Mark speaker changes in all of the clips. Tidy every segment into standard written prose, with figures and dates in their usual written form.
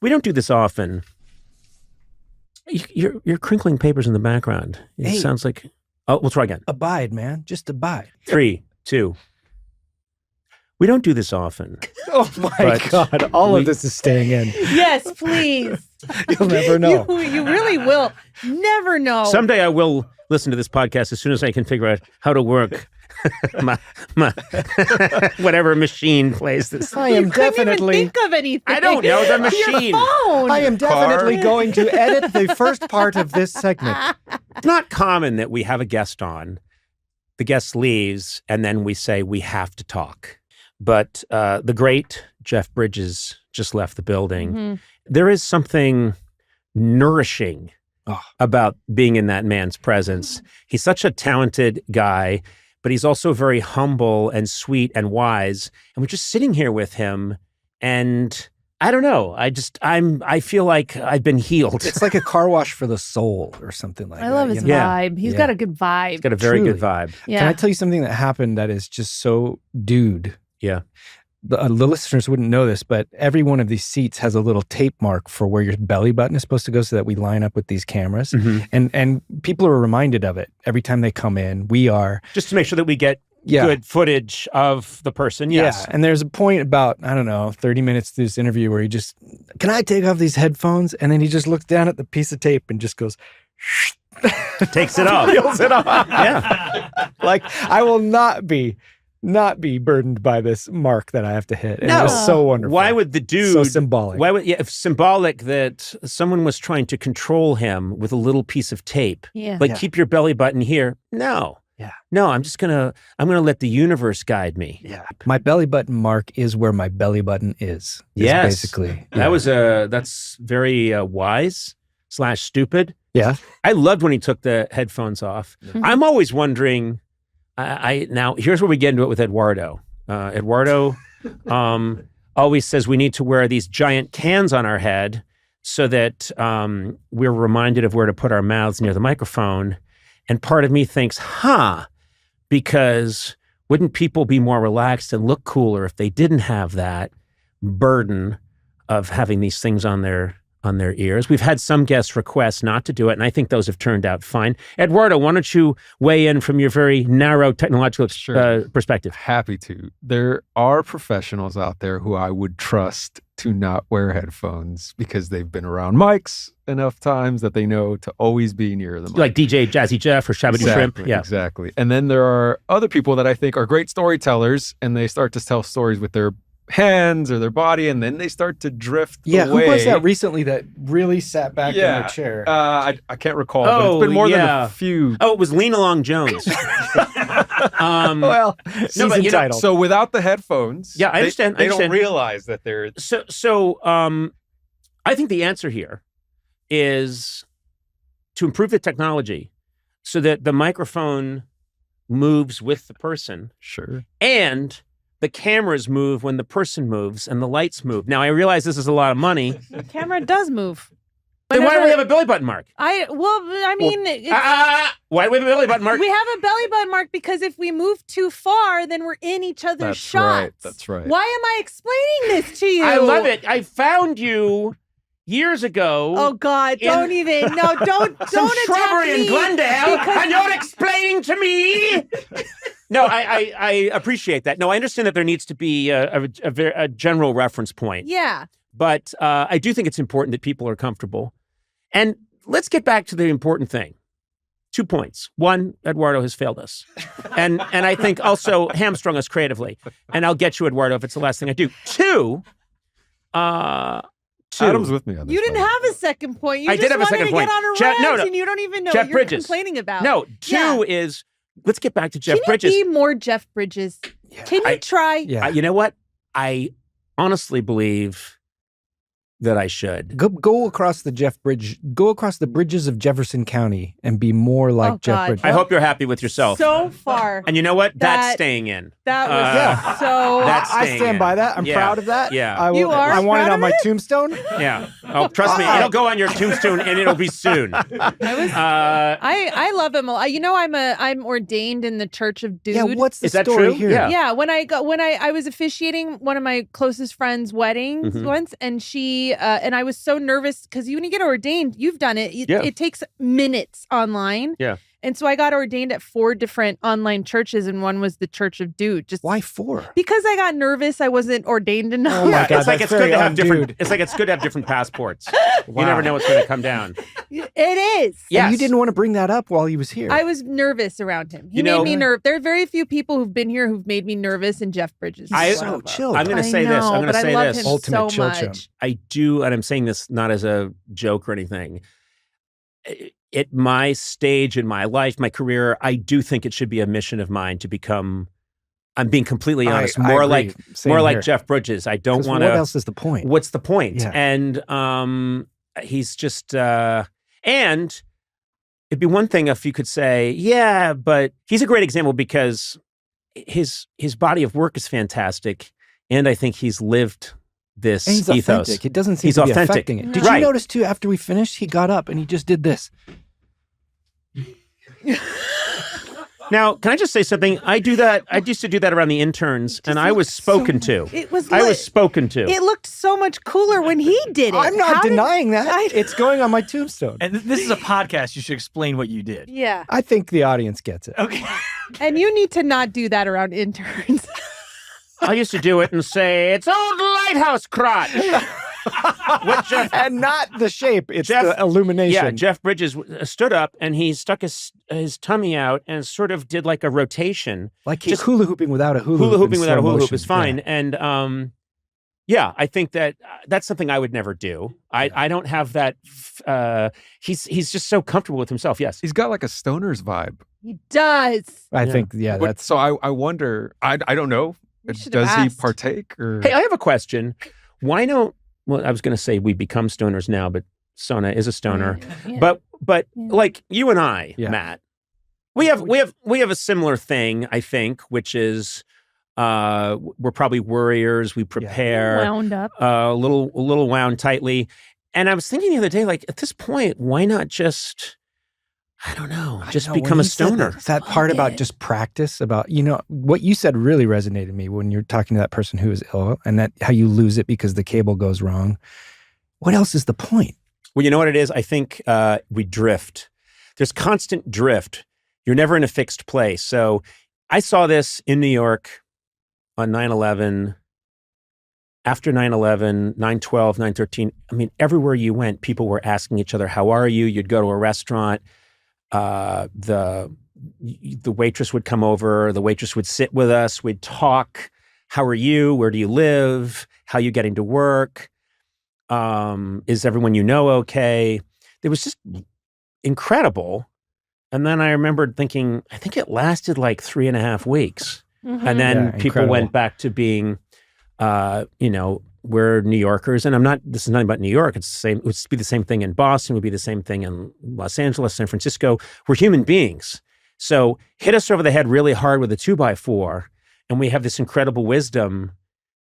Speaker 1: We don't do this often. You're crinkling papers in the background. It sounds like... Oh, we'll try again.
Speaker 2: Abide, man. Just abide.
Speaker 1: 3, 2. We don't do this often.
Speaker 2: Oh my God. All of this is staying in.
Speaker 3: Yes, please.
Speaker 2: You'll never know.
Speaker 3: You really will never know.
Speaker 1: Someday I will listen to this podcast as soon as I can figure out how to work my whatever machine plays this.
Speaker 2: I am definitely...
Speaker 3: even think of anything.
Speaker 1: I don't know the machine.
Speaker 3: Your phone.
Speaker 2: I am definitely going to edit the first part of this segment.
Speaker 1: It's not common that we have a guest on, the guest leaves, and then we say we have to talk. But the great Jeff Bridges just left the building.
Speaker 3: Mm-hmm.
Speaker 1: There is something nourishing about being in that man's presence. He's such a talented guy, but he's also very humble and sweet and wise. And we're just sitting here with him, and I don't know. I feel like I've been healed.
Speaker 2: It's like a car wash for the soul or something like that.
Speaker 3: I love his vibe. He's got a good vibe.
Speaker 1: He's got a very good vibe.
Speaker 3: Yeah.
Speaker 2: Can I tell you something that happened that is just so dude?
Speaker 1: Yeah.
Speaker 2: The listeners wouldn't know this, but every one of these seats has a little tape mark for where your belly button is supposed to go so that we line up with these cameras.
Speaker 1: Mm-hmm.
Speaker 2: And people are reminded of it every time they come in. We are.
Speaker 1: Just to make sure that we get good footage of the person, yes.
Speaker 2: Yeah, and there's a point about, 30 minutes through this interview where he just, can I take off these headphones? And then he just looks down at the piece of tape and just goes,
Speaker 1: takes it off.
Speaker 2: Peels it off.
Speaker 1: Yeah.
Speaker 2: Like, I will not be burdened by this mark that I have to hit. And
Speaker 1: No.
Speaker 2: it was so wonderful.
Speaker 1: Why would the dude...
Speaker 2: So symbolic.
Speaker 1: Why would, if symbolic that someone was trying to control him with a little piece of tape.
Speaker 3: Yeah.
Speaker 1: Like, keep your belly button here. No.
Speaker 2: Yeah.
Speaker 1: No, I'm gonna let the universe guide me.
Speaker 2: Yeah. My belly button mark is where my belly button is.
Speaker 1: Yes.
Speaker 2: Basically.
Speaker 1: That's very wise / stupid.
Speaker 2: Yeah.
Speaker 1: I loved when he took the headphones off.
Speaker 3: Mm-hmm.
Speaker 1: I'm always wondering, now here's where we get into it with Eduardo. Eduardo always says we need to wear these giant cans on our head so that we're reminded of where to put our mouths near the microphone. And part of me thinks, because wouldn't people be more relaxed and look cooler if they didn't have that burden of having these things on their ears? We've had some guests request not to do it, and I think those have turned out fine. Eduardo, why don't you weigh in from your very narrow technological perspective?
Speaker 4: Happy to. There are professionals out there who I would trust to not wear headphones because they've been around mics enough times that they know to always be near the mic.
Speaker 1: Like DJ Jazzy Jeff or Shabby Shrimp. Yeah,
Speaker 4: exactly. And then there are other people that I think are great storytellers, and they start to tell stories with their hands or their body, and then they start to drift away.
Speaker 2: Who was that recently that really sat back in their chair?
Speaker 4: I can't recall, but it's been more than a few.
Speaker 1: Oh, it was Lean Along Jones.
Speaker 2: Well, season title.
Speaker 4: So without the headphones,
Speaker 1: I understand.
Speaker 4: They don't realize that they're...
Speaker 1: So I think the answer here is to improve the technology so that the microphone moves with the person.
Speaker 4: Sure.
Speaker 1: And the cameras move when the person moves and the lights move. Now, I realize this is a lot of money.
Speaker 3: The camera does move.
Speaker 1: Then why do we have a belly button mark?
Speaker 3: Why do we have
Speaker 1: a belly button mark?
Speaker 3: We have a belly button mark because if we move too far, then we're in each other's shots.
Speaker 4: That's right.
Speaker 3: Why am I explaining this to you?
Speaker 1: I love it. I found you years ago.
Speaker 3: Oh God! Don't
Speaker 1: some shrubbery in Glendale, and you're explaining to me. No, I appreciate that. No, I understand that there needs to be a general reference point.
Speaker 3: Yeah.
Speaker 1: But I do think it's important that people are comfortable. And let's get back to the important thing. 2 points. One, Eduardo has failed us. And I think also hamstrung us creatively. And I'll get you, Eduardo, if it's the last thing I do. Two.
Speaker 4: Adam's with me on this.
Speaker 3: You didn't have a second point. You
Speaker 1: did have a second point.
Speaker 3: Get on a rant and you don't even know what you're complaining about.
Speaker 1: No, two is, let's get back to Jeff Bridges.
Speaker 3: Can you be more Jeff Bridges? Yeah. Can you try?
Speaker 2: Yeah.
Speaker 1: You know what? I honestly believe that I should.
Speaker 2: Go across the bridges of Jefferson County and be more like Jeff Bridges.
Speaker 1: I hope you're happy with yourself.
Speaker 3: So far.
Speaker 1: And you know what? That's staying in.
Speaker 3: That was
Speaker 2: I stand by that. I'm proud of that.
Speaker 1: Yeah.
Speaker 2: I want it on my tombstone.
Speaker 1: Yeah. Oh, trust me, it'll go on your tombstone and it'll be soon.
Speaker 3: I love him. You know, I'm ordained in the Church of Dude.
Speaker 2: Yeah, what's the
Speaker 1: Is that
Speaker 2: story
Speaker 1: true?
Speaker 2: here?
Speaker 3: Yeah, when I was officiating one of my closest friends' weddings once, and she and I was so nervous because when you get ordained, you've done it. It takes minutes online.
Speaker 1: Yeah.
Speaker 3: And so I got ordained at 4 different online churches, and one was the Church of Dude.
Speaker 2: Why 4?
Speaker 3: Because I got nervous. I wasn't ordained enough.
Speaker 2: Oh my God,
Speaker 1: it's like
Speaker 2: that's
Speaker 1: it's good to
Speaker 2: very
Speaker 1: have different.
Speaker 2: un-dude.
Speaker 1: It's like it's good to have different passports.
Speaker 2: Wow.
Speaker 1: You never know what's going to come down.
Speaker 3: It is.
Speaker 1: Yes.
Speaker 2: And you didn't want to bring that up while he was here.
Speaker 3: I was nervous around him. He
Speaker 1: You
Speaker 3: made
Speaker 1: know-
Speaker 3: me nervous. There are very few people who've been here who've made me nervous, and Jeff Bridges.
Speaker 2: He's
Speaker 3: is one
Speaker 2: so
Speaker 3: of them.
Speaker 2: chill.
Speaker 1: I'm going to say this. I'm going
Speaker 3: but
Speaker 1: to say
Speaker 3: I love
Speaker 1: this.
Speaker 3: him
Speaker 2: Ultimate
Speaker 3: so
Speaker 2: chill
Speaker 3: much.
Speaker 2: chum.
Speaker 1: I do, and I'm saying this not as a joke or anything. At my stage in my life, my career, I do think it should be a mission of mine to become. I'm being completely honest.
Speaker 2: I
Speaker 1: More
Speaker 2: agree.
Speaker 1: like
Speaker 2: Same
Speaker 1: more like
Speaker 2: here.
Speaker 1: Jeff Bridges. I don't
Speaker 2: 'Cause
Speaker 1: want to.
Speaker 2: What else is the point?
Speaker 1: What's the point?
Speaker 2: Yeah.
Speaker 1: And he's just and it'd be one thing if you could say, yeah, but he's a great example because his body of work is fantastic, and I think he's lived this
Speaker 2: And he's
Speaker 1: ethos.
Speaker 2: authentic. It doesn't seem
Speaker 1: He's
Speaker 2: to be
Speaker 1: authentic.
Speaker 2: affecting it. Did
Speaker 1: Right.
Speaker 2: you notice too? After we finished, he got up and he just did this.
Speaker 1: Now, can I just say something? I do that. I used to do that around the interns, and I was spoken to.
Speaker 3: It was.
Speaker 1: I was spoken to.
Speaker 3: It looked so much cooler when he did it.
Speaker 2: I'm not
Speaker 3: How did-
Speaker 2: denying that.
Speaker 3: I-
Speaker 2: It's going on my tombstone.
Speaker 5: And this is a podcast. You should explain what you did.
Speaker 3: Yeah,
Speaker 2: I think the audience gets it.
Speaker 5: Okay.
Speaker 3: and you need to not do that around interns.
Speaker 1: I used to do it and say, "It's old lighthouse crotch." What Jeff?
Speaker 2: And not the shape, it's
Speaker 1: Jeff-
Speaker 2: the illumination.
Speaker 1: Yeah, Jeff Bridges stood up and he stuck his tummy out and sort of did like a rotation.
Speaker 2: Like he's
Speaker 1: just
Speaker 2: hula hooping without a hula hoop.
Speaker 1: Hula hooping
Speaker 2: in
Speaker 1: without a
Speaker 2: slow
Speaker 1: hula hoop
Speaker 2: motion.
Speaker 1: is fine.
Speaker 2: Yeah.
Speaker 1: And yeah, I think that that's something I would never do. I don't have that. He's just so comfortable with himself. Yes.
Speaker 4: He's got like a stoner's vibe.
Speaker 3: He does.
Speaker 2: I
Speaker 1: Yeah.
Speaker 2: think, that's
Speaker 4: So I wonder, I don't know.
Speaker 3: You should have
Speaker 4: Does he
Speaker 3: asked.
Speaker 4: partake or?
Speaker 1: Hey, I have a question. Why don't? Well, I was going to say we become stoners now, but Sona is a stoner.
Speaker 3: Yeah.
Speaker 1: But
Speaker 3: Yeah.
Speaker 1: like you and I,
Speaker 2: Yeah.
Speaker 1: Matt, we have a similar thing, I think, which is we're probably worriers. We prepare
Speaker 3: wound up.
Speaker 1: a little wound tightly. And I was thinking the other day, like at this point, why not just I don't know, just
Speaker 2: I know,
Speaker 1: become
Speaker 2: when
Speaker 1: a
Speaker 2: he said
Speaker 1: stoner?
Speaker 2: that part about
Speaker 3: it.
Speaker 2: just practice, about, what you said really resonated with me when you're talking to that person who is ill and that how you lose it because the cable goes wrong. What else is the point?
Speaker 1: Well, you know what it is? I think we drift. There's constant drift. You're never in a fixed place. So I saw this in New York on 9/11. After 9/11, 9/12, 9/13, I mean, everywhere you went, people were asking each other, how are you? You'd go to a restaurant. The waitress would come over. The waitress would sit with us. We'd talk. How are you? Where do you live? How are you getting to work? Is everyone you know okay? It was just incredible. And then I remembered thinking, I think it lasted like 3.5 weeks.
Speaker 3: Mhm.
Speaker 1: And then
Speaker 2: Yeah,
Speaker 1: people
Speaker 2: incredible.
Speaker 1: went back to being, we're New Yorkers. And this is not about New York. It's the same. It would be the same thing in Boston. It would be the same thing in Los Angeles, San Francisco. We're human beings. So hit us over the head really hard with a 2x4. And we have this incredible wisdom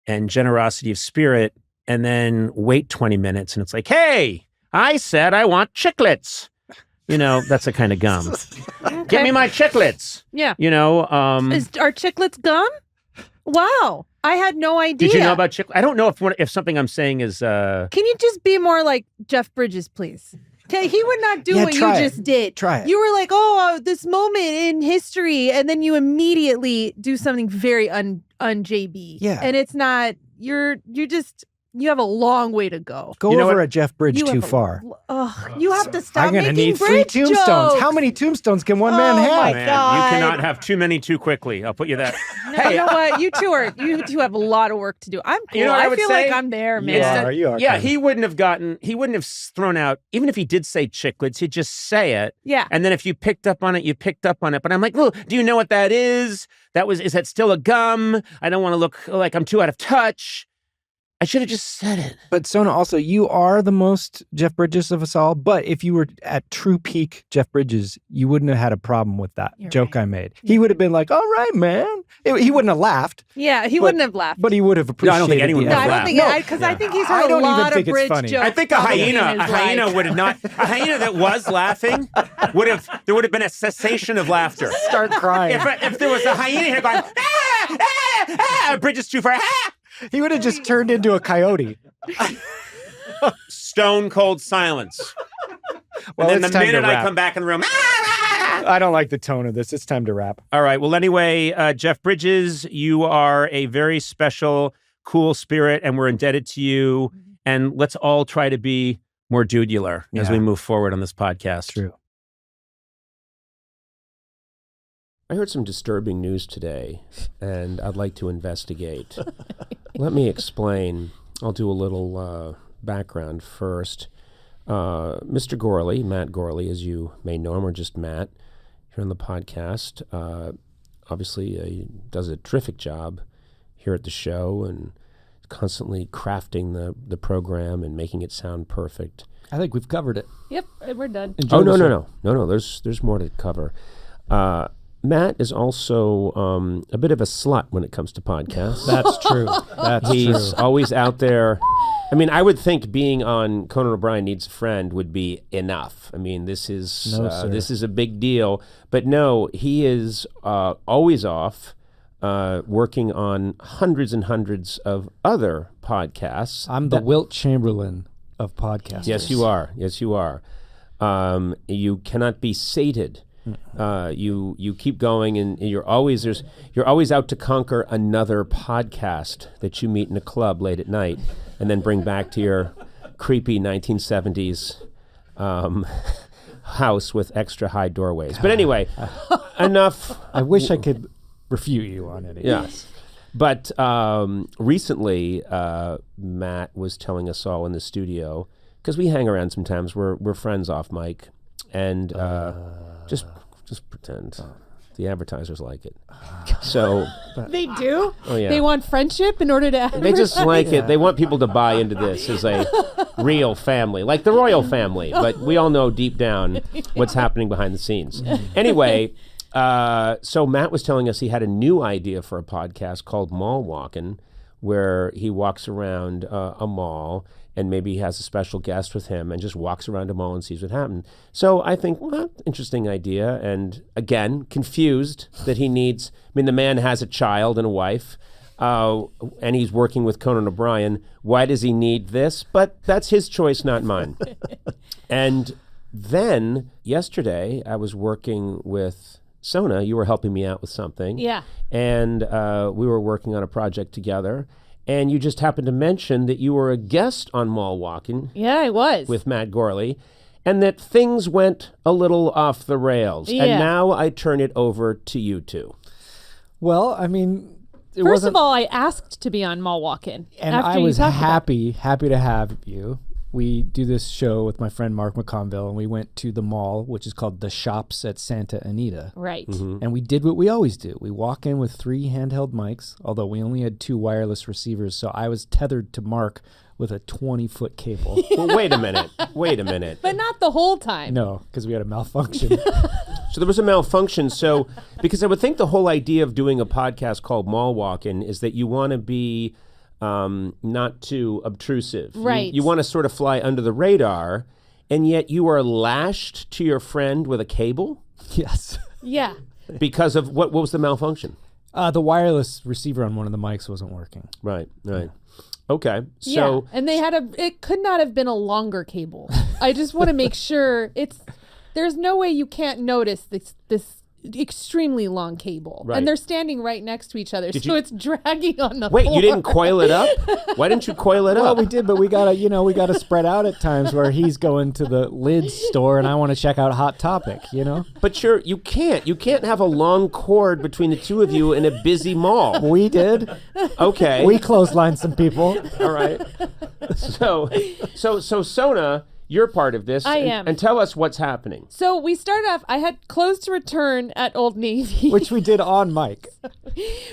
Speaker 1: and generosity of spirit. And then wait 20 minutes. And it's like, hey, I said I want chiclets. That's a kind of gum. Get me my chiclets.
Speaker 3: Yeah.
Speaker 1: Are
Speaker 3: Are chiclets gum? Wow. I had no idea.
Speaker 1: Did you know about chiclets? I don't know if something I'm saying is.
Speaker 3: Can you just be more like Jeff Bridges, please? Okay, he would not do
Speaker 2: Yeah,
Speaker 3: what you
Speaker 2: try it.
Speaker 3: just did.
Speaker 2: Try it.
Speaker 3: You were like, this moment in history, and then you immediately do something very un-JB.
Speaker 2: Yeah.
Speaker 3: And it's not, you have a long way to go.
Speaker 2: Go
Speaker 1: You know
Speaker 2: over
Speaker 1: what?
Speaker 2: a Jeff Bridge
Speaker 3: You
Speaker 2: too
Speaker 3: have a-
Speaker 2: far.
Speaker 3: You have to stop
Speaker 2: I'm going to
Speaker 3: making
Speaker 2: need 3
Speaker 3: bridge
Speaker 2: tombstones.
Speaker 3: jokes.
Speaker 2: How many tombstones can one man
Speaker 3: Oh,
Speaker 2: have?
Speaker 3: my
Speaker 1: Man,
Speaker 3: God.
Speaker 1: you cannot have too many too quickly. I'll put you that.
Speaker 3: No, you know what? You two have a lot of work to do. I'm cool.
Speaker 1: You know what I
Speaker 3: I
Speaker 1: would
Speaker 3: feel
Speaker 1: say?
Speaker 3: like I'm there, man.
Speaker 2: You are, you are.
Speaker 1: Yeah,
Speaker 2: kinda.
Speaker 1: he wouldn't have thrown out, even if he did say chiclets, he'd just say it.
Speaker 3: Yeah.
Speaker 1: And then if you picked up on it, you picked up on it. But I'm like, well, do you know what that is? Is that still a gum? I don't want to look like I'm too out of touch. I should have just said it.
Speaker 2: But Sona, also, you are the most Jeff Bridges of us all. But if you were at true peak Jeff Bridges, you wouldn't have had a problem with that
Speaker 3: You're
Speaker 2: joke
Speaker 3: right.
Speaker 2: I made. He would have been like, all right, man. He wouldn't have laughed,
Speaker 3: Yeah, he
Speaker 2: But-
Speaker 3: wouldn't have laughed.
Speaker 2: but he would have
Speaker 1: No, I
Speaker 2: appreciated
Speaker 1: don't think anyone
Speaker 2: the
Speaker 1: would
Speaker 3: No, I
Speaker 1: have
Speaker 3: don't
Speaker 1: laughed.
Speaker 3: think
Speaker 2: No.
Speaker 3: because I think he's
Speaker 2: I
Speaker 3: heard
Speaker 2: don't
Speaker 3: a
Speaker 2: even
Speaker 3: lot
Speaker 2: think
Speaker 3: of
Speaker 2: it's
Speaker 3: bridge
Speaker 2: funny.
Speaker 3: jokes.
Speaker 1: I think a
Speaker 3: probably in
Speaker 1: hyena
Speaker 3: his life.
Speaker 1: would have not. A hyena that was laughing there would have been a cessation of laughter.
Speaker 2: Start crying.
Speaker 1: If there was a hyena here going, Bridges too far,
Speaker 2: He would have just turned into a coyote.
Speaker 1: Stone cold silence.
Speaker 2: Well,
Speaker 1: and then
Speaker 2: it's
Speaker 1: the
Speaker 2: time to
Speaker 1: minute I
Speaker 2: wrap.
Speaker 1: come back in the room,
Speaker 2: I don't like the tone of this. It's time to wrap.
Speaker 1: All right. Well, anyway, Jeff Bridges, you are a very special, cool spirit, and we're indebted to you. And let's all try to be more dudular as we move forward on this podcast.
Speaker 2: True.
Speaker 6: I heard some disturbing news today, and I'd like to investigate. Let me explain. I'll do a little background first. Mr. Gourley, Matt Gourley, as you may know him, or just Matt, here on the podcast, obviously he does a terrific job here at the show and constantly crafting the program and making it sound perfect.
Speaker 2: I think we've covered it.
Speaker 3: Yep, we're done.
Speaker 6: Oh, no. There's more to cover. Matt is also a bit of a slut when it comes to podcasts.
Speaker 2: That's true.
Speaker 6: He's always out there. I mean, I would think being on Conan O'Brien Needs a Friend would be enough. I mean, this is a big deal. But no, he is always off working on hundreds and hundreds of other podcasts.
Speaker 2: I'm the Wilt Chamberlain of podcasters.
Speaker 6: Yes, you are. Yes, you are. You cannot be sated. You keep going, and you're always out to conquer another podcast that you meet in a club late at night, and then bring back to your creepy 1970s house with extra high doorways. But anyway, enough.
Speaker 2: I wish I could refute you on it.
Speaker 6: Yes. But recently, Matt was telling us all in the studio, because we hang around sometimes. We're friends off mic, and just pretend. The advertisers like it. So
Speaker 3: They do?
Speaker 6: Oh, yeah.
Speaker 3: They want friendship in order to advertise?
Speaker 6: they just like it. They want people to buy into this as a real family, like the royal family. But we all know deep down what's happening behind the scenes. Anyway, so Matt was telling us he had a new idea for a podcast called Mall Walkin', where he walks around a mall and maybe he has a special guest with him and just walks around a mall and sees what happened. So I think, well, interesting idea. And again, confused that he needs, I mean, the man has a child and a wife, and he's working with Conan O'Brien. Why does he need this? But that's his choice, not mine. And then yesterday I was working with Sona. You were helping me out with something.
Speaker 3: Yeah.
Speaker 6: And we were working on a project together. And you just happened to mention that you were a guest on Mall Walkin'.
Speaker 3: Yeah, I was.
Speaker 6: With Matt Gourley, and that things went a little off the rails.
Speaker 3: Yeah.
Speaker 6: And now I turn it over to you two.
Speaker 2: Well, I mean,
Speaker 3: First of all, I asked to be on Mall Walkin'.
Speaker 2: And I was happy to have you. We do this show with my friend Mark McConville, and we went to the mall, which is called The Shops at Santa Anita.
Speaker 3: Right.
Speaker 6: Mm-hmm.
Speaker 2: And we did what we always do. We walk in with 3 handheld mics, although we only had 2 wireless receivers, so I was tethered to Mark with a 20-foot cable.
Speaker 6: Well, wait a minute.
Speaker 3: But not the whole time.
Speaker 2: No, because we had a malfunction.
Speaker 6: So there was a malfunction. So, because I would think the whole idea of doing a podcast called Mall Walkin' is that you want to be not too obtrusive.
Speaker 3: Right.
Speaker 6: You want to sort of fly under the radar, and yet you are lashed to your friend with a cable
Speaker 2: Yes.
Speaker 3: Yeah.
Speaker 6: because of what was the malfunction?
Speaker 2: The wireless receiver on one of the mics wasn't working.
Speaker 6: Right. Okay. So
Speaker 3: yeah. And they had it could not have been a longer cable. I just want to make sure there's no way you can't notice this extremely long cable.
Speaker 6: Right.
Speaker 3: And they're standing right next to each other. So it's dragging on the
Speaker 6: Wait,
Speaker 3: floor.
Speaker 6: you didn't coil it up? Why didn't you coil it
Speaker 2: Well,
Speaker 6: up?
Speaker 2: we did, but we gotta spread out at times where he's going to the lids store and I want to check out Hot Topic,
Speaker 6: But you can't have a long cord between the two of you in a busy mall.
Speaker 2: We did.
Speaker 6: Okay.
Speaker 2: We clotheslined some people.
Speaker 6: All right. So Sona, you're part of this.
Speaker 3: I am.
Speaker 6: And tell us what's happening.
Speaker 3: So we started off, I had clothes to return at Old Navy.
Speaker 2: Which we did on mic.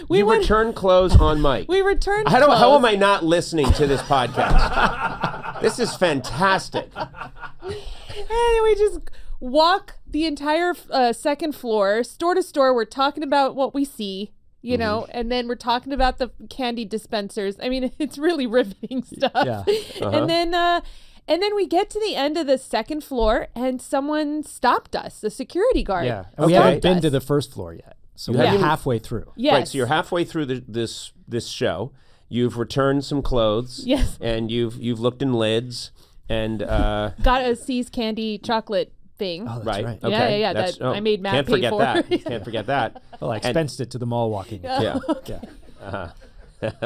Speaker 3: we
Speaker 6: You return clothes on mic.
Speaker 3: We returned
Speaker 6: How am I not listening to this podcast? This is fantastic.
Speaker 3: And we just walk the entire second floor, store to store. We're talking about what we see, and then we're talking about the candy dispensers. I mean, it's really riveting stuff.
Speaker 2: Yeah.
Speaker 6: Uh-huh.
Speaker 3: And then we get to the end of the second floor, and someone stopped us, the security guard.
Speaker 2: Yeah.
Speaker 3: stopped
Speaker 2: We haven't been
Speaker 3: us.
Speaker 2: to the first floor yet. So
Speaker 6: You
Speaker 2: we're
Speaker 6: haven't-
Speaker 2: halfway through.
Speaker 3: Yes.
Speaker 6: Right, so you're halfway through this show. You've returned some clothes.
Speaker 3: Yes.
Speaker 6: And you've looked in lids and
Speaker 3: Got a C's candy chocolate thing.
Speaker 2: Oh, that's right.
Speaker 6: Okay.
Speaker 3: Yeah.
Speaker 6: That's-
Speaker 3: I made Matt
Speaker 6: can't
Speaker 3: pay
Speaker 6: forget
Speaker 3: for.
Speaker 6: that. Can't forget that.
Speaker 2: Well, I expensed it to the mall walking.
Speaker 6: Yeah.
Speaker 2: Yeah.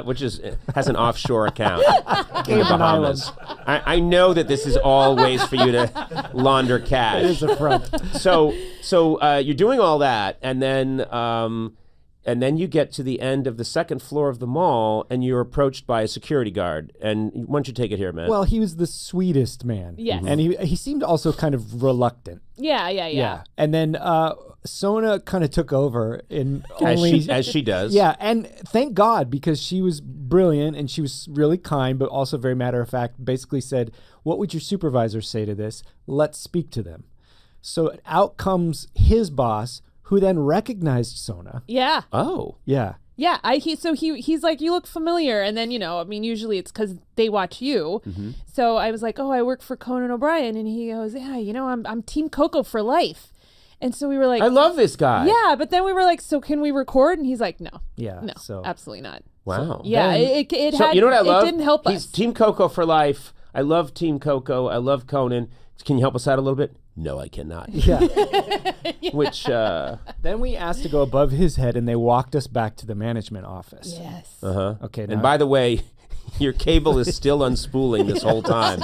Speaker 6: Which has an offshore account in the Bahamas. I know that this is all ways for you to launder cash.
Speaker 2: It is a front.
Speaker 6: So you're doing all that, and then you get to the end of the second floor of the mall, and you're approached by a security guard. And why don't you take it here, man?
Speaker 2: Well, he was the sweetest man.
Speaker 3: Yes.
Speaker 2: And he seemed also kind of reluctant.
Speaker 3: Yeah.
Speaker 2: And then Sona kind of took over in
Speaker 6: as she does.
Speaker 2: Yeah, and thank God, because she was brilliant and she was really kind, but also very matter of fact, basically said, what would your supervisor say to this? Let's speak to them. So out comes his boss, who then recognized Sona.
Speaker 3: Yeah.
Speaker 6: Oh.
Speaker 2: Yeah.
Speaker 3: Yeah, he's like, you look familiar, and then usually it's because they watch you.
Speaker 6: Mm-hmm.
Speaker 3: So I was like, oh, I work for Conan O'Brien, and he goes, yeah, I'm Team Coco for life. And so we were like,
Speaker 6: I love this guy.
Speaker 3: yeah, but then we were like, so can we record? And he's like, no,
Speaker 2: Yeah.
Speaker 3: no,
Speaker 2: So
Speaker 3: absolutely not.
Speaker 6: Wow.
Speaker 3: Yeah,
Speaker 2: Then-
Speaker 3: it
Speaker 6: So
Speaker 3: had,
Speaker 6: you know what I love?
Speaker 3: It didn't help
Speaker 6: He's
Speaker 3: us.
Speaker 6: Team Coco for life. I love Team Coco. I love Conan. Can you help us out a little bit? No, I cannot.
Speaker 2: yeah.
Speaker 6: Which
Speaker 2: Then we asked to go above his head, and they walked us back to the management office.
Speaker 3: Yes.
Speaker 2: Okay.
Speaker 6: and by the way, your cable is still unspooling this whole time.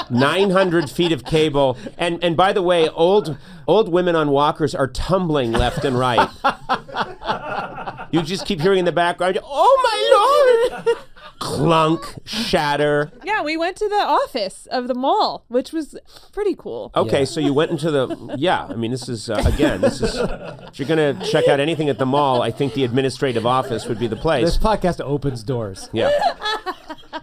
Speaker 6: 900 feet of cable. And by the way, old women on walkers are tumbling left and right. You just keep hearing in the background, oh my Lord! Clunk, shatter.
Speaker 3: Yeah, we went to the office of the mall, which was pretty cool.
Speaker 6: Okay, so you went into this is, if you're going to check out anything at the mall, I think the administrative office would be the place.
Speaker 2: This podcast opens doors.
Speaker 6: Yeah.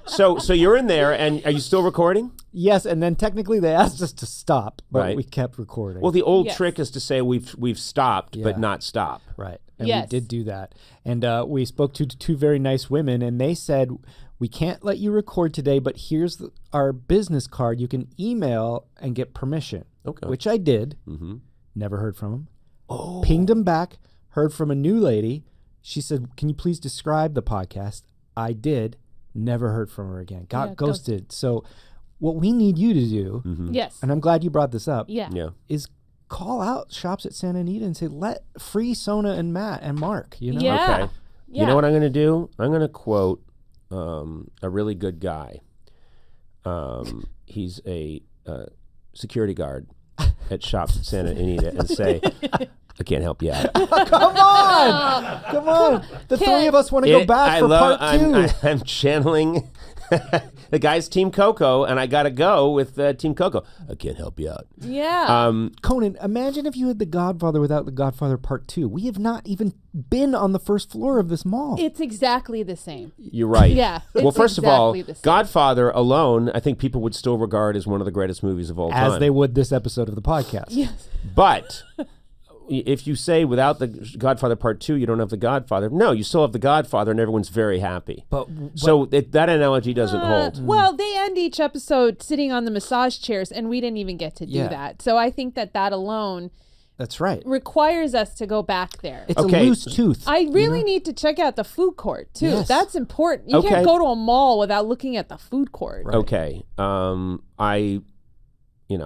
Speaker 6: So you're in there, and are you still recording?
Speaker 2: Yes, and then technically they asked us to stop, but
Speaker 6: Right.
Speaker 2: we kept recording.
Speaker 6: Well, the old
Speaker 3: Yes.
Speaker 6: trick is to say we've stopped,
Speaker 2: Yeah.
Speaker 6: but not stop.
Speaker 2: right. And
Speaker 3: Yes.
Speaker 2: we did do that. And we spoke to two very nice women, and they said, we can't let you record today, but here's our business card. You can email and get permission.
Speaker 6: Okay.
Speaker 2: Which I did.
Speaker 6: Mm-hmm.
Speaker 2: Never heard from him.
Speaker 6: Oh.
Speaker 2: Pinged him back, heard from a new lady. She said, can you please describe the podcast? I did. Never heard from her again. Got
Speaker 3: Yeah,
Speaker 2: ghosted. So what we need you to do,
Speaker 3: Yes.
Speaker 2: and I'm glad you brought this up,
Speaker 3: Yeah.
Speaker 6: Yeah.
Speaker 2: is call out Shops at Santa Anita and say, let free Sona and Matt and Mark, you know?
Speaker 3: Yeah.
Speaker 6: Okay. You know what I'm going to do? I'm going to quote a really good guy. He's a security guard at Shops at Santa Anita and say, I can't help you out.
Speaker 2: Come on! Come on! The three of us want to go back for part two.
Speaker 6: I'm channeling the guy's Team Coco, and I got to go with Team Coco. I can't help you out.
Speaker 3: Yeah.
Speaker 2: Conan, imagine if you had The Godfather without The Godfather Part 2. We have not even been on the first floor of this mall.
Speaker 3: It's exactly the same.
Speaker 6: You're right.
Speaker 3: Yeah,
Speaker 6: Well,
Speaker 3: it's
Speaker 6: first of all,
Speaker 3: exactly the same.
Speaker 6: Godfather alone, I think people would still regard as one of the greatest movies of all time.
Speaker 2: As they would this episode of the podcast.
Speaker 3: Yes.
Speaker 6: But if you say without the Godfather Part 2, you don't have the Godfather. No, you still have the Godfather, and everyone's very happy. So that analogy doesn't hold.
Speaker 3: Well, they end each episode sitting on the massage chairs, and we didn't even get to do
Speaker 2: Yeah.
Speaker 3: that. So I think that alone
Speaker 2: That's right.
Speaker 3: requires us to go back there.
Speaker 2: It's
Speaker 6: Okay.
Speaker 2: a loose tooth.
Speaker 3: I really need to check out the food court too.
Speaker 2: Yes.
Speaker 3: That's important. You
Speaker 6: Okay.
Speaker 3: can't go to a mall without looking at the food court.
Speaker 2: Right.
Speaker 6: Okay. I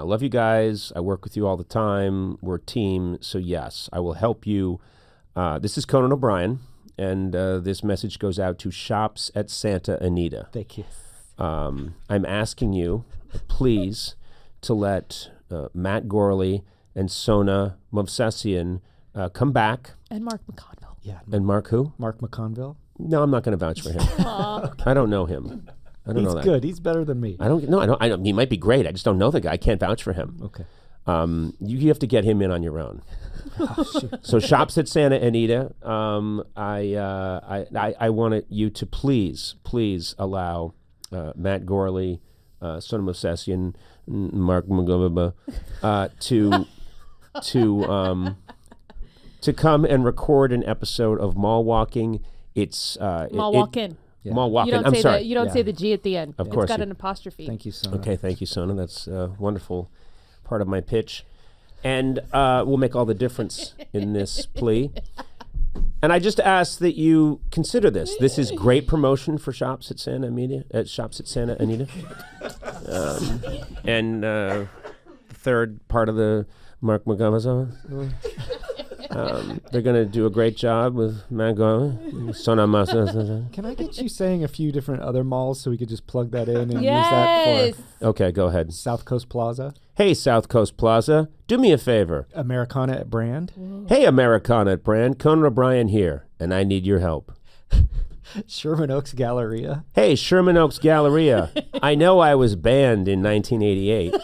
Speaker 6: love you guys. I work with you all the time. We're a team. So yes, I will help you. This is Conan O'Brien, and this message goes out to Shops at Santa Anita.
Speaker 2: Thank you.
Speaker 6: I'm asking you, please, to let Matt Gourley and Sona Movsesian come back.
Speaker 3: And Mark McConville.
Speaker 2: Yeah.
Speaker 6: And Mark who?
Speaker 2: Mark McConville.
Speaker 6: No, I'm not going to vouch for him. I don't know him. I don't
Speaker 2: He's
Speaker 6: know that.
Speaker 2: good. He's better than me.
Speaker 6: I don't. He might be great. I just don't know the guy. I can't vouch for him.
Speaker 2: Okay.
Speaker 6: You have to get him in on your own. So Shops at Santa Anita. I wanted you to please allow Matt Gourley, Sona Movsesian, Mark McGovaba, to come and record an episode of Mall Walking. It's
Speaker 3: Mall walk-in.
Speaker 6: Mall Walking.
Speaker 3: You don't
Speaker 6: I'm
Speaker 3: say
Speaker 6: sorry.
Speaker 3: the you don't say the G at the end.
Speaker 6: Of course
Speaker 3: It's got
Speaker 6: you-
Speaker 3: an apostrophe.
Speaker 2: Thank you, Sona.
Speaker 6: Okay, thank you, Sona. That's a wonderful part of my pitch. And we'll make all the difference in this plea. And I just ask that you consider this. This is great promotion for Shops at Santa Anita. Shops at Santa Anita. And third part of the Mark McGovern. They're going to do a great job with McGovern. Sona.
Speaker 2: Can I get you saying a few different other malls so we could just plug that in and use
Speaker 3: Yes.
Speaker 2: that for
Speaker 6: Okay, go ahead.
Speaker 2: South Coast Plaza,
Speaker 6: Hey, South Coast Plaza, do me a favor.
Speaker 2: Americana at Brand,
Speaker 6: Hey, Americana at Brand, Conan O'Brien here, and I need your help.
Speaker 2: Sherman Oaks Galleria,
Speaker 6: Hey, Sherman Oaks Galleria. I know I was banned in 1988,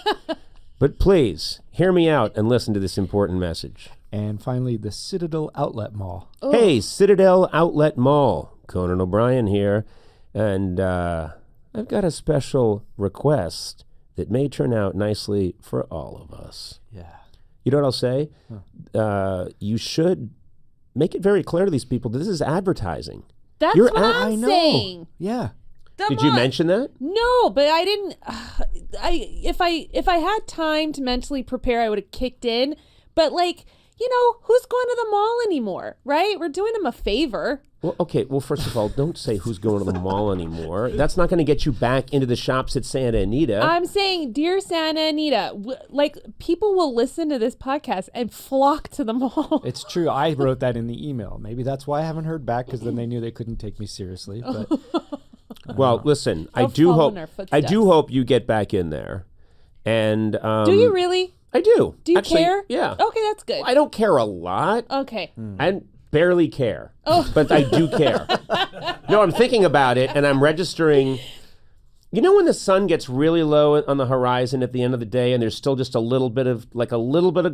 Speaker 6: but please hear me out and listen to this important message.
Speaker 2: and finally the Citadel Outlet Mall.
Speaker 6: Hey, Citadel Outlet Mall. Conan O'Brien here, and I've got a special request that may turn out nicely for all of us.
Speaker 2: Yeah.
Speaker 6: You know what I'll say? You should make it very clear to these people that this is advertising.
Speaker 3: That's
Speaker 6: You're
Speaker 3: what
Speaker 6: I
Speaker 3: I'm
Speaker 2: know.
Speaker 3: saying.
Speaker 2: Yeah.
Speaker 6: Did you mention that?
Speaker 3: No, but I didn't. If I had time to mentally prepare, I would have kicked in. But like, you know, who's going to the mall anymore, right? We're doing them a favor.
Speaker 6: Well, okay. Well, first of all, don't say who's going to the mall anymore. That's not going to get you back into the shops at Santa Anita.
Speaker 3: I'm saying, dear Santa Anita, like people will listen to this podcast and flock to the mall.
Speaker 2: It's true. I wrote that in the email. Maybe that's why I haven't heard back, because then they knew they couldn't take me seriously. But
Speaker 6: Well, listen, I
Speaker 3: They'll
Speaker 6: do
Speaker 3: follow
Speaker 6: hope
Speaker 3: in our
Speaker 6: I do
Speaker 3: footsteps.
Speaker 6: hope you get back in there. And
Speaker 3: Do you really?
Speaker 6: I do.
Speaker 3: Do you
Speaker 6: Actually,
Speaker 3: care?
Speaker 6: Yeah.
Speaker 3: Okay, that's good.
Speaker 6: I don't care a lot.
Speaker 3: Okay.
Speaker 6: I barely care.
Speaker 3: Oh.
Speaker 6: But I do care. No, I'm thinking about it, and I'm registering. You know when the sun gets really low on the horizon at the end of the day, and there's still just a little bit of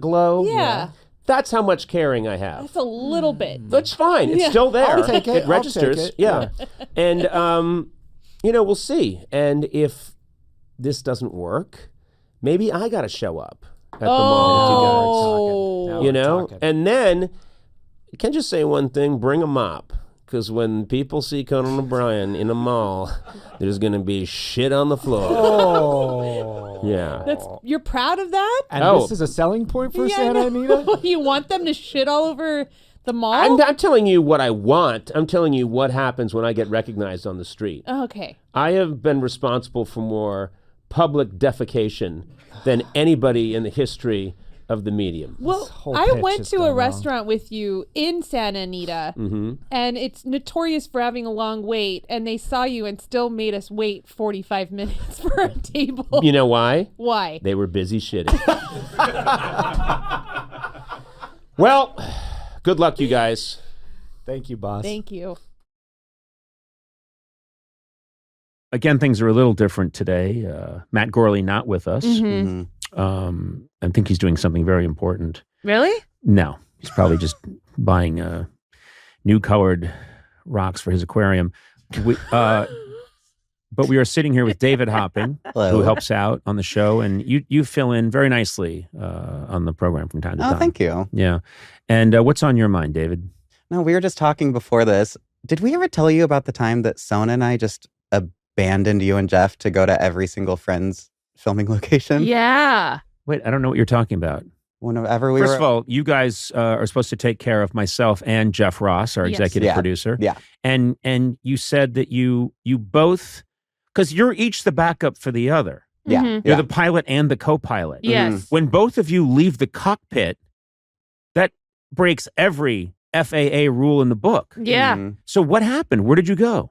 Speaker 6: glow?
Speaker 3: Yeah.
Speaker 6: That's how much caring I have.
Speaker 3: That's a little bit.
Speaker 6: That's fine. It's
Speaker 3: Yeah.
Speaker 6: still there.
Speaker 2: I'll take it.
Speaker 6: It
Speaker 2: I'll
Speaker 6: registers.
Speaker 2: take it.
Speaker 6: Yeah. And we'll see. And if this doesn't work, maybe I got to show up at the mall with you guys.
Speaker 3: Oh.
Speaker 6: You know? And then I can just say one thing, bring a mop. Because when people see Conan O'Brien in a mall, there's going to be shit on the floor.
Speaker 2: oh,
Speaker 6: Yeah.
Speaker 3: You're proud of that?
Speaker 2: and
Speaker 6: Oh.
Speaker 2: this is a selling point for
Speaker 3: Yeah, I
Speaker 2: Santa
Speaker 3: know.
Speaker 2: Anita.
Speaker 3: You want them to shit all over the mall?
Speaker 6: I'm not telling you what I want. I'm telling you what happens when I get recognized on the street.
Speaker 3: Okay.
Speaker 6: I have been responsible for more public defecation than anybody in the history of the medium.
Speaker 3: Well,
Speaker 2: whole
Speaker 3: I
Speaker 2: pitch
Speaker 3: went
Speaker 2: has
Speaker 3: to
Speaker 2: gone
Speaker 3: a
Speaker 2: wrong.
Speaker 3: restaurant with you in Santa Anita, and it's notorious for having a long wait, and they saw you and still made us wait 45 minutes for a table.
Speaker 6: You know why?
Speaker 3: Why?
Speaker 6: They were busy shitting. Well, good luck, you guys.
Speaker 2: Thank you, boss.
Speaker 3: Thank you.
Speaker 1: Again, things are a little different today. Matt Gourley not with us.
Speaker 3: Mm-hmm.
Speaker 1: I think he's doing something very important.
Speaker 3: Really?
Speaker 1: No, he's probably just buying new colored rocks for his aquarium. But we are sitting here with David Hopping, who helps out on the show, and you fill in very nicely on the program from time to time.
Speaker 7: Oh, thank you.
Speaker 1: Yeah. And what's on your mind, David?
Speaker 7: No, we were just talking before this. Did we ever tell you about the time that Sona and I just abandoned you and Jeff to go to every single Friends filming location?
Speaker 3: Yeah.
Speaker 1: Wait, I don't know what you're talking about.
Speaker 7: Whenever we
Speaker 1: First
Speaker 7: were...
Speaker 1: of all, you guys are supposed to take care of myself and Jeff Ross, our
Speaker 3: Yes.
Speaker 1: executive
Speaker 7: Yeah.
Speaker 1: producer.
Speaker 7: Yeah.
Speaker 1: And you said that you both, because you're each the backup for the other.
Speaker 7: Yeah.
Speaker 3: Mhm.
Speaker 1: You're
Speaker 7: Yeah.
Speaker 1: the pilot and the co-pilot.
Speaker 3: Yes.
Speaker 1: When both of you leave the cockpit, that breaks every FAA rule in the book.
Speaker 3: Yeah.
Speaker 7: Mhm.
Speaker 1: So what happened? Where did you go?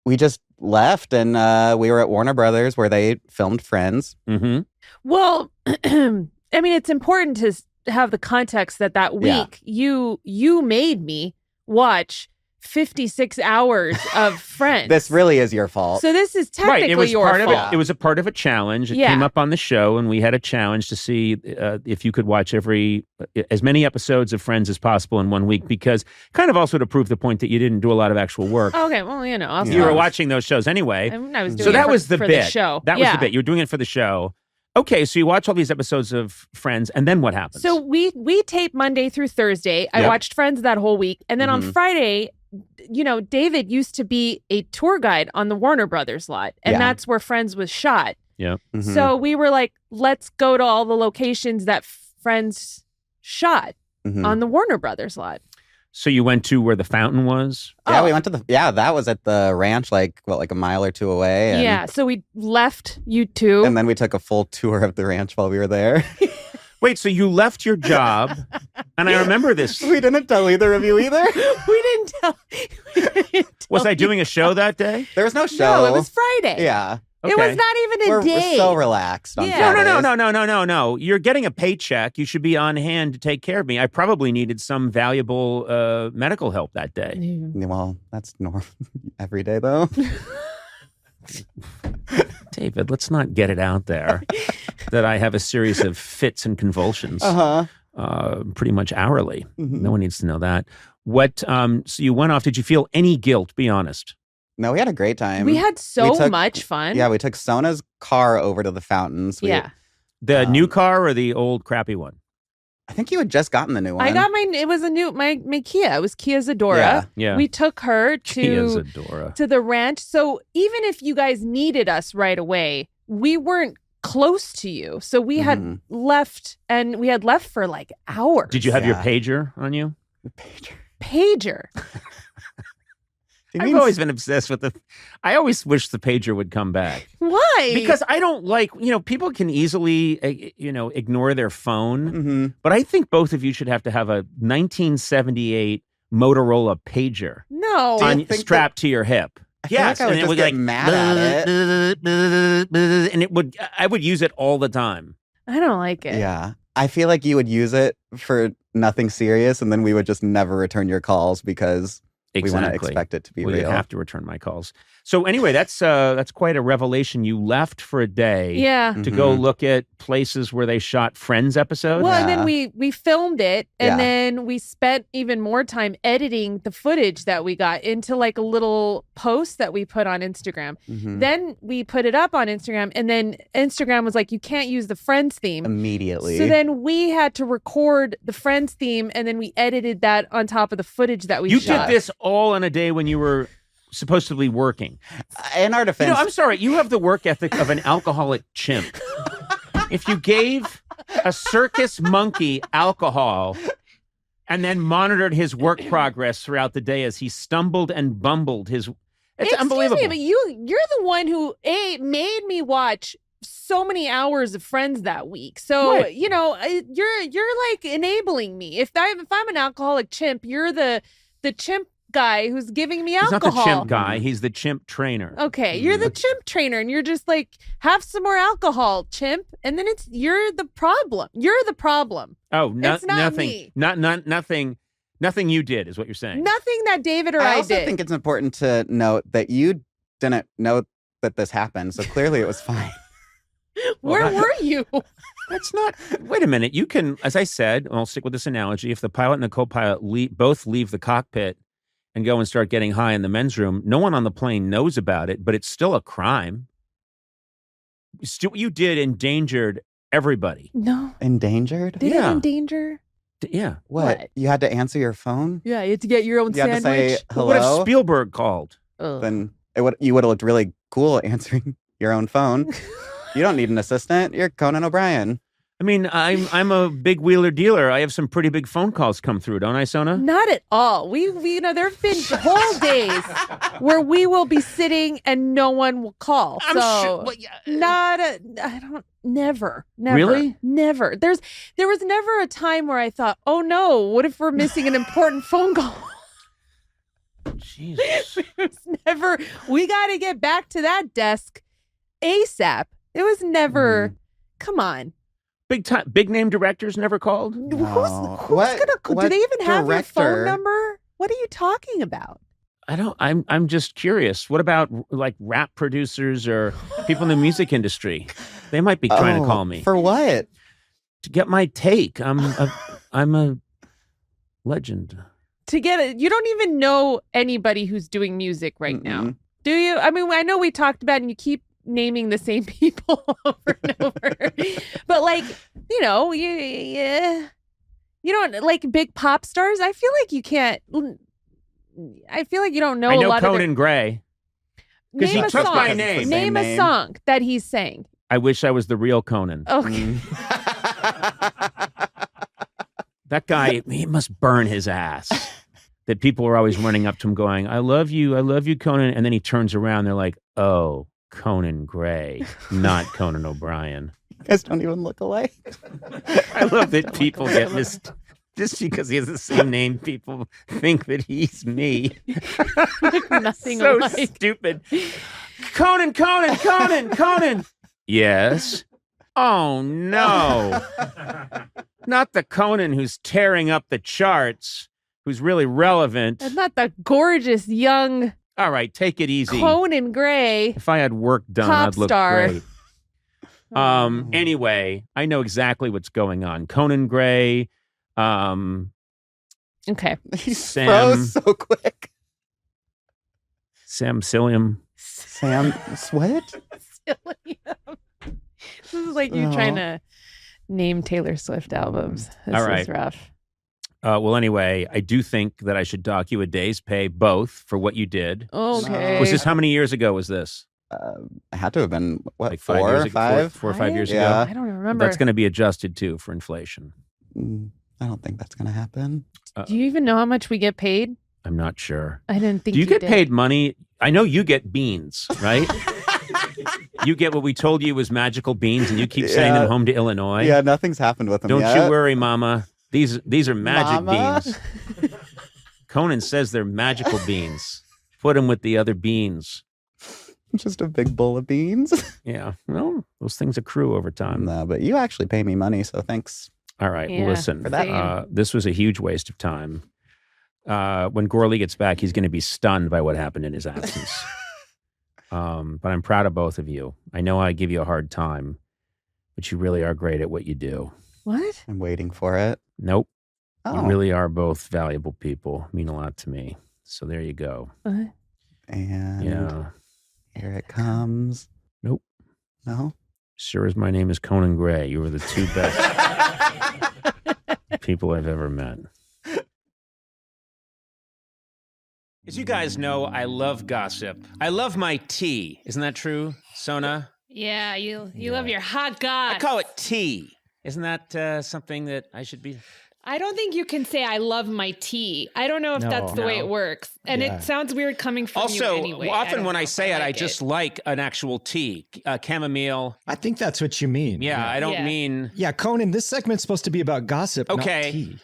Speaker 7: We just left and we were at Warner Brothers where they filmed Friends.
Speaker 1: Mm-hmm.
Speaker 3: Well, I mean, it's important to have the context that week
Speaker 7: Yeah.
Speaker 3: you made me watch 56 hours of Friends.
Speaker 7: This really is your fault.
Speaker 3: So this is technically
Speaker 1: Right. It was
Speaker 3: your
Speaker 1: part
Speaker 3: fault.
Speaker 1: of it. It was a part of a challenge. It
Speaker 3: Yeah.
Speaker 1: came up on the show, and we had a challenge to see if you could watch as many episodes of Friends as possible in 1 week, because kind of also to prove the point that you didn't do a lot of actual work.
Speaker 3: Okay, well, you know,
Speaker 1: You were watching those shows anyway.
Speaker 3: I was doing
Speaker 1: So
Speaker 3: it
Speaker 1: that
Speaker 3: for,
Speaker 1: was the
Speaker 3: for
Speaker 1: bit.
Speaker 3: The show.
Speaker 1: That was
Speaker 3: Yeah.
Speaker 1: the bit. You were doing it for the show. Okay, so you watch all these episodes of Friends, and then what happens?
Speaker 3: So we tape Monday through Thursday. I
Speaker 1: Yep.
Speaker 3: watched Friends that whole week, and then on
Speaker 7: Mhm.
Speaker 3: Friday, you know, David used to be a tour guide on the Warner Brothers lot, and
Speaker 7: Yeah.
Speaker 3: that's where Friends was shot.
Speaker 1: yeah.
Speaker 7: Mhm.
Speaker 3: So we were like, let's go to all the locations that Friends shot
Speaker 7: Mhm.
Speaker 3: on the Warner Brothers lot.
Speaker 1: So you went to where the fountain was?
Speaker 7: Yeah, we went to that was at the ranch, like a mile or two away. And,
Speaker 3: Yeah, so we left you two.
Speaker 7: And then we took a full tour of the ranch while we were there.
Speaker 1: Wait, so you left your job, and I remember this.
Speaker 7: We didn't tell either of you either.
Speaker 3: we didn't tell.
Speaker 1: Was I doing a show that day?
Speaker 7: There was no show.
Speaker 3: No, it was Friday.
Speaker 7: Yeah.
Speaker 3: It was not even a day.
Speaker 7: We're so relaxed on
Speaker 3: Yeah.
Speaker 7: Fridays.
Speaker 1: No. You're getting a paycheck. You should be on hand to take care of me. I probably needed some valuable medical help that day.
Speaker 7: Well, that's normal every day, though.
Speaker 1: David, let's not get it out there that I have a series of fits and convulsions pretty much hourly.
Speaker 7: Mm-hmm.
Speaker 1: No one needs to know that. What? So you went off. Did you feel any guilt? Be honest.
Speaker 7: No, we had a great time.
Speaker 3: We had so much fun.
Speaker 7: Yeah, we took Sona's car over to the fountains.
Speaker 1: The new car or the old crappy one?
Speaker 7: I think you had just gotten the new one.
Speaker 3: I got it was my Kia. It was Kia Zadora.
Speaker 1: Yeah.
Speaker 3: We took her
Speaker 1: Kia Zadora.
Speaker 3: to the ranch. So even if you guys needed us right away, we weren't close to you. So we had left, and we had left for like hours.
Speaker 1: Did you have your pager on you?
Speaker 7: The pager.
Speaker 3: Pager.
Speaker 1: I've always been obsessed with I always wish the pager would come back.
Speaker 3: Why?
Speaker 1: Because I don't like, people can easily, ignore their phone.
Speaker 7: Mm-hmm.
Speaker 1: But I think both of you should have to have a 1978 Motorola pager
Speaker 3: No.
Speaker 1: strapped to your hip.
Speaker 7: I feel like I would just get mad at it.
Speaker 1: And I would use it all the time.
Speaker 3: I don't like it.
Speaker 7: Yeah. I feel like you would use it for nothing serious, and then we would just never return your calls because we want to expect it to be real.
Speaker 1: You have to return my calls. So anyway, that's quite a revelation. You left for a day to go look at places where they shot Friends episodes.
Speaker 3: Well, and then we filmed it, and
Speaker 7: Yeah.
Speaker 3: then we spent even more time editing the footage that we got into like a little post that we put on Instagram.
Speaker 7: Mhm.
Speaker 3: Then we put it up on Instagram, and then Instagram was like, you can't use the Friends theme.
Speaker 7: Immediately.
Speaker 3: So then we had to record the Friends theme, and then we edited that on top of the footage that we
Speaker 1: You
Speaker 3: shot.
Speaker 1: did this all in a day when you were supposedly working.
Speaker 7: In our defense,
Speaker 1: I'm sorry. You have the work ethic of an alcoholic chimp. If you gave a circus monkey alcohol and then monitored his work progress throughout the day as he stumbled and bumbled it's unbelievable.
Speaker 3: Me, but you're the one who made me watch so many hours of Friends that week. So,
Speaker 1: Right.
Speaker 3: you're like enabling me. If I'm an alcoholic chimp, you're the chimp guy who's giving me
Speaker 1: He's
Speaker 3: alcohol.
Speaker 1: not the chimp guy. He's the chimp trainer.
Speaker 3: Okay, you're the chimp trainer, and you're just like, have some more alcohol, chimp. And then you're the problem. You're the problem.
Speaker 1: Oh,
Speaker 3: It's not
Speaker 1: nothing.
Speaker 3: me.
Speaker 1: Nothing you did is what you're saying.
Speaker 3: Nothing that David or
Speaker 7: I
Speaker 3: I
Speaker 7: also
Speaker 3: did.
Speaker 7: think it's important to note that you didn't know that this happened, so clearly it was fine.
Speaker 3: Where were you?
Speaker 1: That's not. Wait a minute. You can, as I said, I'll stick with this analogy. If the pilot and the co-pilot both leave the cockpit and go and start getting high in the men's room, no one on the plane knows about it, but it's still a crime. What you did endangered everybody.
Speaker 3: No.
Speaker 7: Endangered?
Speaker 3: Did
Speaker 1: Yeah.
Speaker 3: it endanger?
Speaker 1: Yeah.
Speaker 7: What? You had to answer your phone?
Speaker 3: Yeah, you had to get your own
Speaker 7: You had to
Speaker 3: sandwich.
Speaker 7: say hello?
Speaker 1: What if Spielberg called?
Speaker 3: Ugh.
Speaker 7: Then you would have looked really cool answering your own phone. You don't need an assistant. You're Conan O'Brien.
Speaker 1: I mean, I'm a big wheeler dealer. I have some pretty big phone calls come through, don't I, Sona?
Speaker 3: Not at all. We there have been whole days where we will be sitting and no one will call.
Speaker 1: I'm
Speaker 3: so
Speaker 1: sure. Well, yeah.
Speaker 3: Never.
Speaker 1: Really?
Speaker 3: Never. There was never a time where I thought, oh no, what if we're missing an important phone call?
Speaker 1: Jesus.
Speaker 3: It was never, we got to get back to that desk ASAP. It was never, come on.
Speaker 1: Big name directors never called?
Speaker 7: No.
Speaker 3: Who's
Speaker 7: What-
Speaker 3: gonna? Do
Speaker 7: what
Speaker 3: they even have your phone
Speaker 7: director?
Speaker 3: number? What are you talking about?
Speaker 1: I'm just curious. What about like rap producers or people in the music industry? They might be trying to call me
Speaker 7: For what?
Speaker 1: to get my take. I'm a legend.
Speaker 3: To get it, you don't even know anybody who's doing music right now,
Speaker 7: Mm-mm.
Speaker 3: do you? I mean, I know we talked about it and you keep naming the same people over and over, but like, you don't like big pop stars. I feel like you can't. I feel like you don't know.
Speaker 1: I know
Speaker 3: a lot
Speaker 1: Conan
Speaker 3: of
Speaker 1: Gray. 'Cause he
Speaker 3: Name a
Speaker 1: took
Speaker 3: song.
Speaker 1: my name.
Speaker 3: Name a song that he's saying.
Speaker 1: I wish I was the real Conan.
Speaker 3: Okay.
Speaker 1: That guy, he must burn his ass. that people are always running up to him going, I love you, Conan. And then he turns around, they're like, oh, Conan Gray, not Conan O'Brien.
Speaker 7: You guys don't even look alike.
Speaker 1: I love that people get missed. Just because he has the same name, people think that he's me.
Speaker 3: Nothing
Speaker 1: so
Speaker 3: alike.
Speaker 1: stupid. Conan. Yes. Oh, no. Not the Conan who's tearing up the charts, who's really relevant.
Speaker 3: And not the gorgeous young
Speaker 1: All right, take it easy.
Speaker 3: Conan Gray.
Speaker 1: If I had work done,
Speaker 3: Pop
Speaker 1: I'd look
Speaker 3: star.
Speaker 1: great. Anyway, I know exactly what's going on. Conan Gray,
Speaker 3: Okay.
Speaker 7: He
Speaker 1: Sam.
Speaker 7: froze so quick.
Speaker 1: Sam Cillian.
Speaker 7: Sam, what?
Speaker 3: This is like you trying to name Taylor Swift albums. This
Speaker 1: All right.
Speaker 3: is rough.
Speaker 1: Well, anyway, I do think that I should dock you a day's pay, both for what you did.
Speaker 3: Okay.
Speaker 1: Was this, how many years ago was this?
Speaker 7: It had to have been, what,
Speaker 1: Like
Speaker 7: 4
Speaker 1: 5 years
Speaker 7: or
Speaker 1: ago?
Speaker 7: 5?
Speaker 1: 4 or 5 years
Speaker 7: Yeah.
Speaker 1: ago?
Speaker 3: I don't remember.
Speaker 1: That's going to be adjusted too for inflation.
Speaker 7: I don't think that's going to happen.
Speaker 3: Do you even know how much we get paid?
Speaker 1: I'm not sure.
Speaker 3: I didn't think
Speaker 1: Do you get
Speaker 3: did.
Speaker 1: paid money? I know you get beans, right? You get what we told you was magical beans, and you keep sending them home to Illinois.
Speaker 7: Yeah, nothing's happened with them
Speaker 1: Don't
Speaker 7: yet.
Speaker 1: you worry, Mama. These are magic
Speaker 7: Mama?
Speaker 1: beans. Conan says they're magical beans. Put them with the other beans.
Speaker 7: Just a big bowl of beans.
Speaker 1: Yeah. Well, those things accrue over time.
Speaker 7: No, but you actually pay me money, so thanks.
Speaker 1: All right.
Speaker 3: Yeah,
Speaker 1: Listen,
Speaker 7: for that.
Speaker 3: same.
Speaker 1: this was a huge waste of time. When Gourley gets back, he's going to be stunned by what happened in his absence. But I'm proud of both of you. I know I give you a hard time, but you really are great at what you do.
Speaker 3: What?
Speaker 7: I'm waiting for it.
Speaker 1: Nope.
Speaker 7: Oh,
Speaker 1: You really are both valuable people. Mean a lot to me. So there you go.
Speaker 3: What?
Speaker 7: and
Speaker 1: Yeah.
Speaker 7: here it comes.
Speaker 1: Nope.
Speaker 7: No?
Speaker 1: Sure as my name is Conan Gray. You were the two best people I've ever met. As you guys know, I love gossip. I love my tea. Isn't that true, Sona?
Speaker 3: Yeah, you love your hot goss.
Speaker 1: I call it tea. Isn't that something that I should be?
Speaker 3: I don't think you can say I love my tea. I don't know if that's the way it works. And it sounds weird coming from you
Speaker 1: Also,
Speaker 3: anyway.
Speaker 1: often
Speaker 3: don't
Speaker 1: when
Speaker 3: know
Speaker 1: I
Speaker 3: if
Speaker 1: say it, I
Speaker 3: like
Speaker 1: just like an actual tea, chamomile.
Speaker 8: I think that's what you mean.
Speaker 1: Yeah, I don't
Speaker 3: Yeah.
Speaker 1: mean.
Speaker 8: Yeah, Conan, this segment's supposed to be about gossip,
Speaker 1: Okay.
Speaker 8: not tea.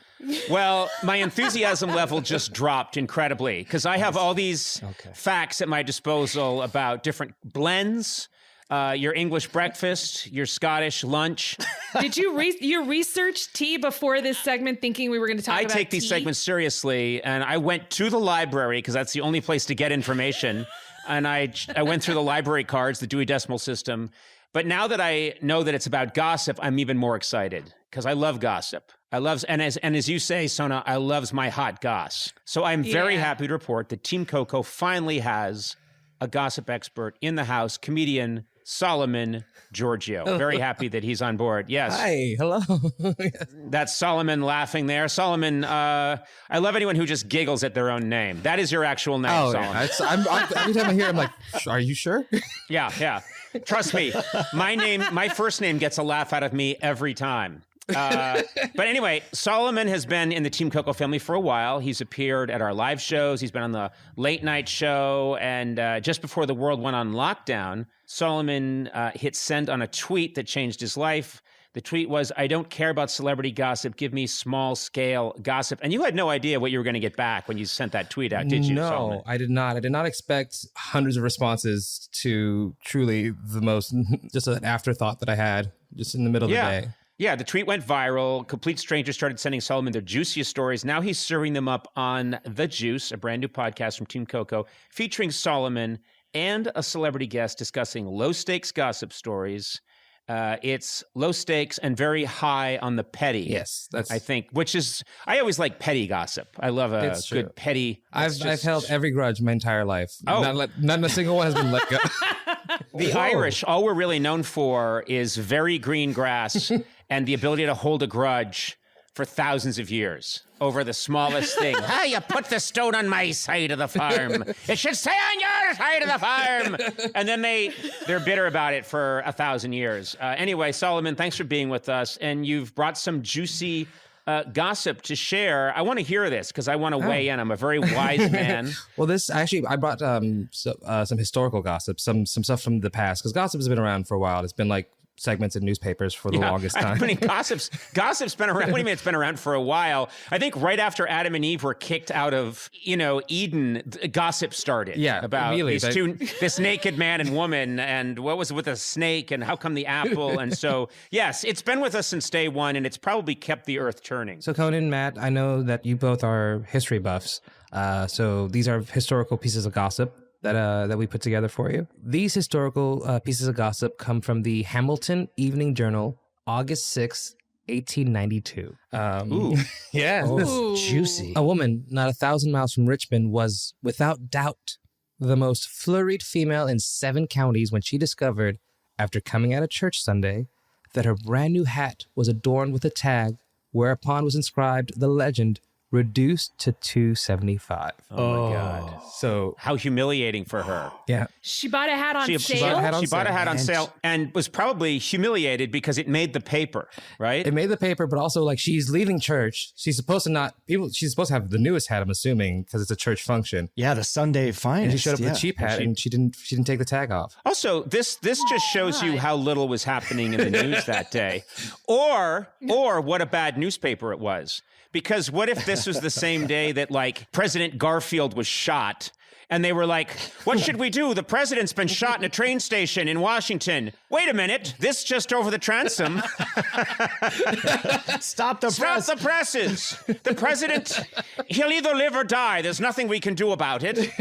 Speaker 1: Well, my enthusiasm level just dropped incredibly because I have all these facts at my disposal about different blends, your English breakfast, your Scottish lunch.
Speaker 3: Did you you research tea before this segment thinking we were going to talk
Speaker 1: I
Speaker 3: about
Speaker 1: take these
Speaker 3: tea?
Speaker 1: segments seriously, and I went to the library because that's the only place to get information. And I went through the library cards, the Dewey Decimal System. But now that I know that it's about gossip, I'm even more excited because I love gossip. And as you say, Sona, I loves my hot goss. So I'm very happy to report that Team Coco finally has a gossip expert in the house, comedian Solomon Giorgio. Very happy that he's on board. Yes.
Speaker 9: Hi, hello.
Speaker 1: That's Solomon laughing there. Solomon, I love anyone who just giggles at their own name. That is your actual name, Solomon.
Speaker 9: Every time I hear it, I'm like, are you sure?
Speaker 1: Yeah. Trust me, my first name gets a laugh out of me every time. But anyway, Solomon has been in the Team Coco family for a while. He's appeared at our live shows. He's been on the late night show. And just before the world went on lockdown, Solomon hit send on a tweet that changed his life. The tweet was, I don't care about celebrity gossip. Give me small scale gossip. And you had no idea what you were going to get back when you sent that tweet out, did you, Solomon?
Speaker 9: No, I did not. I did not expect hundreds of responses to truly the most, just an afterthought that I had just in the middle of the day.
Speaker 1: Yeah, the tweet went viral. Complete strangers started sending Solomon their juiciest stories. Now he's serving them up on The Juice, a brand new podcast from Team Coco, featuring Solomon and a celebrity guest discussing low-stakes gossip stories. It's low stakes and very high on the petty.
Speaker 9: Yes,
Speaker 1: I think, which is, I always like petty gossip. I love a
Speaker 9: It's
Speaker 1: good
Speaker 9: true.
Speaker 1: petty.
Speaker 9: I've held every grudge my entire life.
Speaker 1: Oh.
Speaker 9: Not a single one has been let go.
Speaker 1: The Irish, all we're really known for is very green grass and the ability to hold a grudge for thousands of years over the smallest thing. You put the stone on my side of the farm. It should stay on your side of the farm. And then they're bitter about it for 1,000 years. Anyway, Solomon, thanks for being with us. And you've brought some juicy gossip to share. I want to hear this because I want to weigh in. I'm a very wise man.
Speaker 9: Well, I brought some historical gossip, some stuff from the past, because gossip has been around for a while. It's been like segments in newspapers for the longest time.
Speaker 1: I mean, gossip's been around. What do you mean it's been around for a while? I think right after Adam and Eve were kicked out of, Eden, gossip started.
Speaker 9: Yeah,
Speaker 1: about
Speaker 9: really,
Speaker 1: this naked man and woman, and what was with a snake, and how come the apple? And so, yes, it's been with us since day one, and it's probably kept the earth turning.
Speaker 9: So Conan, Matt, I know that you both are history buffs. So these are historical pieces of gossip that we put together for you. These historical pieces of gossip come from the Hamilton Evening Journal, August 6th, 1892.
Speaker 1: Ooh.
Speaker 9: Yeah.
Speaker 8: Oh, juicy.
Speaker 9: A woman not 1,000 miles from Richmond was, without doubt, the most flurried female in 7 counties when she discovered, after coming out of church Sunday, that her brand new hat was adorned with a tag, whereupon was inscribed the legend, reduced to $2.75.
Speaker 1: Oh my God.
Speaker 9: So
Speaker 1: how humiliating for her.
Speaker 9: Yeah.
Speaker 3: She bought a hat on sale?
Speaker 1: She bought a hat on sale and was probably humiliated because it made the paper, right?
Speaker 9: It made the paper, but also like she's leaving church. She's supposed to have the newest hat, I'm assuming, because it's a church function.
Speaker 8: Yeah, the Sunday finest.
Speaker 9: And she showed up with a cheap hat and she didn't take the tag off.
Speaker 1: Also, this just shows you how little was happening in the news that day. Or what a bad newspaper it was. Because what if this was the same day that like President Garfield was shot and they were like, what should we do? The president's been shot in a train station in Washington. Wait a minute. This just over the transom.
Speaker 8: Stop the
Speaker 1: presses. The president, he'll either live or die. There's nothing we can do about it.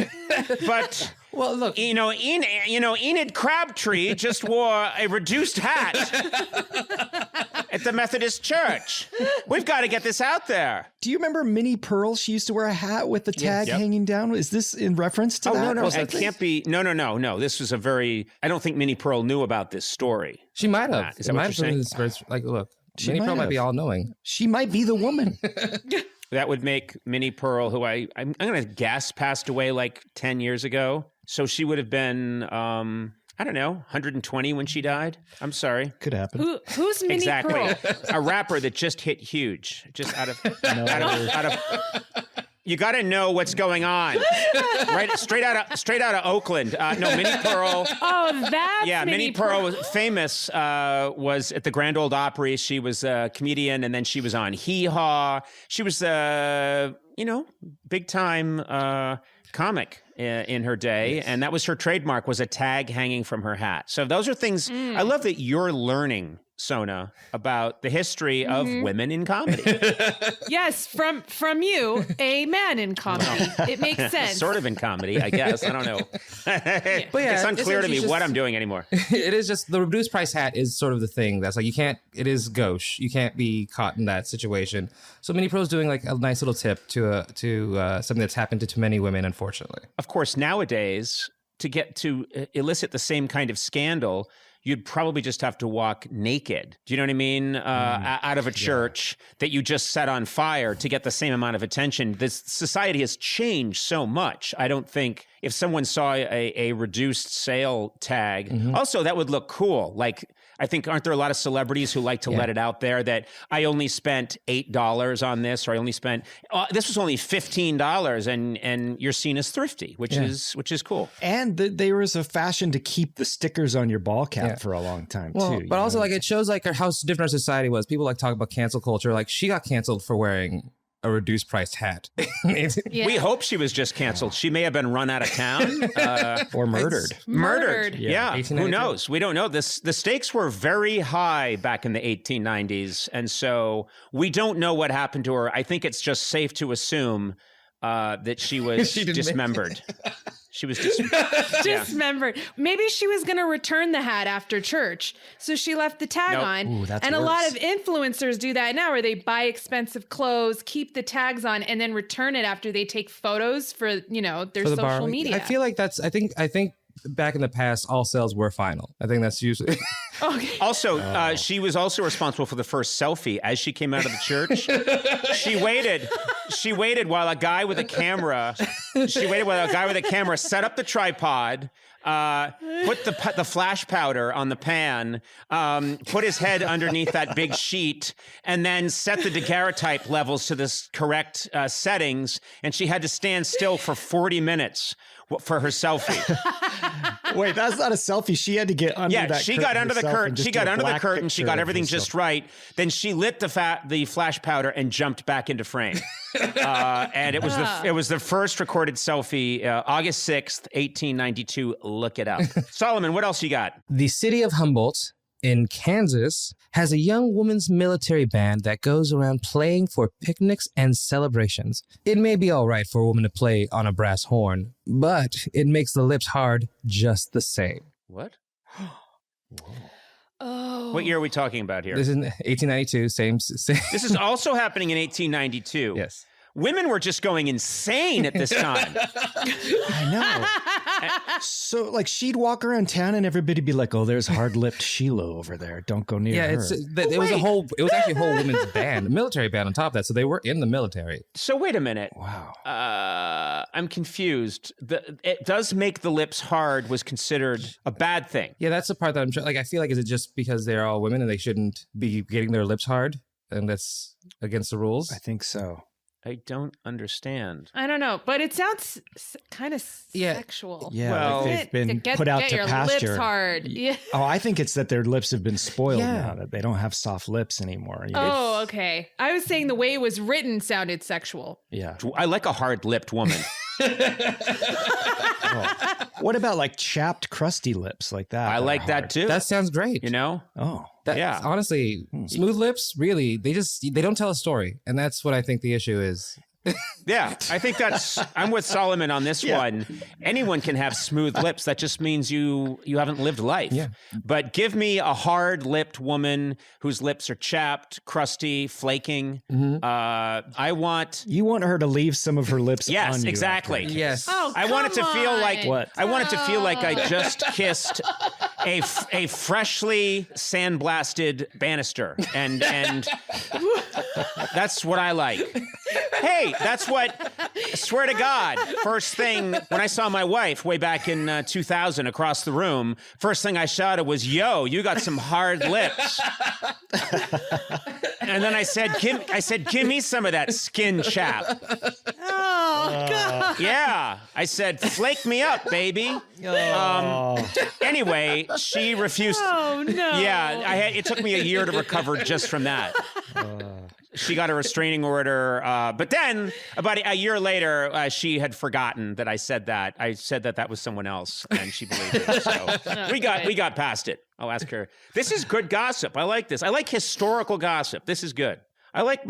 Speaker 1: But
Speaker 9: well, look,
Speaker 1: Enid Crabtree just wore a reduced hat at the Methodist Church. We've got to get this out there.
Speaker 8: Do you remember Minnie Pearl? She used to wear a hat with the tag hanging down. Is this in reference to that?
Speaker 1: No. It can't be. No. This was I don't think Minnie Pearl knew about this story.
Speaker 9: She might have.
Speaker 1: Is that what you're saying?
Speaker 9: Like, look, Minnie Pearl might be all knowing.
Speaker 8: She might be the woman.
Speaker 1: That would make Minnie Pearl, who I'm going to guess passed away like 10 years ago. So she would have been, I don't know, 120 when she died. I'm sorry.
Speaker 8: Could happen.
Speaker 3: Who's Minnie Pearl?
Speaker 1: A rapper that just hit huge, just out of. You got to know what's going on, right? Straight out of Oakland. No, Minnie Pearl.
Speaker 3: Oh, that's
Speaker 1: Minnie Pearl was famous. Was at the Grand Ole Opry. She was a comedian, and then she was on Hee Haw. She was big time comic in her day, and that was her trademark. Was a tag hanging from her hat. So those are things. I love that you're learning, Sona, about the history of women in comedy.
Speaker 3: Yes, from you, a man in comedy. It makes sense.
Speaker 1: Sort of in comedy, I guess. I don't know.
Speaker 9: But yeah,
Speaker 1: it's unclear to me what I'm doing anymore.
Speaker 9: It is just the reduced price hat is sort of the thing that's like it is gauche. You can't be caught in that situation. So Minnie Pearl's doing like a nice little tip to something that's happened to too many women, unfortunately.
Speaker 1: Of course, nowadays, to elicit the same kind of scandal, you'd probably just have to walk naked. Do you know what I mean? Out of a church that you just set on fire to get the same amount of attention. This society has changed so much. I don't think if someone saw a reduced sale tag, also that would look cool. Like, I think, aren't there a lot of celebrities who like to let it out there that I only spent $8 on this, or I only spent, this was only $15, and you're seen as thrifty, which is cool.
Speaker 8: And there was a fashion to keep the stickers on your ball cap for a long time too.
Speaker 9: But also, like, it shows like how different our society was. People like talk about cancel culture. Like, she got canceled for wearing a reduced priced hat.
Speaker 1: We hope she was just canceled. She may have been run out of town
Speaker 8: or murdered.
Speaker 1: Murdered. Yeah. Who knows? We don't know. The stakes were very high back in the 1890s. And so we don't know what happened to her. I think it's just safe to assume that she was dismembered. She was
Speaker 3: dismembered. Maybe she was going to return the hat after church, so she left the tag on.
Speaker 8: Ooh, that's
Speaker 3: and
Speaker 8: worse.
Speaker 3: A lot of influencers do that now, where they buy expensive clothes, keep the tags on, and then return it after they take photos for their social media.
Speaker 9: I feel like I think back in the past, all sales were final. I think that's usually.
Speaker 3: Okay.
Speaker 1: Also, she was also responsible for the first selfie. As she came out of the church, she waited while a guy with a camera set up the tripod, put the flash powder on the pan, put his head underneath that big sheet, and then set the daguerreotype levels to the correct settings. And she had to stand still for 40 minutes for her selfie.
Speaker 8: Wait, that's not a selfie. She had to get under that curtain.
Speaker 1: She got under the curtain.
Speaker 8: She
Speaker 1: She got everything just right. Then she lit the flash powder and jumped back into frame. And it was the first recorded selfie, August 6th, 1892. Look it up. Solomon, what else you got?
Speaker 9: The city of Humboldt in Kansas has a young women's military band that goes around playing for picnics and celebrations. It may be all right for a woman to play on a brass horn, but it makes the lips hard just the same.
Speaker 1: What?
Speaker 3: Oh.
Speaker 1: What year are we talking about here?
Speaker 9: This is 1892, same.
Speaker 1: This is also happening in 1892.
Speaker 9: Yes.
Speaker 1: Women were just going insane at this time.
Speaker 8: I know. So, like, she'd walk around town and everybody'd be like, "Oh, there's hard-lipped Sheila over there. Don't go near her."
Speaker 9: It was actually a whole women's band, a military band on top of that. So they were in the military.
Speaker 1: So wait a minute.
Speaker 8: Wow.
Speaker 1: I'm confused. It does make the lips hard was considered a bad thing.
Speaker 9: Yeah, that's the part that I'm like. I feel like, is it just because they're all women and they shouldn't be getting their lips hard, and that's against the rules?
Speaker 8: I think so.
Speaker 1: I don't understand.
Speaker 3: I don't know, but it sounds kind of sexual.
Speaker 8: Yeah,
Speaker 1: well,
Speaker 8: like they've been put out to
Speaker 3: your
Speaker 8: pasture.
Speaker 3: Lips hard. Yeah.
Speaker 8: Oh, I think it's that their lips have been spoiled now, that they don't have soft lips anymore.
Speaker 3: Oh, okay. I was saying the way it was written sounded sexual.
Speaker 8: Yeah.
Speaker 1: I like a hard-lipped woman.
Speaker 8: What about like chapped, crusty lips like that?
Speaker 1: I like that too.
Speaker 9: That sounds great.
Speaker 1: You know?
Speaker 8: Oh.
Speaker 1: Yeah.
Speaker 9: Honestly, smooth lips, really, they don't tell a story. And that's what I think the issue is.
Speaker 1: Yeah, I think I'm with Solomon on this one. Anyone can have smooth lips. That just means you haven't lived life.
Speaker 9: Yeah.
Speaker 1: But give me a hard-lipped woman whose lips are chapped, crusty, flaking. Mm-hmm.
Speaker 8: You want her to leave some of her lips on you.
Speaker 1: Yes, exactly.
Speaker 9: Yes.
Speaker 3: Oh,
Speaker 1: I want it to feel like
Speaker 8: what?
Speaker 1: I want it to feel like I just kissed a freshly sandblasted banister, and that's what I like. Hey, that's what, I swear to God, first thing, when I saw my wife way back in 2000 across the room, first thing I shouted was, "Yo, you got some hard lips." And then I said, give me some of that skin chap.
Speaker 3: Oh, God.
Speaker 1: Yeah. I said, flake me up, baby. Anyway, she refused.
Speaker 3: Oh, no.
Speaker 1: Yeah, it took me a year to recover just from that. She got a restraining order, but then about a year later, she had forgotten that I said that. I said that was someone else, and she believed it. So we got past it. I'll ask her. This is good gossip. I like this. I like historical gossip. This is good. I like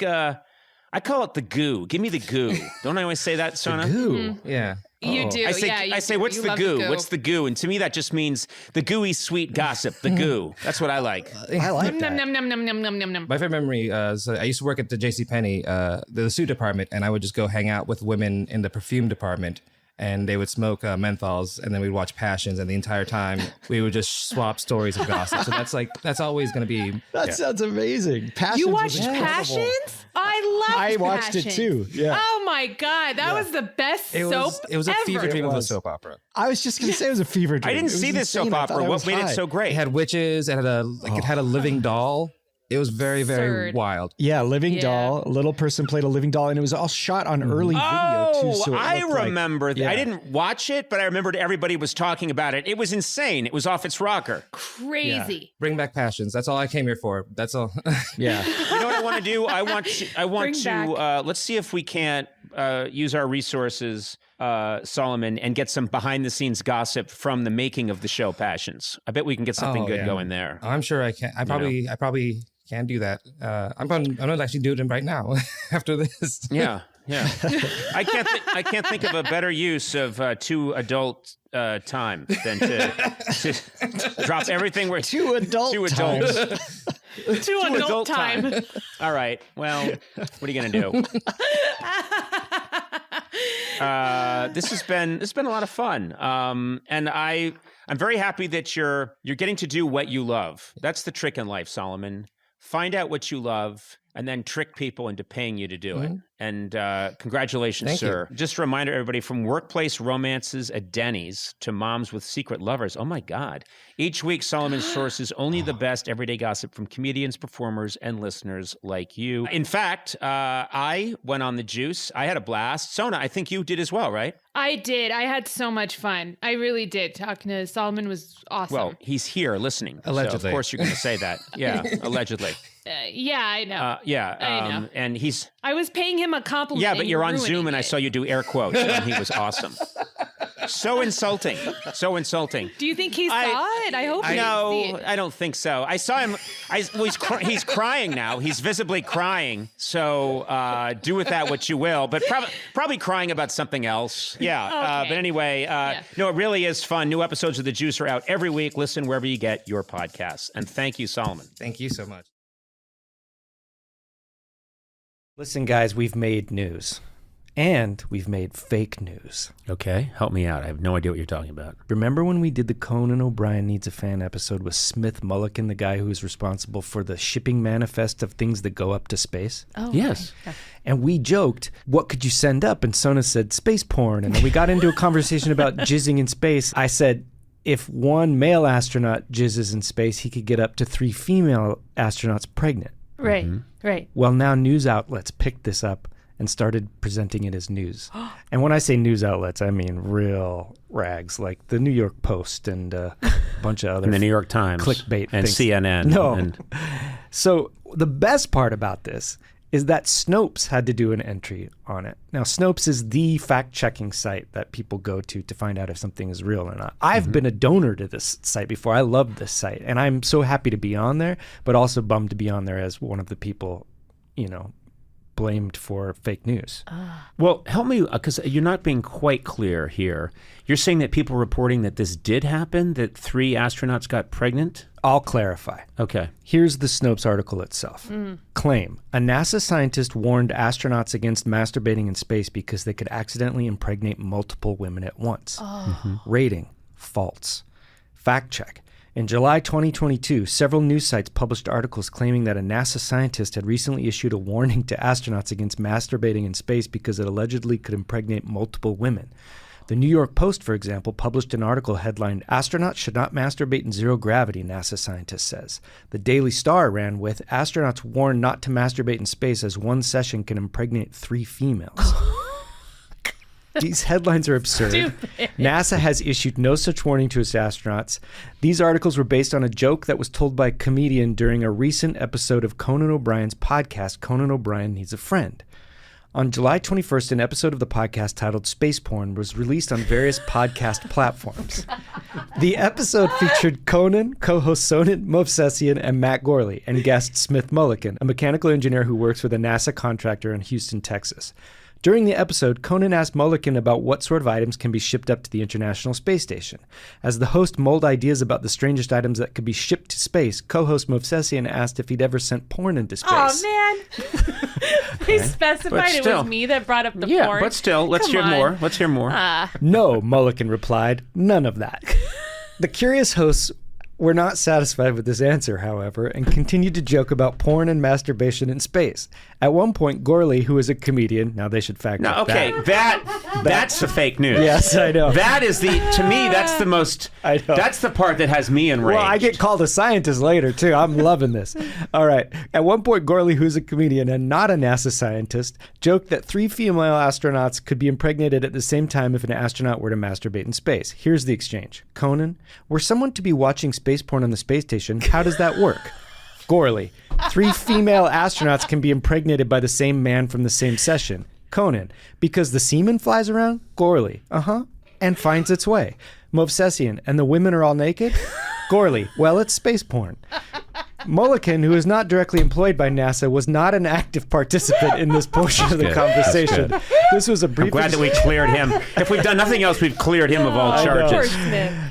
Speaker 1: I call it the goo. Give me the goo. Don't I always say that, Sona?
Speaker 8: The goo.
Speaker 3: Mm-hmm.
Speaker 9: Yeah.
Speaker 3: You do.
Speaker 1: I say, what's the goo? What's the goo? And to me, that just means the gooey, sweet gossip. The goo. That's what I like.
Speaker 8: I like that.
Speaker 3: Nom, nom, nom, nom, nom, nom, nom.
Speaker 9: My favorite memory is I used to work at the JCPenney, the suit department, and I would just go hang out with women in the perfume department. And they would smoke menthols, and then we'd watch Passions, and the entire time we would just swap stories of gossip. So that's always going to be.
Speaker 8: That sounds amazing. Passions.
Speaker 3: You watched
Speaker 8: was incredible.
Speaker 3: Passions? I
Speaker 8: watched it too. Yeah.
Speaker 3: Oh my God, that was the best soap.
Speaker 9: It was a fever dream of a
Speaker 8: was.
Speaker 9: soap opera.
Speaker 8: I was just going to say it was a fever dream.
Speaker 1: I didn't
Speaker 8: It was
Speaker 1: see this
Speaker 8: insane.
Speaker 1: soap
Speaker 8: I thought
Speaker 1: opera.
Speaker 8: I
Speaker 1: What
Speaker 8: was
Speaker 1: made it
Speaker 8: high.
Speaker 1: so great?
Speaker 9: It had witches. It had a living doll. It was very, very
Speaker 3: Absurd.
Speaker 9: wild.
Speaker 8: Yeah, living
Speaker 3: Yeah.
Speaker 8: doll. A little person played a living doll, and it was all shot on early video too. So it
Speaker 1: I
Speaker 8: looked like-
Speaker 1: remember that.
Speaker 8: Yeah.
Speaker 1: I didn't watch it, but I remembered everybody was talking about it. It was insane. It was off its rocker.
Speaker 3: Crazy.
Speaker 9: Bring back Passions. That's all I came here for. That's all.
Speaker 8: Yeah.
Speaker 1: You know what I want to do? I want
Speaker 3: Bring
Speaker 1: to let's see if we can't use our resources, Solomon, and get some behind the scenes gossip from the making of the show Passions. I bet we can get something good going there.
Speaker 9: I'm sure I can. I probably can do that. I'm going to actually do it right now after this.
Speaker 1: Yeah. I can't think of a better use of two adult time than to drop everything. We're
Speaker 8: Two adults.
Speaker 3: Two adult time.
Speaker 1: All right. Well, what are you gonna do?
Speaker 6: This has been a lot of fun. And I'm very happy that you're getting to do what you love. That's the trick in life, Solomon. Find out what you love and then trick people into paying you to do it. And congratulations,
Speaker 9: Thank
Speaker 6: sir. Just a reminder, everybody, from workplace romances at Denny's to moms with secret lovers. Oh, my God. Each week, Solomon sources only the best everyday gossip from comedians, performers, and listeners like you. In fact, I went on the juice. I had a blast. Sona, I think you did as well, right?
Speaker 3: I did. I had so much fun. I really did. Talking to Solomon was awesome.
Speaker 6: Well, he's here listening.
Speaker 9: Allegedly.
Speaker 6: So of course, you're going to say that. Yeah, allegedly.
Speaker 3: Yeah, I know. I know.
Speaker 6: And he's...
Speaker 3: I was paying him a compliment.
Speaker 6: Yeah, but
Speaker 3: and
Speaker 6: you're on
Speaker 3: ruining
Speaker 6: Zoom and I
Speaker 3: it.
Speaker 6: saw you do air quotes and he was awesome. So insulting. So insulting.
Speaker 3: Do you think he saw it? I hope he didn't see it.
Speaker 6: I don't think so. I saw him. He's crying now. He's visibly crying. So do with that what you will. But probably crying about something else. Yeah.
Speaker 3: Okay.
Speaker 6: But anyway, no, it really is fun. New episodes of The Juice are out every week. Listen wherever you get your podcasts. And thank you, Solomon.
Speaker 9: Thank you so much.
Speaker 2: Listen, guys, we've made news. And we've made fake news.
Speaker 1: Okay, help me out. I have no idea what you're talking about.
Speaker 2: Remember when we did the Conan O'Brien Needs a Fan episode with Smith Mulliken, the guy who is responsible for the shipping manifest of things that go up to space?
Speaker 3: Oh,
Speaker 1: Yes.
Speaker 3: okay.
Speaker 2: And we joked, what could you send up? And Sona said, space porn. And then we got into a conversation about jizzing in space. I said, if one male astronaut jizzes in space, he could get up to 3 female astronauts pregnant.
Speaker 3: Right, right.
Speaker 2: Well, now news outlets picked this up and started presenting it as news. And when I say news outlets, I mean real rags like the New York Post and a bunch of other
Speaker 1: And the New York Times.
Speaker 2: clickbait
Speaker 1: And
Speaker 2: things.
Speaker 1: CNN.
Speaker 2: No.
Speaker 1: And
Speaker 2: So the best part about this is that Snopes had to do an entry on it. Now, Snopes is the fact-checking site that people go to find out if something is real or not. I've been a donor to this site before. I love this site, and I'm so happy to be on there, but also bummed to be on there as one of the people, blamed for fake news.
Speaker 1: well, help me, because you're not being quite clear here. You're saying that people reporting that this did happen, that 3 astronauts got pregnant?
Speaker 2: I'll clarify.
Speaker 1: Okay.
Speaker 2: Here's the Snopes article itself. Claim, a NASA scientist warned astronauts against masturbating in space because they could accidentally impregnate multiple women at once. Rating, false. Fact check. In July 2022, several news sites published articles claiming that a NASA scientist had recently issued a warning to astronauts against masturbating in space because it allegedly could impregnate multiple women. The New York Post, for example, published an article headlined, Astronauts Should Not Masturbate in Zero Gravity, NASA Scientist Says. The Daily Star ran with, Astronauts Warned Not to Masturbate in Space as One Session Can Impregnate 3 Females. These headlines are absurd.
Speaker 3: Stupid.
Speaker 2: NASA has issued no such warning to its astronauts. These articles were based on a joke that was told by a comedian during a recent episode of Conan O'Brien's podcast, Conan O'Brien Needs a Friend. On July 21st, an episode of the podcast titled Space Porn was released on various podcast platforms. The episode featured Conan, co-host Sona, movsesian, and Matt Gourley, and guest Smith Mulliken, a mechanical engineer who works with a NASA contractor in Houston, Texas. During the episode, Conan asked Mulliken about what sort of items can be shipped up to the International Space Station. As the host mulled ideas about the strangest items that could be shipped to space, co-host Movsesian asked if he'd ever sent porn into space.
Speaker 3: Oh, man. They specified it
Speaker 1: still.
Speaker 3: was me that brought up the
Speaker 1: Yeah,
Speaker 3: porn.
Speaker 1: but still, let's
Speaker 3: Come
Speaker 1: hear
Speaker 3: on.
Speaker 1: more. Let's hear more.
Speaker 2: No, Mulliken replied, none of that. The curious hosts were not satisfied with this answer, however, and continued to joke about porn and masturbation in space. At one point, Gourley, who is a comedian, now they should fact check
Speaker 1: No, okay, that's the fake news.
Speaker 2: Yes, I know.
Speaker 1: That is to me, that's the most,
Speaker 2: I know.
Speaker 1: that's the part that has me enraged.
Speaker 2: Well, I get called a scientist later, too. I'm loving this. All right. At one point, Gourley, who's a comedian and not a NASA scientist, joked that 3 female astronauts could be impregnated at the same time if an astronaut were to masturbate in space. Here's the exchange. Conan, were someone to be watching space porn on the space station, how does that work? Gourley, 3 female astronauts can be impregnated by the same man from the same session. Conan, because the semen flies around? Gourley, and finds its way. Movsesian, and the women are all naked? Gourley, well, it's space porn. Mulliken, who is not directly employed by NASA, was not an active participant in this portion of the
Speaker 6: good.
Speaker 2: conversation.
Speaker 6: That's
Speaker 2: This was a brief.
Speaker 1: I'm glad that we cleared him. If we've done nothing else, we've cleared him of all
Speaker 2: I know.
Speaker 1: charges.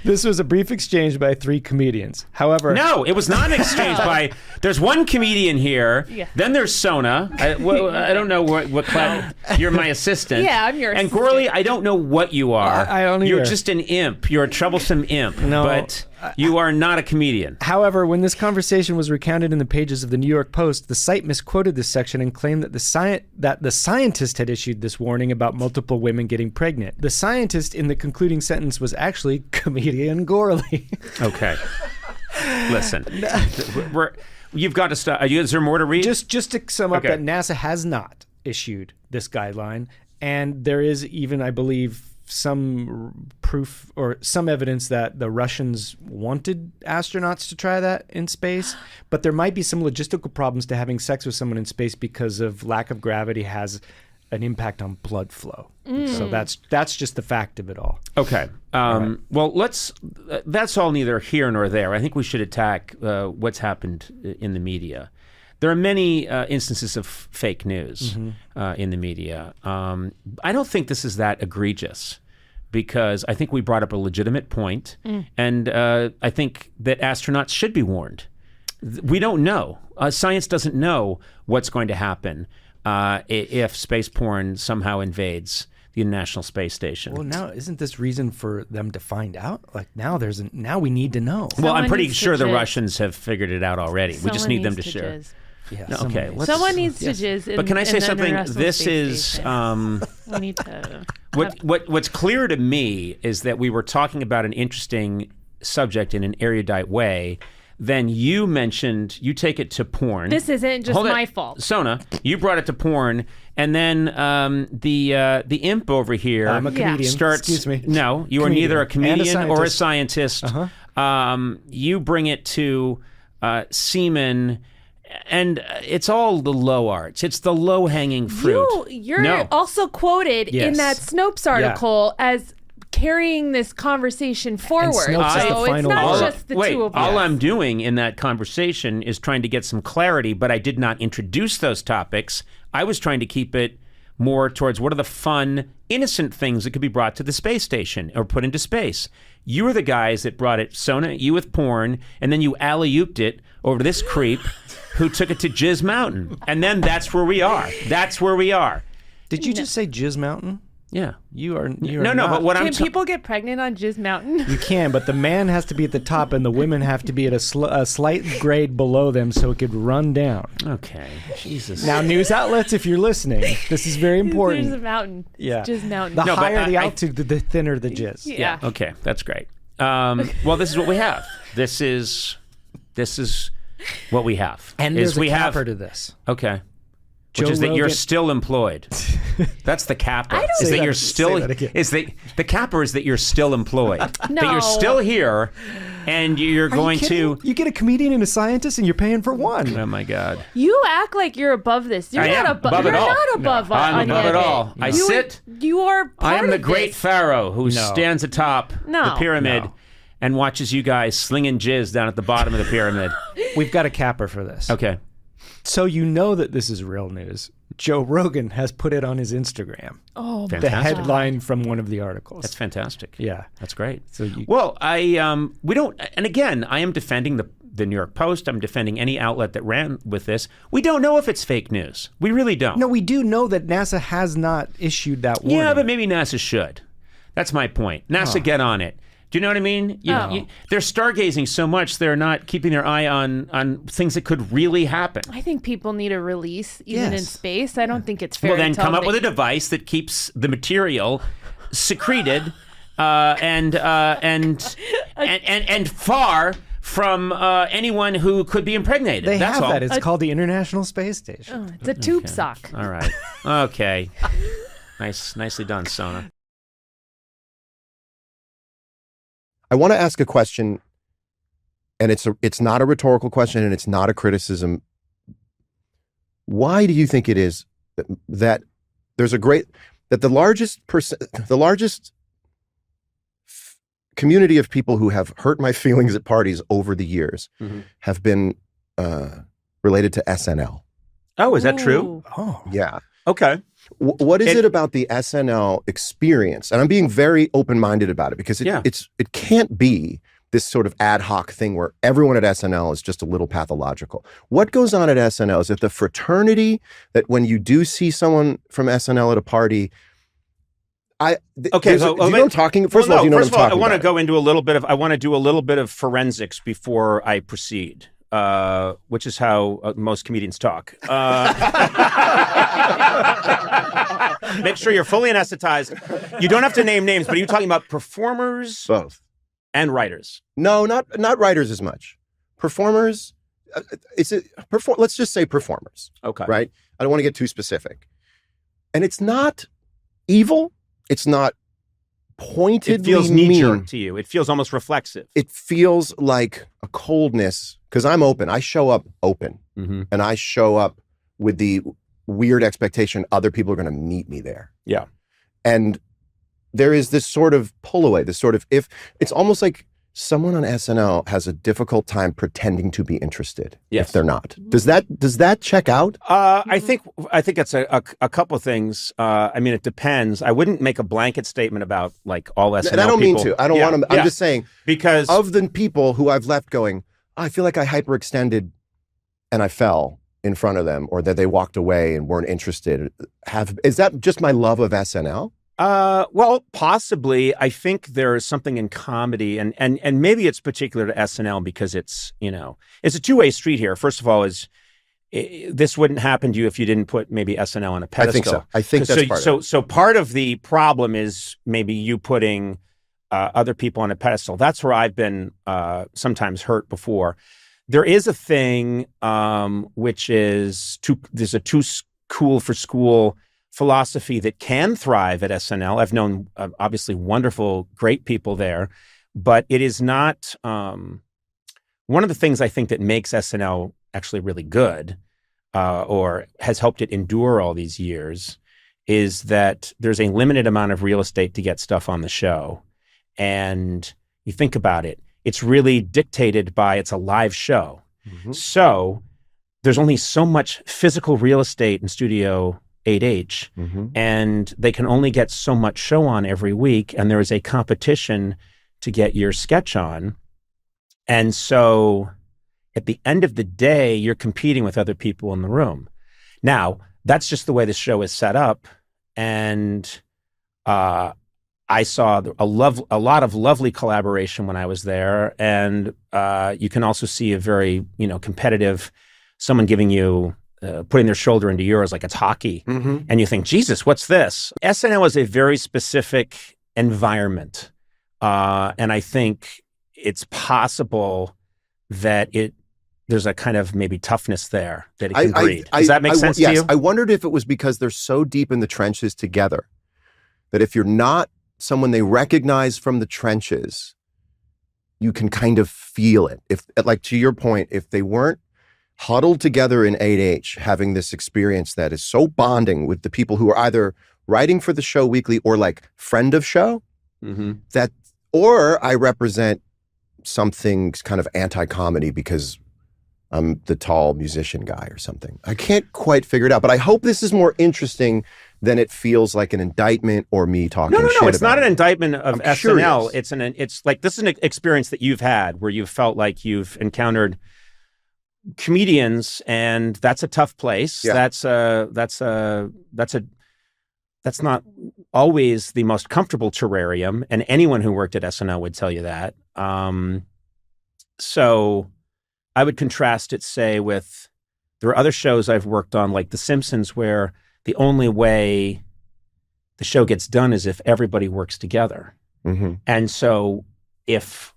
Speaker 2: This was a brief exchange by 3 comedians. However,
Speaker 1: No, it was not an exchange by. There's one comedian here.
Speaker 3: Yeah.
Speaker 1: Then there's Sona. I don't know what class. You're my assistant.
Speaker 3: Yeah, I'm your
Speaker 1: And
Speaker 3: assistant.
Speaker 1: Gourley, I don't know what you are.
Speaker 2: I don't
Speaker 1: You're
Speaker 2: either.
Speaker 1: just an imp. You're a troublesome imp.
Speaker 2: No.
Speaker 1: But you are not a comedian.
Speaker 2: However, when this conversation was recounted in the pages of the New York Post, the site misquoted this section and claimed that the scientist had issued this warning about multiple women getting pregnant. The scientist in the concluding sentence was actually comedian Gourley.
Speaker 1: Okay. Listen, you've got to stop. Is there more to read?
Speaker 2: Just to sum up,
Speaker 1: Okay.
Speaker 2: that NASA has not issued this guideline, and there is even, I believe, some proof or some evidence that the Russians wanted astronauts to try that in space, but there might be some logistical problems to having sex with someone in space because of lack of gravity has an impact on blood flow. So that's just the fact of it all.
Speaker 1: Okay. Well, that's all neither here nor there. I think we should attack what's happened in the media. There are many instances of fake news in the media. I don't think this is that egregious because I think we brought up a legitimate point, and I think that astronauts should be warned. We don't know. Science doesn't know what's going to happen if space porn somehow invades the International Space Station.
Speaker 2: Well, now isn't this reason for them to find out? Like now we need to know.
Speaker 1: Well, I'm
Speaker 3: Someone
Speaker 1: pretty
Speaker 3: needs to
Speaker 1: sure the
Speaker 3: jizz.
Speaker 1: Russians have figured it out already. We just
Speaker 3: Someone
Speaker 1: need them to
Speaker 3: needs
Speaker 1: share.
Speaker 3: jizz.
Speaker 2: Yeah.
Speaker 1: No, okay. let's-
Speaker 3: Someone needs to jizz. In,
Speaker 1: But can I say
Speaker 3: in the
Speaker 1: something?
Speaker 3: International
Speaker 1: This
Speaker 3: Space
Speaker 1: is
Speaker 3: Station. We need to.
Speaker 1: what's clear to me is that we were talking about an interesting subject in an erudite way. Then you mentioned you take it to porn.
Speaker 3: This isn't just
Speaker 1: Hold it.
Speaker 3: my fault.
Speaker 1: Sona, you brought it to porn, and then the imp over here
Speaker 2: I'm a comedian.
Speaker 1: starts.
Speaker 2: Excuse me.
Speaker 1: No, you are
Speaker 2: Comedian.
Speaker 1: neither a comedian
Speaker 2: And a
Speaker 1: or a
Speaker 2: scientist.
Speaker 1: scientist. You bring it to semen. And it's all the low arts. It's the low-hanging fruit.
Speaker 3: You're
Speaker 1: No.
Speaker 3: also quoted in
Speaker 2: Yes.
Speaker 3: that Snopes article as carrying this conversation forward.
Speaker 2: Snopes is the
Speaker 3: So it's
Speaker 2: final
Speaker 3: not
Speaker 2: word.
Speaker 3: just the two of us.
Speaker 1: All I'm doing in that conversation is trying to get some clarity, but I did not introduce those topics. I was trying to keep it more towards what are the fun, innocent things that could be brought to the space station or put into space. You were the guys that brought it, Sona, you with porn, and then you alley-ooped it over to this creep who took it to Jizz Mountain. And then that's where we are. That's where we are.
Speaker 2: Did you just say Jizz Mountain?
Speaker 1: Yeah.
Speaker 2: You are
Speaker 1: No,
Speaker 2: not.
Speaker 1: but what
Speaker 3: Can
Speaker 1: I'm
Speaker 3: people get pregnant on Jizz Mountain?
Speaker 2: You can, but the man has to be at the top, and the women have to be at a slight grade below them, so it could run down.
Speaker 1: Okay. Jesus.
Speaker 2: Now, news outlets, if you're listening, this is very
Speaker 3: There's a
Speaker 2: important.
Speaker 3: mountain.
Speaker 2: Yeah.
Speaker 3: Jizz Mountain.
Speaker 2: The
Speaker 1: No, but
Speaker 2: higher the
Speaker 1: I-
Speaker 2: altitude, the thinner the jizz.
Speaker 3: yeah.
Speaker 1: Okay, that's great. Well, this is what we have. This is what we have.
Speaker 2: And
Speaker 1: is
Speaker 2: there's
Speaker 1: we
Speaker 2: a
Speaker 1: have
Speaker 2: capper to this.
Speaker 1: okay,
Speaker 2: Joe
Speaker 1: which is that you're
Speaker 2: Rogan-
Speaker 1: still employed. That's the capper.
Speaker 3: don't
Speaker 1: Is
Speaker 2: Say
Speaker 1: that
Speaker 2: that-
Speaker 1: you're
Speaker 2: say
Speaker 1: still
Speaker 2: that again.
Speaker 1: is the capper is that you're still employed. That
Speaker 3: No.
Speaker 1: you're still here, and you're
Speaker 2: Are you
Speaker 1: going
Speaker 2: kidding?
Speaker 1: to.
Speaker 2: You get a comedian and a scientist, and you're paying for one.
Speaker 1: Oh my God!
Speaker 3: You act like you're above this. You're
Speaker 1: I
Speaker 3: not
Speaker 1: am
Speaker 3: above.
Speaker 1: it
Speaker 3: You're
Speaker 1: all.
Speaker 3: not above.
Speaker 1: I'm
Speaker 3: any
Speaker 1: above
Speaker 3: of
Speaker 1: it all. I
Speaker 3: You-
Speaker 1: sit.
Speaker 3: You are. Part
Speaker 1: I am the
Speaker 3: of
Speaker 1: great
Speaker 3: this.
Speaker 1: pharaoh who
Speaker 2: No.
Speaker 1: stands atop the
Speaker 3: No.
Speaker 1: pyramid
Speaker 2: No.
Speaker 1: and watches you guys slinging jizz down at the bottom of the pyramid.
Speaker 2: We've got a capper for this.
Speaker 1: Okay.
Speaker 2: So you know that this is real news. Joe Rogan has put it on his Instagram.
Speaker 3: Oh,
Speaker 2: The
Speaker 1: Fantastic.
Speaker 2: headline from one of the articles.
Speaker 1: That's fantastic.
Speaker 2: Yeah.
Speaker 1: That's great.
Speaker 2: So you,
Speaker 1: Well, we don't, and again, I am defending the New York Post. I'm defending any outlet that ran with this. We don't know if it's fake news. We really don't.
Speaker 2: no, we do know that NASA has not issued that warning.
Speaker 1: Yeah, but maybe NASA should. That's my point. NASA, get on it. Do you know what I mean? They're stargazing so much, they're not keeping their eye on things that could really happen.
Speaker 3: I think people need a release, even in
Speaker 2: Yes.
Speaker 3: space. I don't think it's fair.
Speaker 1: Well, then
Speaker 3: to tell
Speaker 1: come up
Speaker 3: them
Speaker 1: with a device that keeps the material secreted and far from anyone who could be impregnated.
Speaker 2: They
Speaker 1: That's
Speaker 2: have
Speaker 1: all.
Speaker 2: that. It's called the International Space Station.
Speaker 3: It's a tube sock.
Speaker 1: All right. Okay. Nicely done, Sona.
Speaker 10: I want to ask a question, and it's not a rhetorical question, and it's not a criticism. Why do you think it is that there's that the largest community of people who have hurt my feelings at parties over the years have been related to SNL.
Speaker 1: Oh, is that true?
Speaker 8: Oh,
Speaker 10: Yeah.
Speaker 1: Okay.
Speaker 10: What is it about the SNL experience? And I'm being very open-minded about it because it can't be this sort of ad hoc thing where everyone at SNL is just a little pathological. What goes on at SNL? Is it the fraternity that when you do see someone from SNL at a party, do you know what I'm talking? First of all, do you know what I'm talking about?
Speaker 1: I want to go into a little bit of. I want to do a little bit of forensics before I proceed, which is how most comedians talk. Make sure you're fully anesthetized. You don't have to name names, but are you talking about performers?
Speaker 10: Both.
Speaker 1: And writers?
Speaker 10: No, not writers as much. Performers. Let's just say performers.
Speaker 1: Okay.
Speaker 10: Right. I don't want to get too specific. And it's not evil. It's not pointedly
Speaker 1: It feels
Speaker 10: mean.
Speaker 1: knee-jerk to you. It feels almost reflexive.
Speaker 10: It feels like a coldness because I'm open. I show up open, and I show up with the weird expectation other people are going to meet me there.
Speaker 1: Yeah.
Speaker 10: And there is this sort of pull away, this sort of, if it's almost like someone on SNL has a difficult time pretending to be interested if they're not. Does that check out?
Speaker 1: I think it's a couple of things. I mean, it depends. I wouldn't make a blanket statement about like all SNL
Speaker 10: and I don't
Speaker 1: people.
Speaker 10: mean to. I don't want to. I'm just saying
Speaker 1: because
Speaker 10: of the people who I've left going, I feel like I hyperextended and I fell in front of them, or that they walked away and weren't interested. Is that just my love of SNL?
Speaker 1: Well, possibly. I think there is something in comedy, and maybe it's particular to SNL because it's a two-way street here. First of all, this wouldn't happen to you if you didn't put maybe SNL on a pedestal.
Speaker 10: I think that's part of it.
Speaker 1: So part of the problem is maybe you putting other people on a pedestal. That's where I've been sometimes hurt before. There is a thing which is there's a too cool for school philosophy that can thrive at SNL. I've known obviously wonderful, great people there, but it is not one of the things I think that makes SNL actually really good or has helped it endure all these years is that there's a limited amount of real estate to get stuff on the show. And you think about it, it's really dictated by it's a live show. Mm-hmm. So there's only so much physical real estate in Studio 8H, and they can only get so much show on every week, and there is a competition to get your sketch on. And so at the end of the day, you're competing with other people in the room. Now, that's just the way the show is set up, and I saw a lot of lovely collaboration when I was there, and you can also see a very competitive, someone giving you putting their shoulder into yours like it's hockey. And you think, Jesus, what's this? SNL is a very specific environment. And I think it's possible that there's a kind of maybe toughness there that it can breed. Does that make sense to you?
Speaker 10: Yes. I wondered if it was because they're so deep in the trenches together that if you're not someone they recognize from the trenches, you can kind of feel it. If, like to your point, if they weren't huddled together in 8H, having this experience that is so bonding with the people who are either writing for the show weekly or like friend of show, or I represent something kind of anti-comedy because I'm the tall musician guy or something. I can't quite figure it out, but I hope this is more interesting than it feels like an indictment or me talking shit
Speaker 1: No, it's
Speaker 10: about
Speaker 1: not an
Speaker 10: it.
Speaker 1: indictment of
Speaker 10: I'm
Speaker 1: SNL.
Speaker 10: curious.
Speaker 1: It's like this is an experience that you've had where you've felt like you've encountered comedians, and that's a tough place.
Speaker 10: Yeah.
Speaker 1: That's not always the most comfortable terrarium, and anyone who worked at SNL would tell you that. So I would contrast it, say, with there are other shows I've worked on, like The Simpsons, where the only way the show gets done is if everybody works together. And so if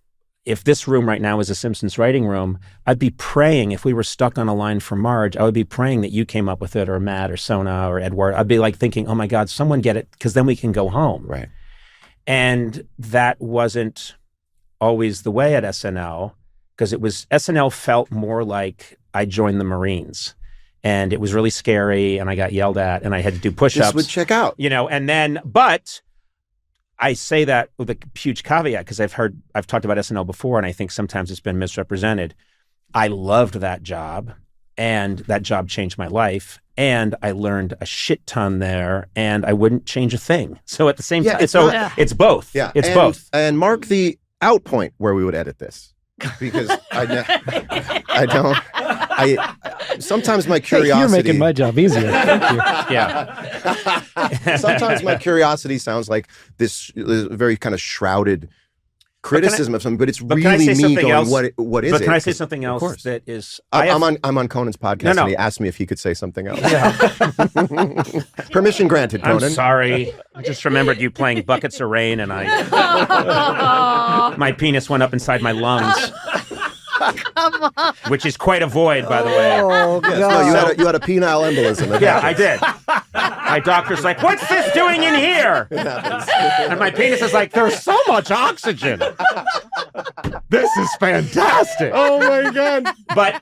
Speaker 1: this room right now is a Simpsons writing room, I'd be praying, if we were stuck on a line for Marge, I would be praying that you came up with it, or Matt or Sona or Edward. I'd be like thinking, oh my God, someone get it, because then we can go home.
Speaker 10: Right.
Speaker 1: And that wasn't always the way at SNL, because SNL felt more like I joined the Marines. And it was really scary, and I got yelled at, and I had to do push-ups.
Speaker 10: This would check out.
Speaker 1: And then, but I say that with a huge caveat because I've talked about SNL before, and I think sometimes it's been misrepresented. I loved that job, and that job changed my life, and I learned a shit ton there, and I wouldn't change a thing. So at the same time, it's both.
Speaker 10: Yeah,
Speaker 1: it's both.
Speaker 10: And mark the out point where we would edit this, because sometimes my curiosity.
Speaker 2: You're making my job easier. Thank you.
Speaker 1: Yeah.
Speaker 10: Sometimes my curiosity sounds like this very kind of shrouded criticism of something, but it's really me going,
Speaker 1: else?
Speaker 10: what is
Speaker 1: but
Speaker 10: it?
Speaker 1: can I say something else that is...
Speaker 10: I'm on Conan's podcast, and he asked me if he could say something else. Permission granted, Conan.
Speaker 1: I'm sorry. I just remembered you playing Buckets of Rain, and my penis went up inside my lungs.
Speaker 3: Come on.
Speaker 1: Which is quite a void, by the way.
Speaker 10: Oh, God. No, you had a penile embolism.
Speaker 1: Yeah, I did. My doctor's like, what's this doing in here? And my penis is like, there's so much oxygen. This is fantastic.
Speaker 10: Oh, my God.
Speaker 1: But,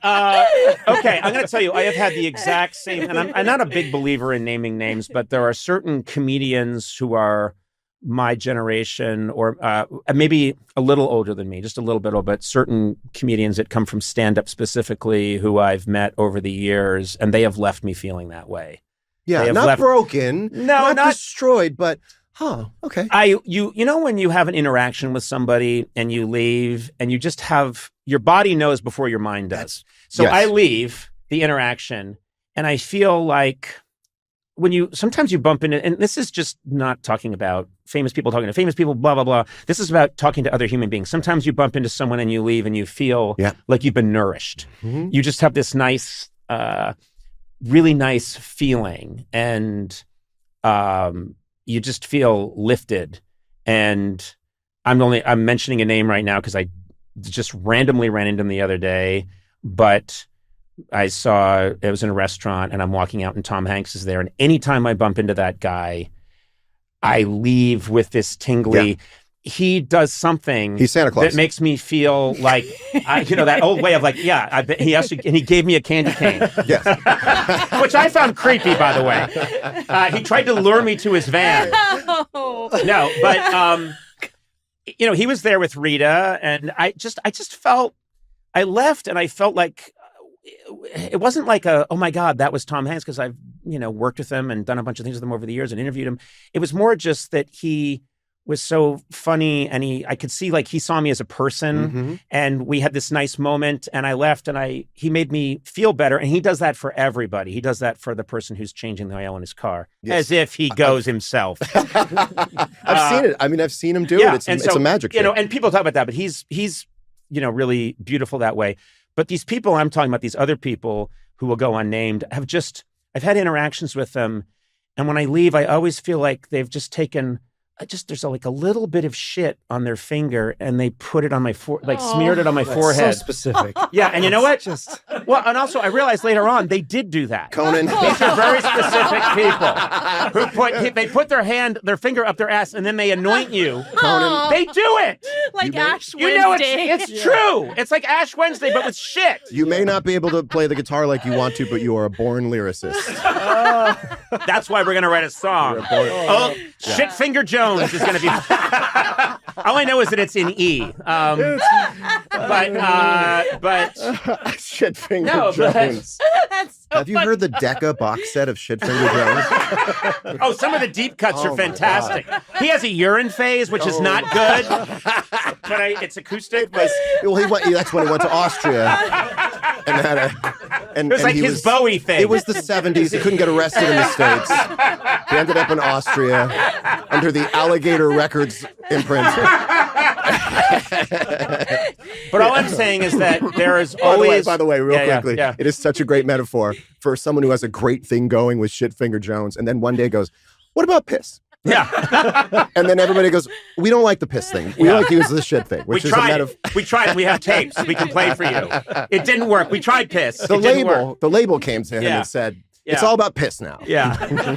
Speaker 1: okay, I'm going to tell you, I have had the exact same, and I'm not a big believer in naming names, but there are certain comedians who are my generation, or maybe a little older than me, just a little bit older, but certain comedians that come from stand-up specifically who I've met over the years, and they have left me feeling that way.
Speaker 10: Yeah, not broken, not destroyed, but okay.
Speaker 1: You know when you have an interaction with somebody and you leave and you just have, your body knows before your mind does. So I leave the interaction and I feel like sometimes you bump into, and this is just not talking about famous people talking to famous people, blah, blah, blah. This is about talking to other human beings. Sometimes you bump into someone and you leave and you feel like you've been nourished. Mm-hmm. You just have this nice, really nice feeling, and you just feel lifted. And I'm mentioning a name right now because I just randomly ran into him the other day, but I saw, it was in a restaurant and I'm walking out and Tom Hanks is there. And anytime I bump into that guy, I leave with this tingly, he does something
Speaker 10: He's Santa Claus.
Speaker 1: that makes me feel like, that old way of like, he gave me a candy cane.
Speaker 10: Yes.
Speaker 1: Which I found creepy, by the way. He tried to lure me to his van. No, but, he was there with Rita, and I just felt, I left and I felt like, it wasn't like oh my God, that was Tom Hanks, because I've, worked with him and done a bunch of things with him over the years and interviewed him. It was more just that he was so funny, and I could see like he saw me as a person, and we had this nice moment, and I left and he made me feel better. And he does that for everybody. He does that for the person who's changing the oil in his car, as if he goes himself.
Speaker 10: I've seen it. I mean, I've seen him do it. It's a magic trick.
Speaker 1: And people talk about that, but he's really beautiful that way. But these people I'm talking about, these other people who will go unnamed, I've had interactions with them. And when I leave, I always feel like they've just taken, there's like a little bit of shit on their finger and they put it on my smeared it on my forehead.
Speaker 2: So specific.
Speaker 1: Yeah. And you know what? And also I realized later on, they did do that.
Speaker 10: Conan.
Speaker 1: These are very specific people they put their finger up their ass and then they anoint you.
Speaker 10: Conan.
Speaker 1: They do it.
Speaker 3: Like Ash Wednesday.
Speaker 1: It's true. It's like Ash Wednesday, but with shit.
Speaker 10: You may not be able to play the guitar like you want to, but you are a born lyricist.
Speaker 1: That's why we're going to write a song. Shit Finger Jones is going to be... All I know is that it's in E. But
Speaker 10: Shit Finger Jones.
Speaker 3: That's
Speaker 10: Have you heard the Decca box set of Shit Finger Jones?
Speaker 1: Some of the deep cuts are fantastic. He has a urine phase, which is not good, but it's acoustic.
Speaker 10: That's when he went to Austria and had
Speaker 1: it was like his Bowie thing.
Speaker 10: It was the 70s. He couldn't get arrested in the States. He ended up in Austria under the Alligator Records imprint.
Speaker 1: But all I'm saying is that there is always...
Speaker 10: By the way, real quickly, it is such a great metaphor for someone who has a great thing going with Shit Finger Jones, and then one day goes, what about piss?
Speaker 1: Yeah.
Speaker 10: And then everybody goes, we don't like the piss thing. We like to use the shit thing, which is a metaphor.
Speaker 1: We tried. We have tapes. We can play for you. It didn't work. We tried piss.
Speaker 10: The label came to him and said, it's all about piss now.
Speaker 1: Yeah.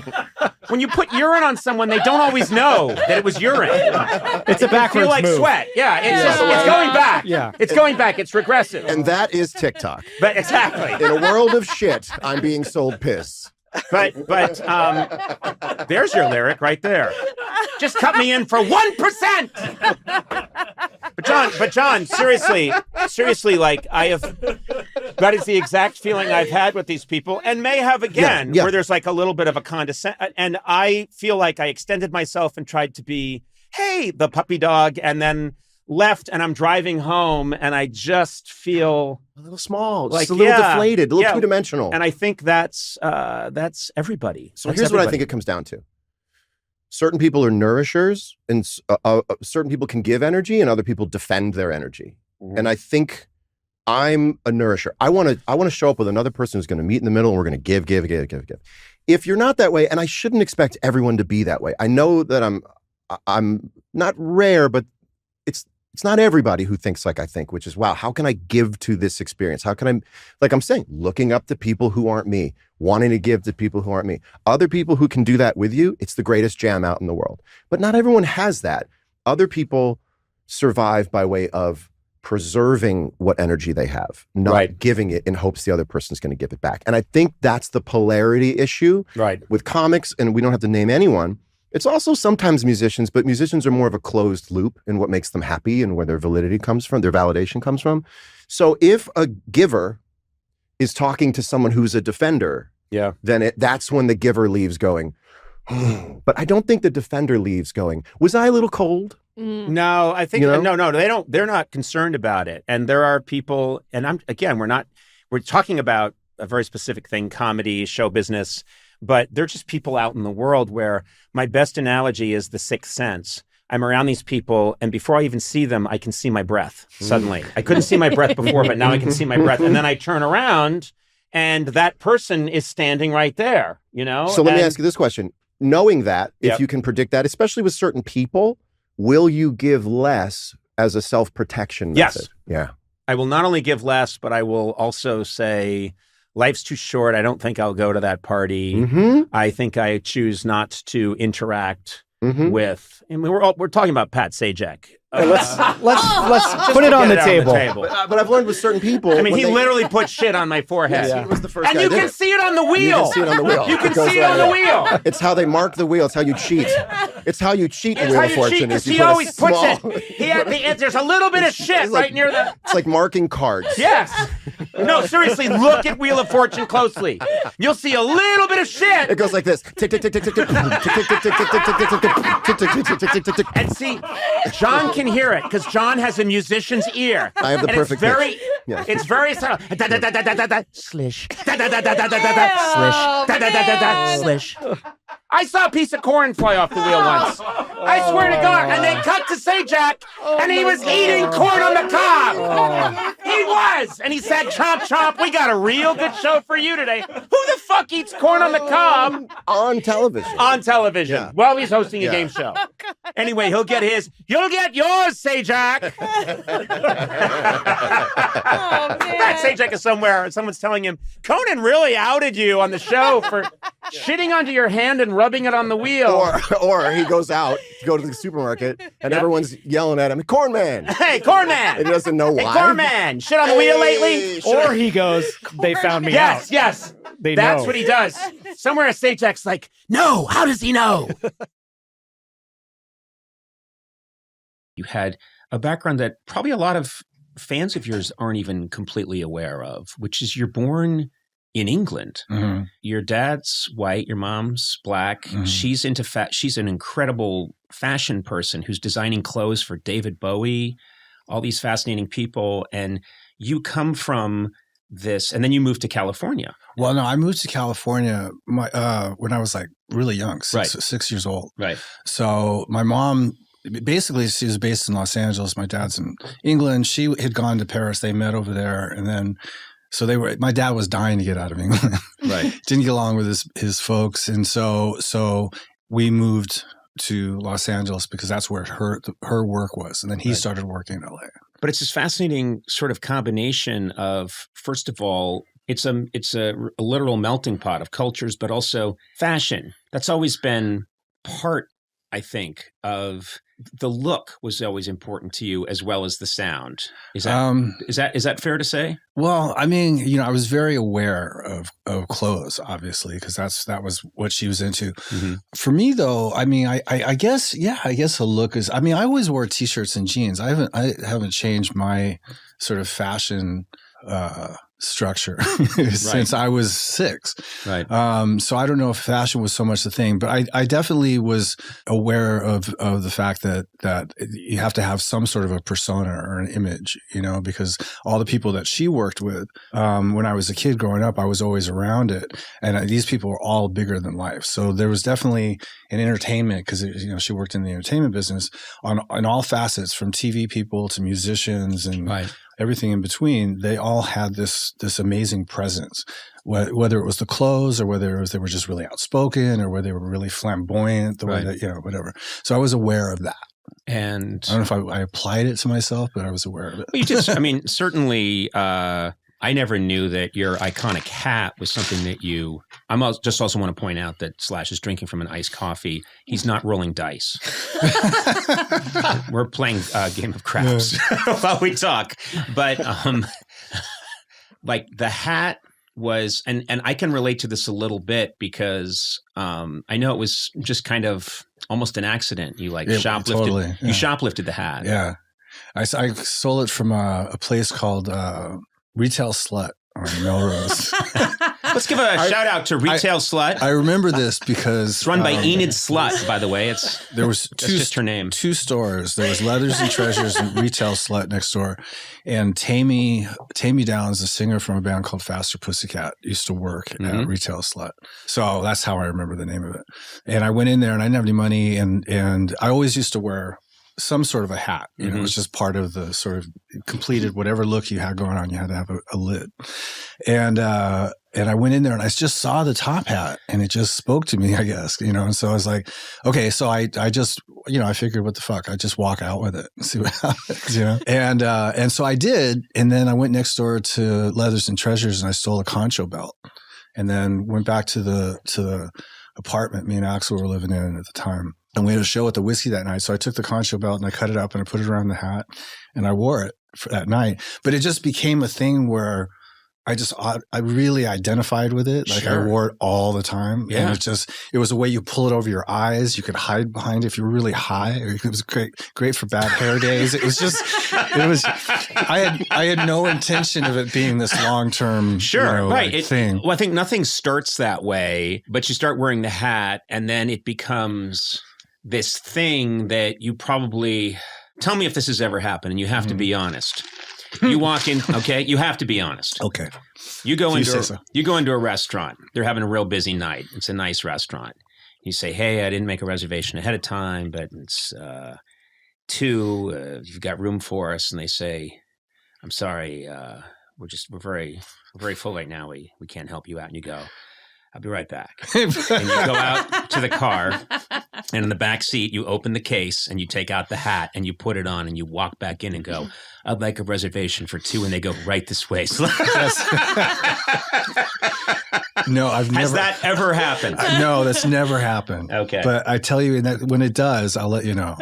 Speaker 1: When you put urine on someone, they don't always know that it was urine.
Speaker 2: It's a backwards
Speaker 1: feel like
Speaker 2: move.
Speaker 1: Sweat. Yeah, it's going back.
Speaker 2: Yeah.
Speaker 1: It's going back. It's regressive.
Speaker 10: And that is TikTok.
Speaker 1: But exactly.
Speaker 10: In a world of shit, I'm being sold piss.
Speaker 1: But there's your lyric right there. Just cut me in for 1%. But John, seriously, like I have That is the exact feeling I've had with these people and may have again, where there's like a little bit of a and I feel like I extended myself and tried to be, hey, the puppy dog, and then left, and I'm driving home and I just feel
Speaker 10: a little small,
Speaker 1: like,
Speaker 10: just a little deflated, a little two-dimensional.
Speaker 1: And I think that's everybody.
Speaker 10: So here's what I think it comes down to. Certain people are nourishers, and certain people can give energy, and other people defend their energy. Mm-hmm. And I think I'm a nourisher. I want to show up with another person who's going to meet in the middle, and we're going to give. If you're not that way, and I shouldn't expect everyone to be that way. I know that I'm not rare, but it's not everybody who thinks like I think, which is, wow, how can I give to this experience? How can I, like I'm saying, looking up to people who aren't me, wanting to give to people who aren't me. Other people who can do that with you, it's the greatest jam out in the world. But not everyone has that. Other people survive by way of preserving what energy they have, not giving it in hopes the other person's going to give it back. And I think that's the polarity issue with comics, and we don't have to name anyone. It's also sometimes musicians, but musicians are more of a closed loop in what makes them happy and where their validity comes from, their validation comes from. So if a giver is talking to someone who's a defender, then that's when the giver leaves going, but I don't think the defender leaves going, was I a little cold?
Speaker 1: No, I think, no, they're not concerned about it. And there are people, and we're talking about a very specific thing, comedy, show business, but they're just people out in the world where my best analogy is the sixth sense. I'm around these people, and before I even see them, I can see my breath suddenly. I couldn't see my breath before, but now I can see my breath. And then I turn around, and that person is standing right there,
Speaker 10: So let me ask you this question. Knowing that, if you can predict that, especially with certain people, will you give less as a self-protection method?
Speaker 1: Yes. Yeah. I will not only give less, but I will also say, life's too short. I don't think I'll go to that party. Mm-hmm. I think I choose not to interact with. I mean, we're talking about Pat Sajak.
Speaker 2: Let's put it on the table.
Speaker 10: But I've learned with certain people.
Speaker 1: I mean, he literally put shit on my forehead.
Speaker 10: He was the first
Speaker 1: and
Speaker 10: guy
Speaker 1: you can see it on the wheel.
Speaker 10: You can see it on the wheel.
Speaker 1: You can see it on the wheel.
Speaker 10: It's how they mark the wheel. It's how you cheat. It's how you cheat the Wheel of Fortune.
Speaker 1: He always puts it. There's a little bit of shit right near the.
Speaker 10: It's like marking cards.
Speaker 1: Yes. No, seriously, look at Wheel of Fortune closely. You'll see a little bit of shit.
Speaker 10: It goes like this. Tick, tick, tick, tick, tick, tick, tick, tick, tick, tick, tick, tick, tick, tick, tick, tick.
Speaker 1: And see, John can hear it because John has a musician's ear.
Speaker 10: I have the perfect pitch.
Speaker 1: It's very subtle. Slish. Slish. I saw a piece of corn fly off the wheel once. I swear to God. And they cut to Sajak, and he was eating corn on the cob. He was. And he said, chomp, chomp, we got a real good show for you today. Who the fuck eats corn on the cob?
Speaker 10: On television.
Speaker 1: On television. While he's hosting a game show. Anyway, he'll get his. You'll get yours, Sajak. That Sajak is somewhere, and someone's telling him, Conan really outed you on the show for shitting onto your hand and rubbing it on the wheel.
Speaker 10: Or he goes out to go to the supermarket, and everyone's yelling at him, Corn Man!
Speaker 1: Hey, Corn Man!
Speaker 10: And he doesn't know why.
Speaker 1: Hey, Corn Man! Shit on the wheel lately?
Speaker 2: Or he goes, they found me out.
Speaker 1: Yes. That's what he does. Somewhere Sajak's like, no, how does he know? You had a background that probably a lot of fans of yours aren't even completely aware of, which is you're born in England. Mm-hmm. Your dad's white, your mom's black. Mm-hmm. She's into she's an incredible fashion person who's designing clothes for David Bowie, all these fascinating people. And you come from this, and then you moved to California.
Speaker 11: Well, no, I moved to California when I was like really young, 6 years old.
Speaker 1: Right.
Speaker 11: So my mom, basically, she was based in Los Angeles. My dad's in England. She had gone to Paris. They met over there, and then my dad was dying to get out of England.
Speaker 1: Right.
Speaker 11: Didn't get along with his folks, and so we moved to Los Angeles because that's where her work was, and then he started working in LA.
Speaker 1: But it's this fascinating sort of combination of, first of all, it's a literal melting pot of cultures, but also fashion. That's always been part, I think, of the look was always important to you as well as the sound. Is that fair to say?
Speaker 11: Well, I mean, I was very aware of clothes, obviously, because that was what she was into. Mm-hmm. For me, though, I mean, I guess the look is. I mean, I always wore t-shirts and jeans. I haven't changed my sort of fashion structure since I was 6.
Speaker 6: Right.
Speaker 11: So I don't know if fashion was so much the thing, but I definitely was aware of the fact that you have to have some sort of a persona or an image, because all the people that she worked with, when I was a kid growing up, I was always around it. And these people were all bigger than life. So there was definitely an entertainment, because she worked in the entertainment business on all facets, from TV people to musicians and everything in between. They all had this amazing presence, whether it was the clothes or whether it was they were just really outspoken or whether they were really flamboyant, the way that, whatever. So I was aware of that.
Speaker 6: And
Speaker 11: I don't know if I applied it to myself, but I was aware of it.
Speaker 6: You just, certainly, I never knew that your iconic hat was something that you. Just also want to point out that Slash is drinking from an iced coffee. He's not rolling dice. We're playing a game of craps while we talk. But like the hat was, and I can relate to this a little bit because I know it was just kind of almost an accident. You shoplifted. Totally, yeah. You shoplifted the hat.
Speaker 11: Yeah, I sold it from a place called Retail Slut on Melrose.
Speaker 6: Let's give a shout out to Retail Slut.
Speaker 11: I remember this because
Speaker 6: it's run by Enid Slut, by the way.
Speaker 11: There was
Speaker 6: just her name.
Speaker 11: 2 stores. There was Leathers and Treasures and Retail Slut next door. And Tammy Downs, the singer from a band called Faster Pussycat, used to work at Retail Slut. So that's how I remember the name of it. And I went in there and I didn't have any money, and I always used to wear some sort of a hat. It was just part of the sort of completed whatever look you had going on. You had to have a lid. And I went in there and I just saw the top hat and it just spoke to me, I guess, and so I was like, okay, so I just, I figured, what the fuck, I just walk out with it and see what happens, and so I did. And then I went next door to Leathers and Treasures and I stole a concho belt, and then went back to the apartment me and Axel were living in at the time. And we had a show at the Whiskey that night. So I took the concho belt and I cut it up and I put it around the hat and I wore it for that night. But it just became a thing where I really identified with it. Like I wore it all the time.
Speaker 6: Yeah.
Speaker 11: And it was a way you pull it over your eyes. You could hide behind it if you were really high. It was great for bad hair days. I had no intention of it being this long-term thing.
Speaker 6: Well, I think nothing starts that way, but you start wearing the hat and then it becomes this thing that you probably, tell me if this has ever happened, and you have to be honest. You walk in, okay? You have to be honest.
Speaker 11: Okay.
Speaker 6: You go into a restaurant. They're having a real busy night. It's a nice restaurant. You say, hey, I didn't make a reservation ahead of time, but it's 2. You've got room for us. And they say, I'm sorry, we're very full right now. We can't help you out. And you go, I'll be right back. And you go out to the car, and in the back seat, you open the case and you take out the hat and you put it on and you walk back in and go, I'd like a reservation for 2. And they go, right this way.
Speaker 11: No, I've never.
Speaker 6: Has that ever happened?
Speaker 11: No, that's never happened.
Speaker 6: Okay.
Speaker 11: But I tell you that when it does, I'll let you know.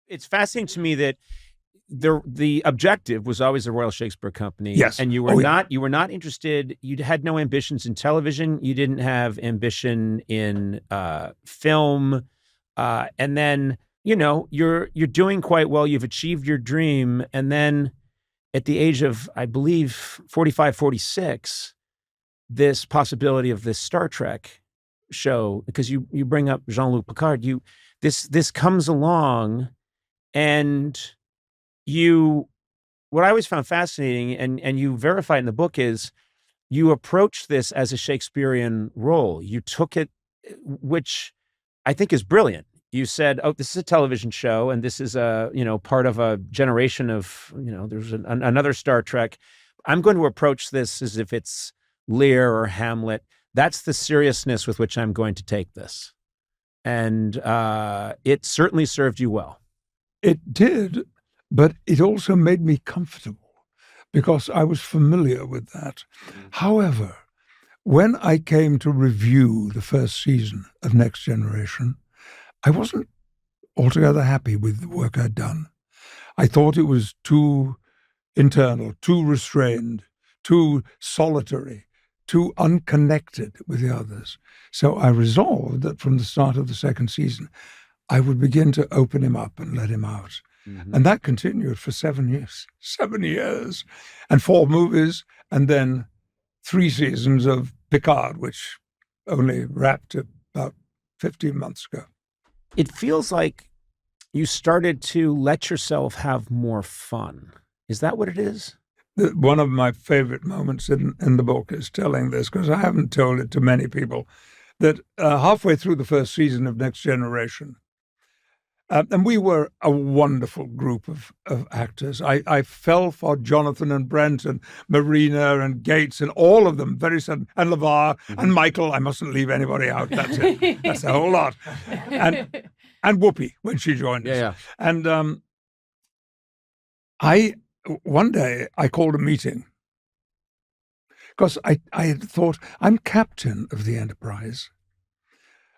Speaker 1: It's fascinating to me that the objective was always the Royal Shakespeare Company.
Speaker 12: Yes.
Speaker 1: And you were not interested, you had no ambitions in television, you didn't have ambition in film. And then, you're doing quite well, you've achieved your dream. And then at the age of, I believe, 45, 46, this possibility of this Star Trek show, because you bring up Jean-Luc Picard, this comes along, and what I always found fascinating, and you verify in the book, is you approached this as a Shakespearean role. You took it, which I think is brilliant. You said, oh, this is a television show, and this is part of a generation of, there's another Star Trek. I'm going to approach this as if it's Lear or Hamlet. That's the seriousness with which I'm going to take this. And it certainly served you well.
Speaker 12: It did. But it also made me comfortable because I was familiar with that. However, when I came to review the first season of Next Generation, I wasn't altogether happy with the work I'd done. I thought it was too internal, too restrained, too solitary, too unconnected with the others. So I resolved that from the start of the second season, I would begin to open him up and let him out. And that continued for 7 years. 7 years. And 4 movies, and then 3 seasons of Picard, which only wrapped about 15 months ago.
Speaker 1: It feels like you started to let yourself have more fun. Is that what it is?
Speaker 12: One of my favorite moments in the book is telling this, because I haven't told it to many people, that halfway through the first season of Next Generation, and we were a wonderful group of actors. I fell for Jonathan and Brent and Marina and Gates and all of them very sudden, and LeVar and Michael. I mustn't leave anybody out. That's it. That's a whole lot. And Whoopi when she joined us.
Speaker 6: Yeah.
Speaker 12: And one day I called a meeting because I had thought, I'm captain of the Enterprise.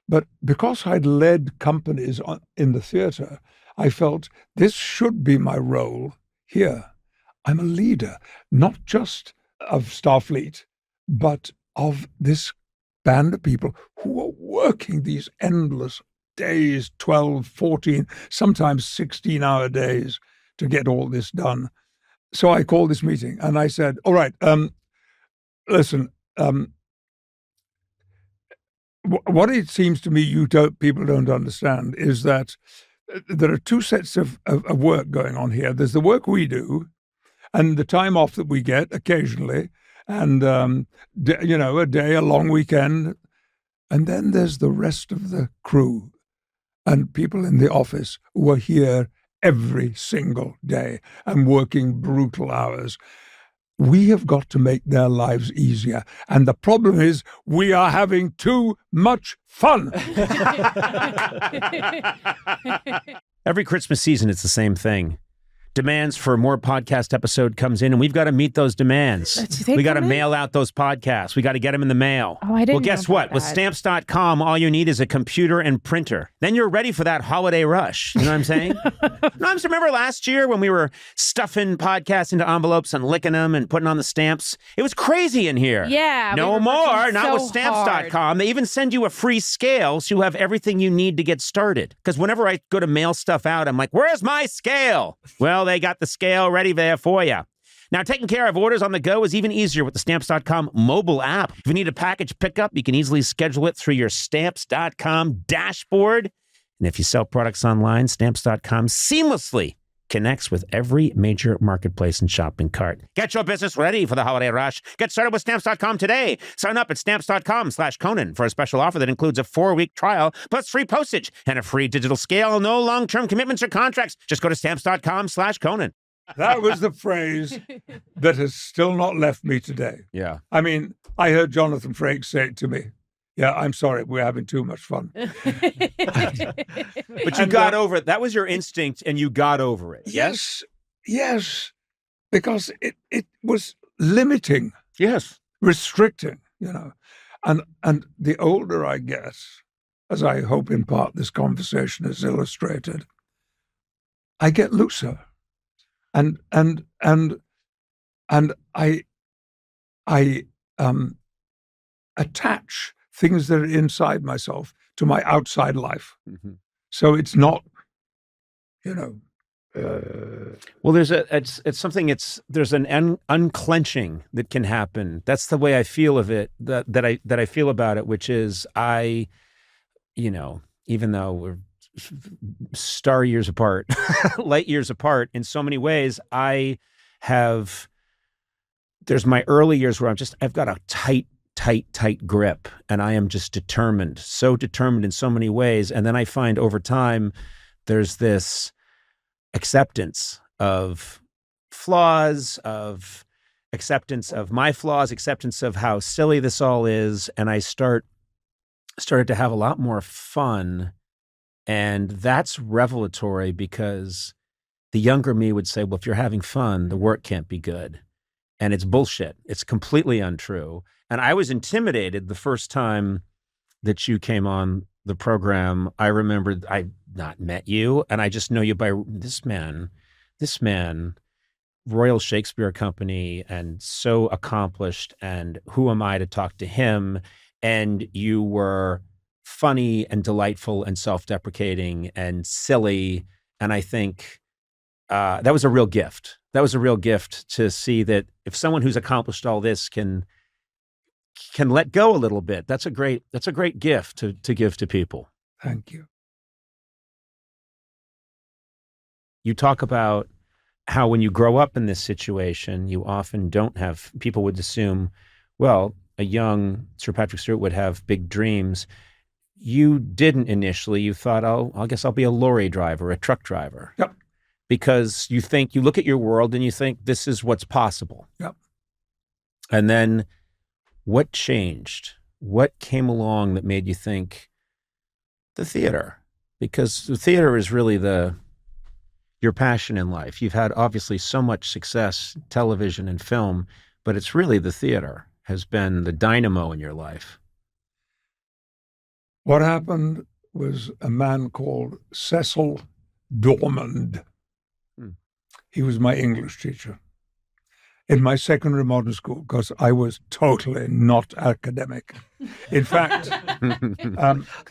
Speaker 12: But because I'd led companies in the theater, I felt this should be my role here. I'm a leader, not just of Starfleet, but of this band of people who are working these endless days, 12, 14, sometimes 16-hour days to get all this done. So I called this meeting and I said, all right, listen, what it seems to me people don't understand is that there are 2 sets of work going on here. There's the work we do and the time off that we get occasionally and, a day, a long weekend. And then there's the rest of the crew and people in the office who are here every single day and working brutal hours. We have got to make their lives easier. And the problem is we are having too much fun.
Speaker 1: Every Christmas season, it's the same thing. Demands for more podcast episode comes in, and we've got to meet those demands. We got to mail out those podcasts. We got to get them in the mail.
Speaker 3: Oh, I didn't
Speaker 1: Well, guess
Speaker 3: know
Speaker 1: what?
Speaker 3: about
Speaker 1: With
Speaker 3: that.
Speaker 1: Stamps.com, all you need is a computer and printer. Then you're ready for that holiday rush. You know what I'm saying? No, I just remember last year when we were stuffing podcasts into envelopes and licking them and putting on the stamps. It was crazy in here.
Speaker 3: Yeah.
Speaker 1: No
Speaker 3: we were
Speaker 1: more.
Speaker 3: working
Speaker 1: Not
Speaker 3: so
Speaker 1: with Stamps.com. They even send you a free scale so you have everything you need to get started. Because whenever I go to mail stuff out, I'm like, where's my scale? Well, they got the scale ready there for you. Now, taking care of orders on the go is even easier with the Stamps.com mobile app. If you need a package pickup, you can easily schedule it through your Stamps.com dashboard. And if you sell products online, Stamps.com seamlessly connects with every major marketplace and shopping cart. Get your business ready for the holiday rush. Get started with Stamps.com today. Sign up at Stamps.com/Conan for a special offer that includes a 4-week trial plus free postage and a free digital scale. No long-term commitments or contracts. Just go to Stamps.com/Conan.
Speaker 12: That was the phrase that has still not left me today.
Speaker 1: Yeah.
Speaker 12: I mean, I heard Jonathan Frakes say it to me. Yeah, I'm sorry, we're having too much fun.
Speaker 1: But you got over it. That was your instinct, and you got over it.
Speaker 12: Yes, because it was limiting.
Speaker 1: Yes.
Speaker 12: Restricting, And the older I get, as I hope in part this conversation has illustrated, I get looser. And I attach things that are inside myself to my outside life.
Speaker 1: Mm-hmm.
Speaker 12: So it's not,
Speaker 1: Well, there's there's an unclenching that can happen. That's the way I feel of it, that I feel about it, which is even though we're star years apart, light years apart in so many ways, there's my early years where I've got a tight grip, and I am just determined, so determined in so many ways. And then I find over time, there's this acceptance of flaws, of acceptance of my flaws, acceptance of how silly this all is. And I started to have a lot more fun. And that's revelatory, because the younger me would say, well, if you're having fun, the work can't be good. And it's bullshit. It's completely untrue. And I was intimidated the first time that you came on the program. I remembered I'd not met you, and I just know you by this man, Royal Shakespeare Company, and so accomplished, and who am I to talk to him? And you were funny and delightful and self-deprecating and silly. And I think that was a real gift. That was a real gift to see that if someone who's accomplished all this can let go a little bit, that's a great gift to give to people.
Speaker 12: Thank you.
Speaker 1: You talk about how when you grow up in this situation, you often don't have, people would assume, well, a young Sir Patrick Stewart would have big dreams. You didn't initially. You thought, oh, I guess I'll be a lorry driver, a truck driver.
Speaker 12: Yep.
Speaker 1: Because you look at your world and you think this is what's possible.
Speaker 12: Yep. And
Speaker 1: then what changed? What came along that made you think the theater? Because the theater is really your passion in life. You've had obviously so much success, television and film, but it's really the theater has been the dynamo in your life.
Speaker 12: What happened was a man called Cecil Dormond. He was my English teacher in my secondary modern school because I was totally not academic. In fact,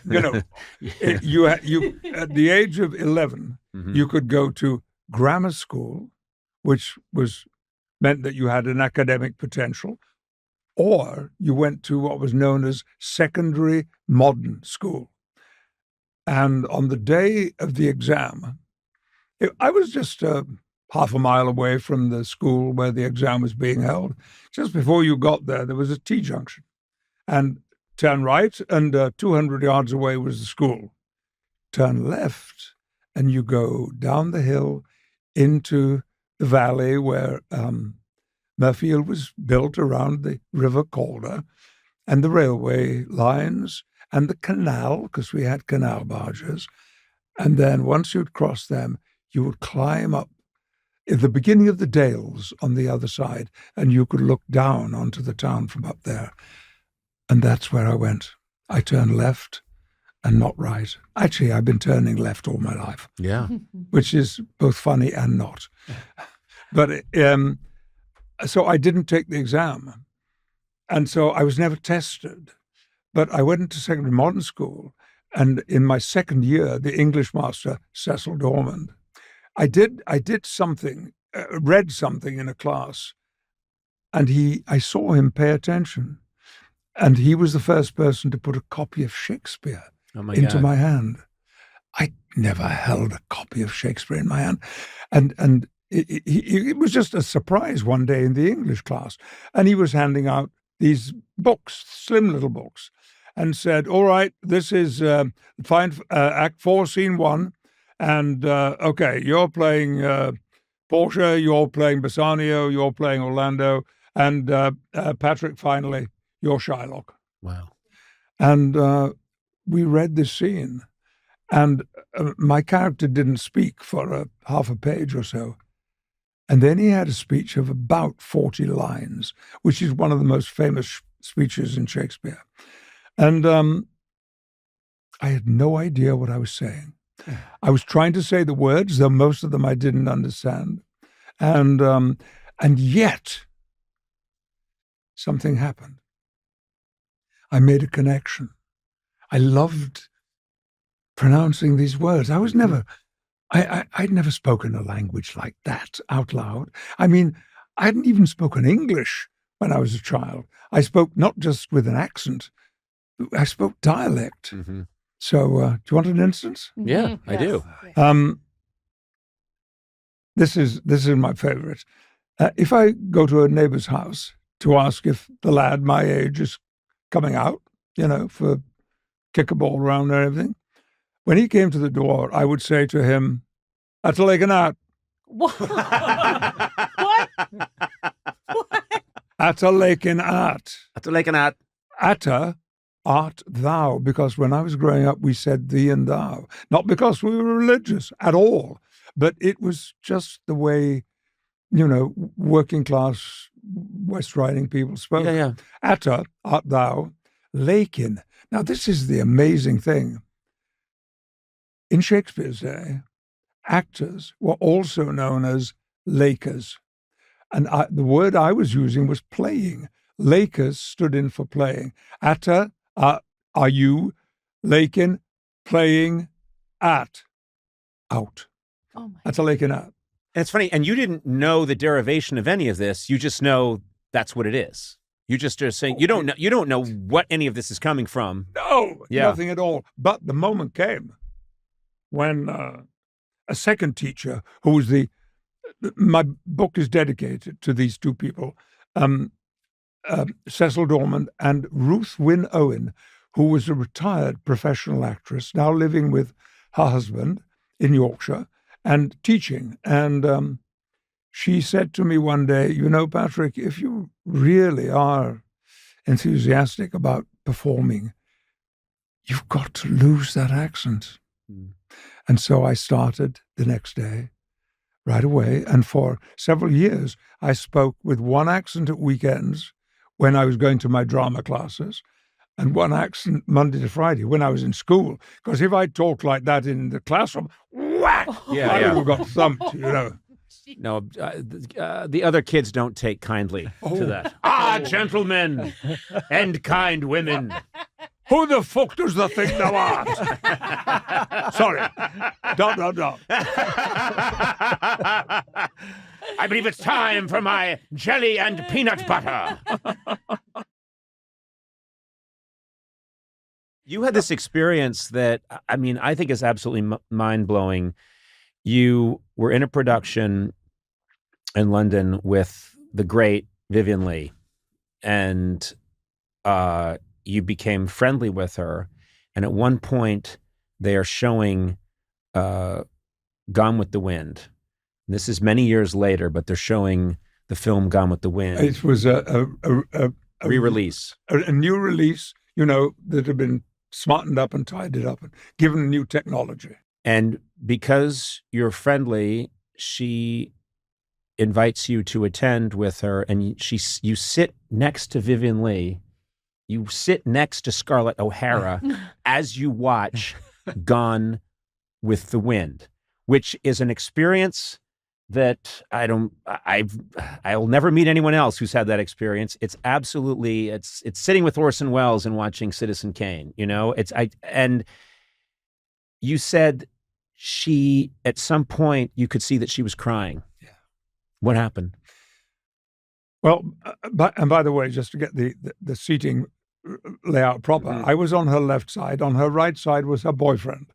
Speaker 12: you at the age of 11, you could go to grammar school, which meant that you had an academic potential, or you went to what was known as secondary modern school. And on the day of the exam, I was just half a mile away from the school where the exam was being held. Just before you got there was a T-junction. And turn right, and 200 yards away was the school. Turn left, and you go down the hill into the valley where Murfield was built around the River Calder, and the railway lines, and the canal, because we had canal barges. And then once you'd crossed them, you would climb up at the beginning of the dales on the other side, and you could look down onto the town from up there. And that's where I went. I turned left and not right. Actually, I've been turning left all my life.
Speaker 1: Yeah.
Speaker 12: Which is both funny and not. But so I didn't take the exam. And so I was never tested. But I went into secondary modern school, and in my second year, the English master, Cecil Dormond, I did something, read something in a class, and I saw him pay attention, and he was the first person to put a copy of Shakespeare into my hand. I never held a copy of Shakespeare in my hand, and it was just a surprise one day in the English class, and he was handing out these books, slim little books, and said, "All right, this is Act 4, Scene 1." And, okay, you're playing Portia, you're playing Bassanio, you're playing Orlando, and Patrick, finally, you're Shylock.
Speaker 1: Wow.
Speaker 12: And we read this scene, and my character didn't speak for half a page or so. And then he had a speech of about 40 lines, which is one of the most famous speeches in Shakespeare. And I had no idea what I was saying. I was trying to say the words, though most of them I didn't understand. And yet, something happened. I made a connection. I loved pronouncing these words. I was never, I'd never spoken a language like that out loud. I mean, I hadn't even spoken English when I was a child. I spoke not just with an accent, I spoke dialect.
Speaker 1: Mm-hmm.
Speaker 12: So, do you want an instance?
Speaker 1: Yeah, I do.
Speaker 12: This is my favorite. If I go to a neighbor's house to ask if the lad my age is coming out, for kick a ball around and everything, when he came to the door, I would say to him, "That's a lake and out."
Speaker 3: What? What?
Speaker 12: At a lake and out.
Speaker 1: At a lake and out.
Speaker 12: Atta art thou, because when I was growing up, we said thee and thou. Not because we were religious at all, but it was just the way, working class West Riding people spoke.
Speaker 1: Yeah.
Speaker 12: Atta art thou, lakin. Now, this is the amazing thing. In Shakespeare's day, actors were also known as lakers. And the word I was using was playing. Lakers stood in for playing. Atta, are you, lakin, playing, at, out.
Speaker 3: Oh my.
Speaker 12: That's a lakin out.
Speaker 1: And it's funny, and you didn't know the derivation of any of this. You just know that's what it is. You just are saying you don't know what any of this is coming from.
Speaker 12: No, nothing at all. But the moment came when a second teacher, who was my book is dedicated to these two people, Cecil Dormand and Ruth Wynne Owen, who was a retired professional actress, now living with her husband in Yorkshire and teaching. And she said to me one day, you know, Patrick, if you really are enthusiastic about performing, you've got to lose that accent. And so I started the next day, right away. And for several years, I spoke with one accent at weekends when I was going to my drama classes, and one accent Monday to Friday when I was in school. Because if I talked like that in the classroom, whack! I would have got thumped, you know.
Speaker 1: No, the other kids don't take kindly to that. Gentlemen and kind women.
Speaker 12: Who the fuck does the think thou art? Sorry. No.
Speaker 1: I believe it's time for my jelly and peanut butter. You had this experience that, I mean, I think is absolutely mind-blowing. You were in a production in London with the great Vivien Leigh, and you became friendly with her. And at one point, they are showing Gone with the Wind. This is many years later, but they're showing the film Gone with the Wind.
Speaker 12: It was a
Speaker 1: re-release.
Speaker 12: A new release, you know, that had been smartened up and tidied up and given new technology.
Speaker 1: And because you're friendly, she invites you to attend with her, and you sit next to Vivien Leigh. You sit next to Scarlett O'Hara as you watch Gone with the Wind, which is an experience that I'll never meet anyone else who's had that experience. It's absolutely, it's sitting with Orson Welles and watching Citizen Kane, you know, and you said she, at some point you could see that she was crying. Yeah. What happened?
Speaker 12: Well, by the way, just to get the seating layout proper, I was on her left side. On her right side was her boyfriend,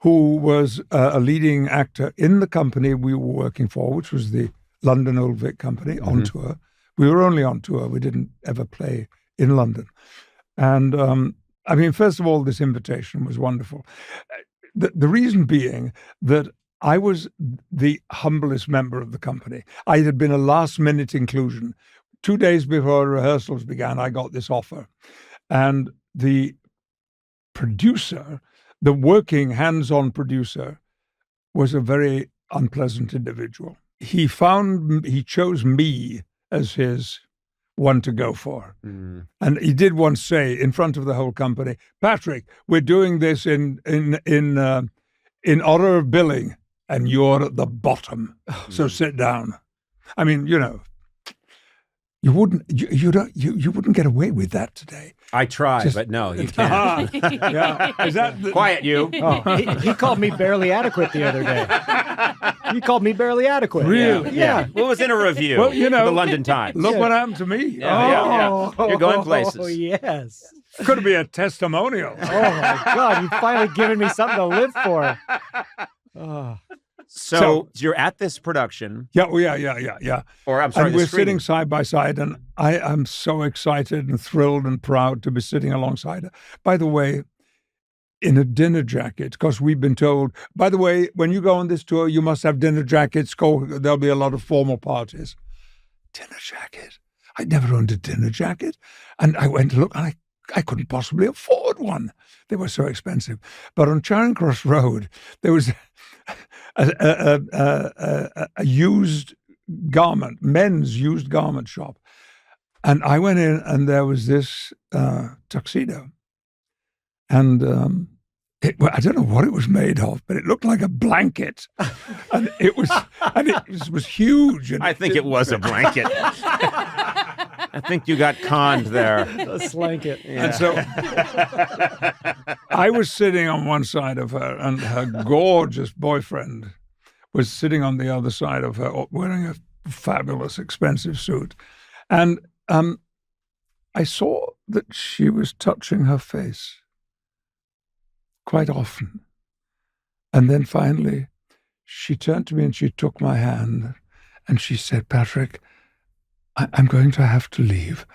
Speaker 12: who was a leading actor in the company we were working for, which was the London Old Vic Company, on tour. We were only on tour. We didn't ever play in London. And I mean, first of all, this invitation was wonderful. The reason being that I was the humblest member of the company. I had been a last-minute inclusion. 2 days before rehearsals began, I got this offer. And the producer, the working hands-on producer, was a very unpleasant individual. He chose me as his one to go for. And he did once say in front of the whole company, Patrick, we're doing this in honor of billing, and you're at the bottom. So sit down. I mean, you know, you wouldn't get away with that today.
Speaker 1: I try, but no, you can't.
Speaker 12: Is that
Speaker 1: quiet, you?
Speaker 2: Oh, he called me barely adequate the other day. He called me barely adequate.
Speaker 12: Really?
Speaker 2: Yeah.
Speaker 1: Well, it was in a review.
Speaker 12: Well, you know,
Speaker 1: the London Times.
Speaker 12: Look what happened to me.
Speaker 1: Yeah. You're going places.
Speaker 2: Oh, yes.
Speaker 12: Could be a testimonial.
Speaker 2: Oh my God! You've finally given me something to live for. Oh.
Speaker 1: So you're at this production.
Speaker 12: Yeah.
Speaker 1: Or I'm sorry,
Speaker 12: and we're sitting side by side, and I am so excited and thrilled and proud to be sitting alongside her. By the way, in a dinner jacket, because we've been told, by the way, when you go on this tour, you must have dinner jackets. There'll be a lot of formal parties. Dinner jacket? I'd never owned a dinner jacket. And I went to look, and I couldn't possibly afford one. They were so expensive. But on Charing Cross Road, there was a used garment, men's used garment shop. And I went in, and there was this tuxedo. And I don't know what it was made of, but it looked like a blanket. And it was huge. And
Speaker 1: I think it was a blanket. I think you got conned there.
Speaker 2: A blanket.
Speaker 1: Yeah.
Speaker 12: And so I was sitting on one side of her, and her gorgeous boyfriend was sitting on the other side of her, wearing a fabulous, expensive suit. And I saw that she was touching her face quite often. And then finally, she turned to me and she took my hand and she said, "Patrick, I'm going to have to leave.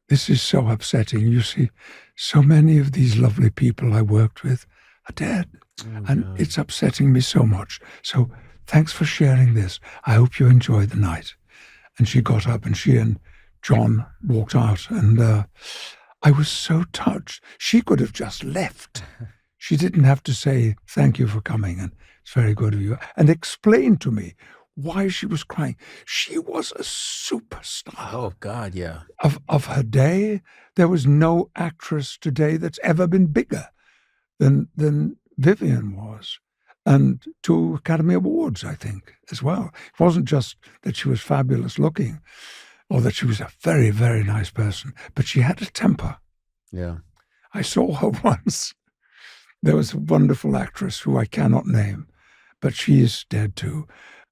Speaker 12: This is so upsetting. You see, so many of these lovely people I worked with are dead. And it's upsetting me so much. So thanks for sharing this. I hope you enjoy the night." And she got up and she and John walked out. And I was so touched. She could have just left. She didn't have to say, "Thank you for coming, and it's very good of you," and explain to me why she was crying. She was a superstar.
Speaker 1: Oh, God, yeah.
Speaker 12: Of her day. There was no actress today that's ever been bigger than Vivian was. And 2 Academy Awards, I think, as well. It wasn't just that she was fabulous looking or that she was a very, very nice person, but she had a temper.
Speaker 1: Yeah.
Speaker 12: I saw her once. There was a wonderful actress who I cannot name, but she is dead too,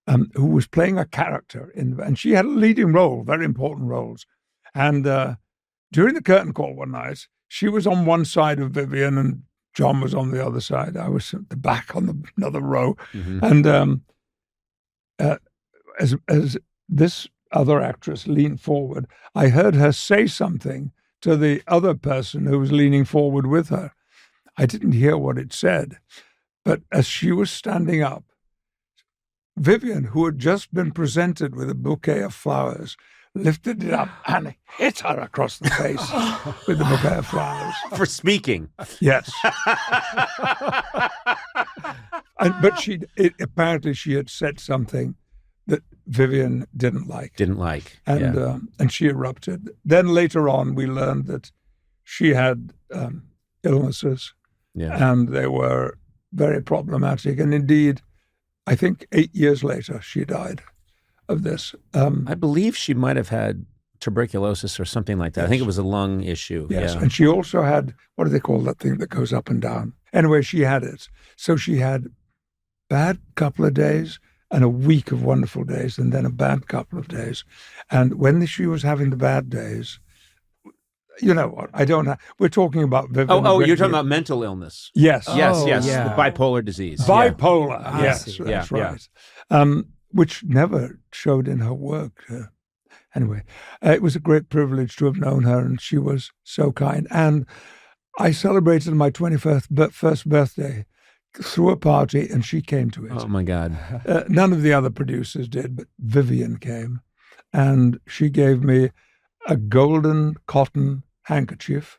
Speaker 12: who was playing a character and she had a leading role, very important roles. And during the curtain call one night, she was on one side of Vivian and John was on the other side. I was at the back on another row. And as this other actress leaned forward, I heard her say something to the other person who was leaning forward with her. I didn't hear what it said, but as she was standing up, Vivian, who had just been presented with a bouquet of flowers, lifted it up and hit her across the face with the bouquet of flowers.
Speaker 1: For speaking.
Speaker 12: Yes. But apparently she had said something that Vivian didn't like. And she erupted. Then later on, we learned that she had illnesses.
Speaker 1: Yeah.
Speaker 12: And they were very problematic. And indeed, I think 8 years later, she died of this.
Speaker 1: I believe she might have had tuberculosis or something like that. Yes. I think it was a lung issue.
Speaker 12: Yes,
Speaker 1: yeah.
Speaker 12: And she also had, what do they call that thing that goes up and down? Anyway, she had it. So she had bad couple of days and a week of wonderful days and then a bad couple of days. And when she was having the bad days, you know what? We're talking about Vivian.
Speaker 1: Oh, you're talking about mental illness.
Speaker 12: Yes.
Speaker 1: Yes.
Speaker 12: Yeah.
Speaker 1: The bipolar disease.
Speaker 12: Bipolar.
Speaker 1: Yeah.
Speaker 12: Yes, that's right. Which never showed in her work. Anyway, it was a great privilege to have known her, and she was so kind. And I celebrated my 21st birthday through a party, and she came to it.
Speaker 1: Oh, my God.
Speaker 12: None of the other producers did, but Vivian came, and she gave me a golden cotton handkerchief,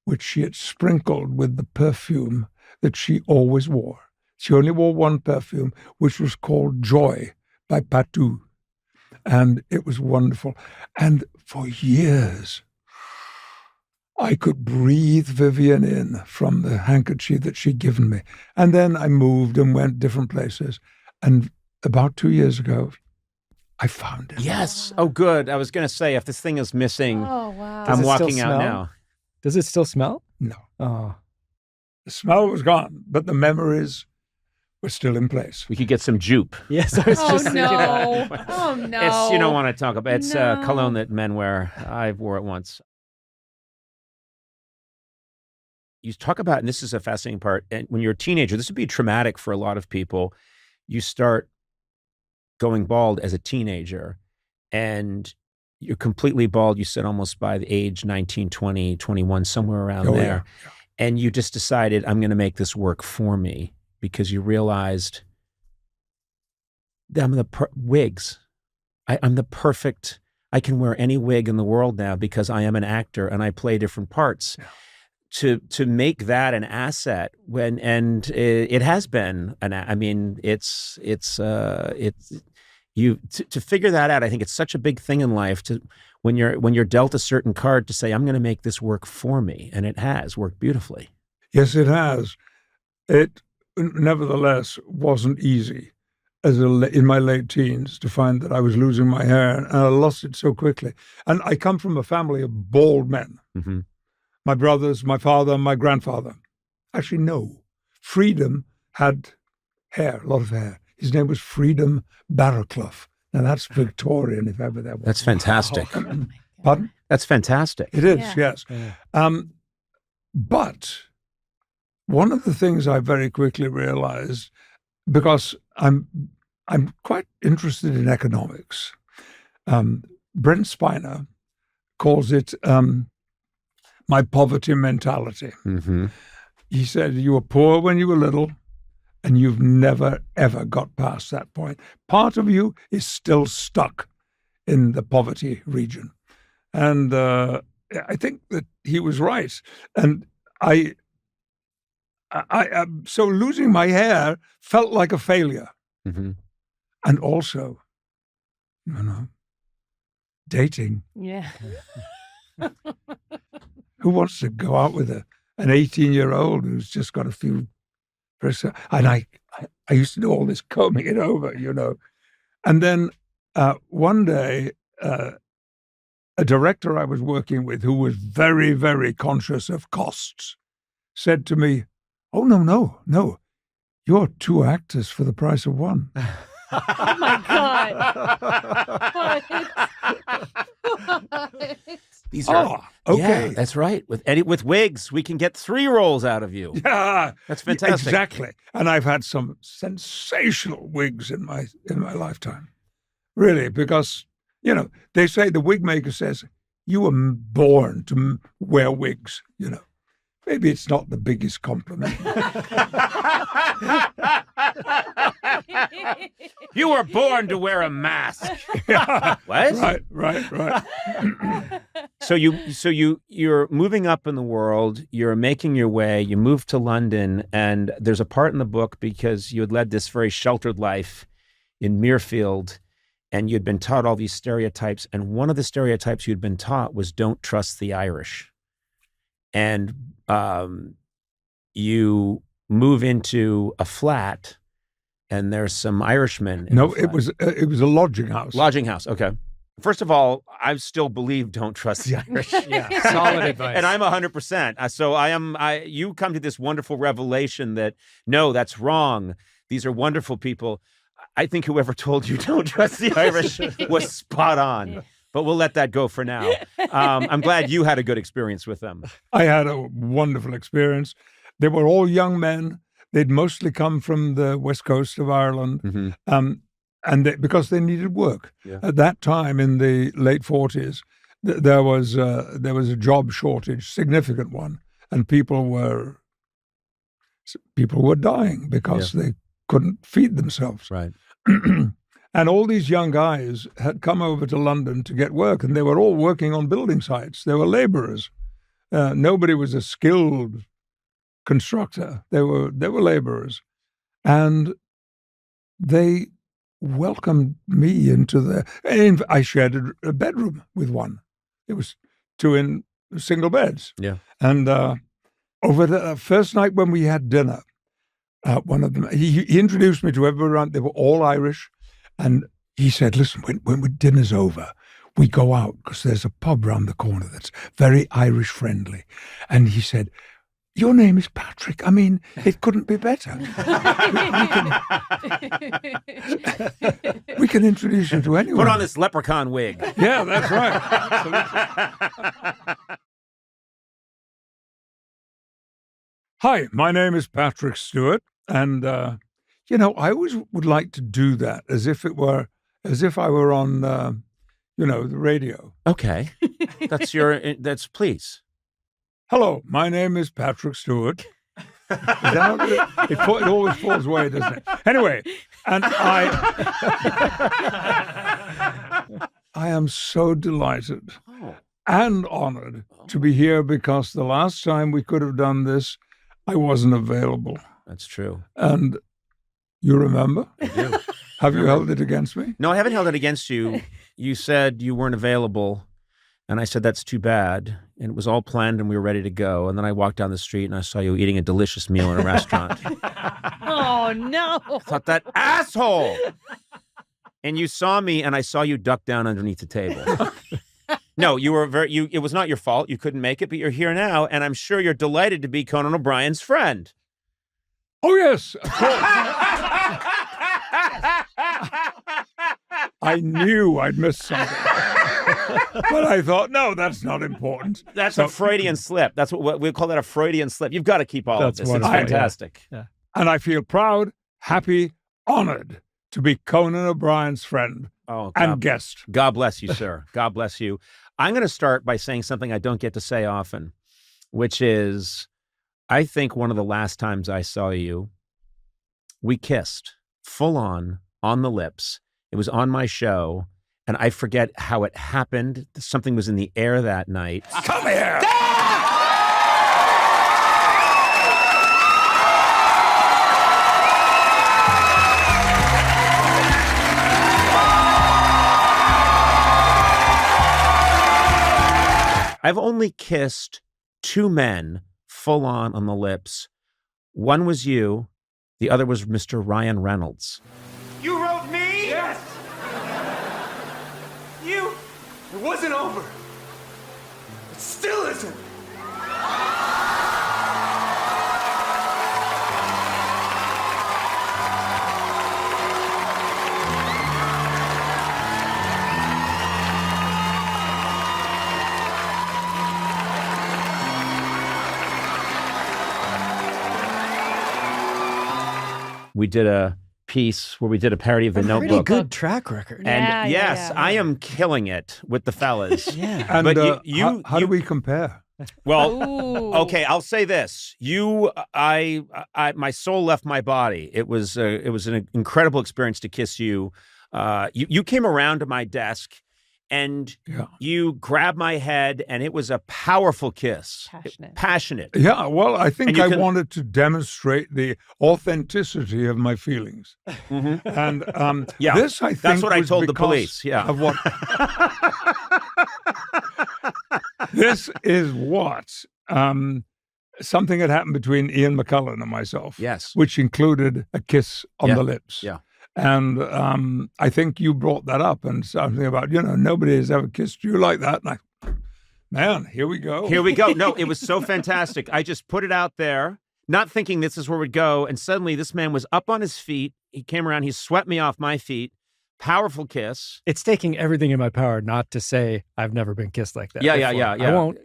Speaker 12: which she had sprinkled with the perfume that she always wore. She only wore one perfume, which was called Joy by Patou. And it was wonderful. And for years, I could breathe Vivian in from the handkerchief that she'd given me. And then I moved and went different places. And about 2 years ago, I found it.
Speaker 1: Yes. Oh, good. I was going to say, if this thing is missing, I'm walking out now.
Speaker 2: Does it still smell?
Speaker 12: No.
Speaker 2: Oh.
Speaker 12: The smell was gone, but the memories were still in place.
Speaker 1: We could get some jupe.
Speaker 2: Yes, I was just thinking
Speaker 3: no.
Speaker 2: that.
Speaker 3: Oh, no.
Speaker 1: You don't want to talk about it. It's cologne that men wear. I wore it once. You talk about, and this is a fascinating part, and when you're a teenager, this would be traumatic for a lot of people. You start going bald as a teenager, and you're completely bald, you said, almost by the age 19, 20, 21, somewhere around there. Yeah. And you just decided, I'm going to make this work for me, because you realized that I'm wigs. I'm the perfect, I can wear any wig in the world now because I am an actor and I play different parts. Yeah. To make that an asset it has been to figure that out. I think it's such a big thing in life when you're dealt a certain card to say, I'm going to make this work for me. And it has worked beautifully.
Speaker 12: Yes, it has. It nevertheless wasn't easy in my late teens to find that I was losing my hair, and I lost it so quickly. And I come from a family of bald men. Mm-hmm. My brothers, my father, my grandfather. Actually, no. Freedom had hair, a lot of hair. His name was Freedom Barraclough. Now that's Victorian, if ever there was.
Speaker 1: That's fantastic.
Speaker 12: Pardon?
Speaker 1: That's fantastic.
Speaker 12: It is,
Speaker 3: Yeah.
Speaker 12: yes. But one of the things I very quickly realized, because I'm quite interested in economics. Brent Spiner calls it my poverty mentality.
Speaker 1: Mm-hmm.
Speaker 12: He said, you were poor when you were little, and you've never, ever got past that point. Part of you is still stuck in the poverty region. And I think that he was right. And so losing my hair felt like a failure.
Speaker 1: Mm-hmm.
Speaker 12: And also, dating.
Speaker 3: Yeah.
Speaker 12: Who wants to go out with an 18-year-old who's just got a few... And I used to do all this combing it over, And then one day, a director I was working with who was very, very conscious of costs said to me, oh, no. You're 2 actors for the price of 1.
Speaker 3: Oh my God. What?
Speaker 1: These are
Speaker 12: okay.
Speaker 1: Yeah, that's right. With wigs, we can get 3 roles out of you.
Speaker 12: Yeah,
Speaker 1: that's fantastic.
Speaker 12: Exactly. And I've had some sensational wigs in my lifetime, really, because they say the wig maker says you were born to wear wigs. Maybe it's not the biggest compliment.
Speaker 1: You were born to wear a mask.
Speaker 12: Yeah.
Speaker 1: What?
Speaker 12: Right.
Speaker 1: So you're moving up in the world. You're making your way. You move to London, and there's a part in the book because you had led this very sheltered life in Muirfield, and you'd been taught all these stereotypes. And one of the stereotypes you'd been taught was don't trust the Irish. And you move into a flat, and there's some Irishmen.
Speaker 12: No, it was a lodging house.
Speaker 1: Lodging house. Okay. First of all, I still believe don't trust the Irish.
Speaker 9: Yeah, solid advice.
Speaker 1: And I'm 100%. So you come to this wonderful revelation that no, that's wrong. These are wonderful people. I think whoever told you don't trust the Irish was spot on. But we'll let that go for now. I'm glad you had a good experience with them.
Speaker 12: I had a wonderful experience. They were all young men. They'd mostly come from the west coast of Ireland, and because they needed work.
Speaker 1: Yeah.
Speaker 12: At that time, in the late 40s, there was a job shortage, significant one, and people were dying because they couldn't feed themselves.
Speaker 1: Right.
Speaker 12: And all these young guys had come over to London to get work, and they were all working on building sites. They were laborers. Nobody was a skilled constructor. They were laborers. And they welcomed me into I shared a bedroom with one. It was 2 in single beds.
Speaker 1: Yeah.
Speaker 12: And over the first night when we had dinner, one of them, he introduced me to everyone around. They were all Irish. And he said, listen, when dinner's over, we go out because there's a pub round the corner that's very Irish friendly. And he said, your name is Patrick. I mean, it couldn't be better. We can introduce you to anyone.
Speaker 1: Put on this leprechaun wig.
Speaker 12: Yeah, that's right. Absolutely. Hi, my name is Patrick Stewart. And, I always would like to do that as if I were on, the radio.
Speaker 1: Okay. That's please.
Speaker 12: Hello, my name is Patrick Stewart. It always falls away, doesn't it? Anyway, and I am so delighted and honored to be here because the last time we could have done this, I wasn't available.
Speaker 1: That's true.
Speaker 12: And you remember?
Speaker 1: I do.
Speaker 12: Have you held it against me?
Speaker 1: No, I haven't held it against you. You said you weren't available, and I said, that's too bad. And it was all planned, and we were ready to go. And then I walked down the street, and I saw you eating a delicious meal in a restaurant.
Speaker 3: Oh, no.
Speaker 1: I thought, that asshole! And you saw me, and I saw you duck down underneath the table. No, you were it was not your fault. You couldn't make it, but you're here now, and I'm sure you're delighted to be Conan O'Brien's friend.
Speaker 12: Oh, yes, of course. I knew I'd missed something. But I thought, no, that's not important.
Speaker 1: That's a Freudian slip. That's what we call that, a Freudian slip. You've got to keep all of this. It's
Speaker 12: wonderful.
Speaker 1: fantastic.
Speaker 2: Yeah.
Speaker 12: And I feel proud, happy, honored to be Conan O'Brien's friend and guest.
Speaker 1: God bless you, sir. God bless you. I'm going to start by saying something I don't get to say often, which is, I think one of the last times I saw you, we kissed full on the lips. It was on my show, and I forget how it happened. Something was in the air that night.
Speaker 12: Come here!
Speaker 1: I've only kissed 2 men full on the lips. One was you. The other was Mr. Ryan Reynolds.
Speaker 13: You wrote me?
Speaker 14: Yes. It wasn't over. It still isn't.
Speaker 1: We did a piece where we did a parody of The Notebook.
Speaker 8: Pretty good track record.
Speaker 1: And yes, I am killing it with the fellas.
Speaker 8: Yeah.
Speaker 12: And
Speaker 1: but
Speaker 12: how do we compare?
Speaker 1: Well, okay, I'll say this. My soul left my body. It was an incredible experience to kiss you. You came around to my desk and you grabbed my head, and it was a powerful kiss. Passionate.
Speaker 12: Yeah, well, I think I wanted to demonstrate the authenticity of my feelings.
Speaker 1: Mm-hmm.
Speaker 12: And
Speaker 1: yeah,
Speaker 12: this, I think,
Speaker 1: that's what I
Speaker 12: was
Speaker 1: told the
Speaker 12: because
Speaker 1: police. Yeah.
Speaker 12: Of what this is what something had happened between Ian McCullen and myself.
Speaker 1: Yes.
Speaker 12: Which included a kiss on the lips.
Speaker 1: Yeah.
Speaker 12: And I think you brought that up and something about, nobody has ever kissed you like that. And man, here we go.
Speaker 1: Here we go. No, it was so fantastic. I just put it out there, not thinking this is where we'd go. And suddenly this man was up on his feet. He came around. He swept me off my feet. Powerful kiss.
Speaker 2: It's taking everything in my power not to say I've never been kissed like that.
Speaker 1: Yeah.
Speaker 2: I won't.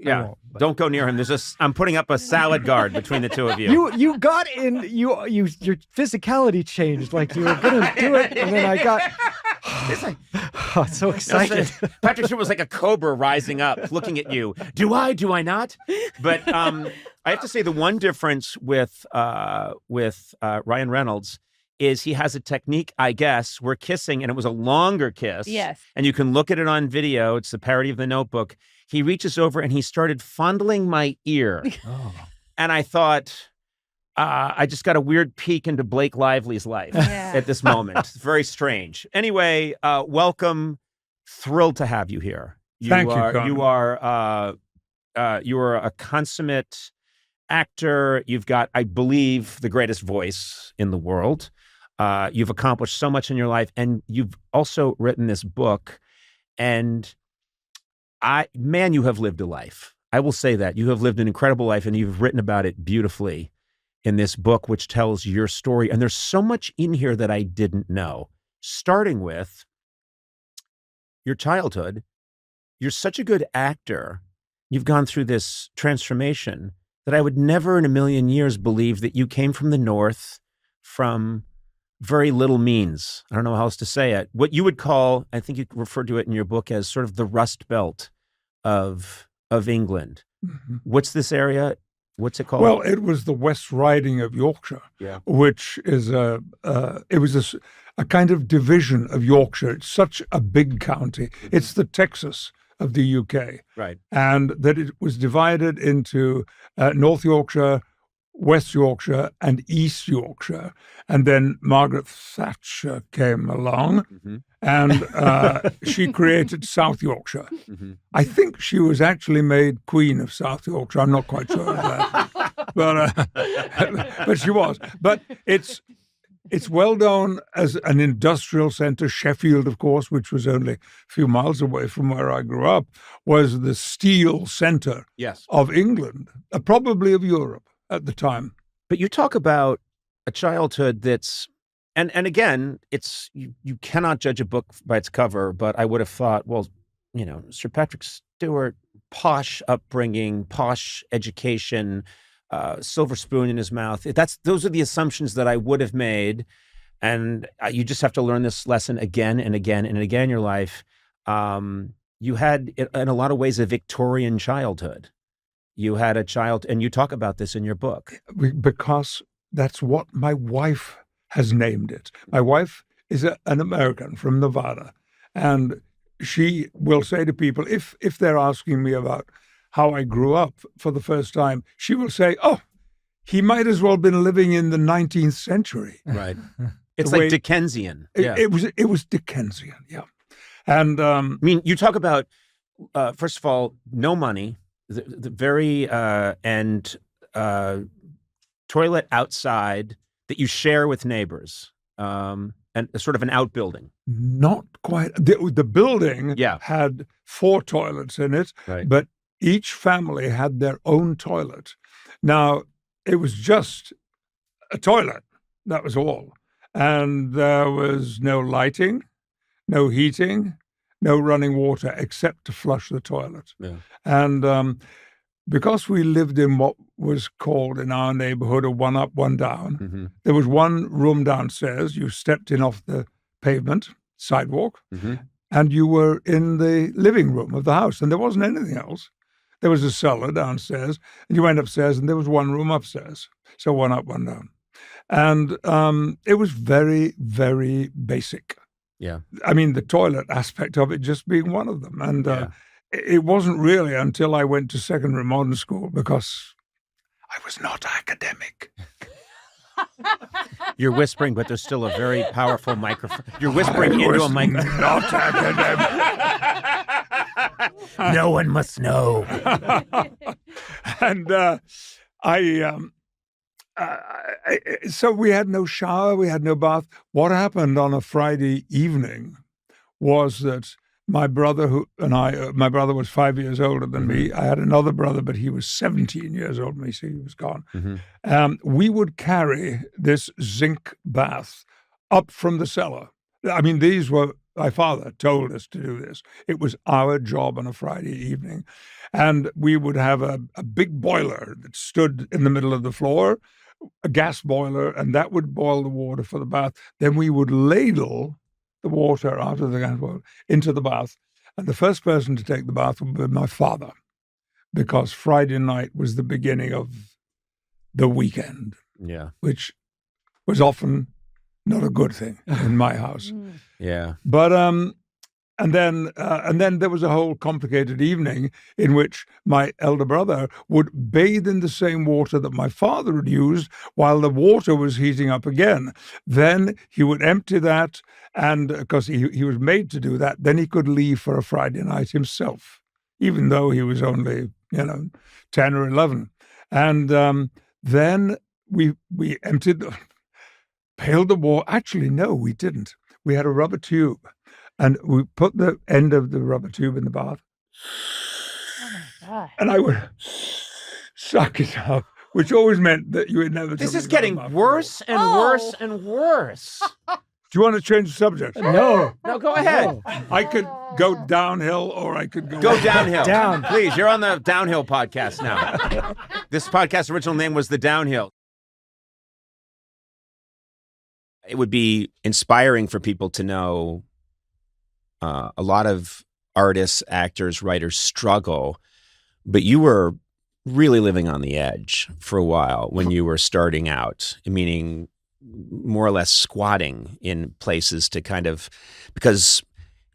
Speaker 1: Don't go near him. I'm putting up a salad guard between the two of you.
Speaker 2: You got in. Your physicality changed. Like you were gonna do it, and then I got. Oh, so excited.
Speaker 1: Patrick Stewart was like a cobra rising up, looking at you. Do I? Do I not? But I have to say the one difference with Ryan Reynolds is he has a technique, I guess. We're kissing, and it was a longer kiss.
Speaker 3: Yes.
Speaker 1: And you can look at it on video. It's the parody of The Notebook. He reaches over, and he started fondling my ear.
Speaker 2: Oh.
Speaker 1: And I thought, I just got a weird peek into Blake Lively's life at this moment. It's very strange. Anyway, welcome. Thrilled to have you here.
Speaker 12: Thank you, Conan.
Speaker 1: You are a consummate actor. You've got, I believe, the greatest voice in the world. You've accomplished so much in your life, and you've also written this book. And you have lived a life. I will say that. You have lived an incredible life, and you've written about it beautifully in this book, which tells your story. And there's so much in here that I didn't know, starting with your childhood. You're such a good actor. You've gone through this transformation that I would never in a million years believe that you came from the North, from very little means. I don't know how else to say it. What you would call, I think you referred to it in your book as sort of the Rust Belt of England. Mm-hmm. What's this area? What's it called?
Speaker 12: Well, it was the West Riding of Yorkshire, which is a kind of division of Yorkshire. It's such a big county. Mm-hmm. It's the Texas of the UK.
Speaker 1: Right.
Speaker 12: And that it was divided into North Yorkshire, West Yorkshire, and East Yorkshire. And then Margaret Thatcher came along, and she created South Yorkshire. Mm-hmm. I think she was actually made Queen of South Yorkshire. I'm not quite sure of that. But she was. But it's well known as an industrial centre. Sheffield, of course, which was only a few miles away from where I grew up, was the steel centre of England, probably of Europe at the time.
Speaker 1: But you talk about a childhood that's And again, it's you cannot judge a book by its cover, but I would have thought, well, Sir Patrick Stewart, posh upbringing, posh education, silver spoon in his mouth. Those are the assumptions that I would have made. And you just have to learn this lesson again and again and again in your life. You had, in a lot of ways, a Victorian childhood. You had a child, and you talk about this in your book.
Speaker 12: Because that's what my wife has named it. My wife is an American from Nevada, and she will say to people, if they're asking me about how I grew up for the first time, she will say, "Oh, he might as well have been living in the 19th century."
Speaker 1: Right. It's like Dickensian.
Speaker 12: It was Dickensian, yeah. And
Speaker 1: you talk about first of all, no money, the very and toilet outside that you share with neighbors, and sort of an outbuilding.
Speaker 12: Not quite. The building had 4 toilets in it, but each family had their own toilet. Now, it was just a toilet. That was all. And there was no lighting, no heating, no running water except to flush the toilet.
Speaker 1: Yeah.
Speaker 12: And because we lived in what was called in our neighborhood a one up, one down, there was one room downstairs. You stepped in off the pavement, sidewalk, and you were in the living room of the house, and there wasn't anything else. There was a cellar downstairs, and you went upstairs, and there was one room upstairs. So one up, one down. And it was very, very basic.
Speaker 1: Yeah.
Speaker 12: I mean, the toilet aspect of it just being one of them. And it wasn't really until I went to secondary modern school, because I was not academic.
Speaker 1: You're whispering, but there's still a very powerful microphone. You're whispering into a microphone.
Speaker 12: Not academic.
Speaker 1: No one must know.
Speaker 12: And so we had no shower, we had no bath. What happened on a Friday evening was that my brother my brother was 5 years older than me. I had another brother, but he was 17 years older than me, so he was gone. We would carry this zinc bath up from the cellar. I mean, my father told us to do this. It was our job on a Friday evening. And we would have a big boiler that stood in the middle of the floor, a gas boiler, and that would boil the water for the bath. Then we would ladle the water out of the gas boiler into the bath. And the first person to take the bath would be my father, because Friday night was the beginning of the weekend, which was often not a good thing in my house.
Speaker 1: Yeah.
Speaker 12: But and then there was a whole complicated evening in which my elder brother would bathe in the same water that my father had used while the water was heating up again. Then he would empty that, and because he was made to do that, then he could leave for a Friday night himself, even though he was only 10 or 11. And then we emptied pailed the water. Actually, no, we didn't. We had a rubber tube. And we put the end of the rubber tube in the bath.
Speaker 3: Oh, my God.
Speaker 12: And I would suck it up, which always meant that you would never...
Speaker 1: This is getting worse and worse and worse.
Speaker 12: Do you want to change the subject?
Speaker 2: No.
Speaker 1: No, go ahead.
Speaker 12: I could go downhill, or I could go...
Speaker 1: Go downhill.
Speaker 2: Down.
Speaker 1: Please, you're on the Downhill podcast now. This podcast's original name was The Downhill. It would be inspiring for people to know a lot of artists, actors, writers struggle, but you were really living on the edge for a while when you were starting out, meaning more or less squatting in places to kind of, because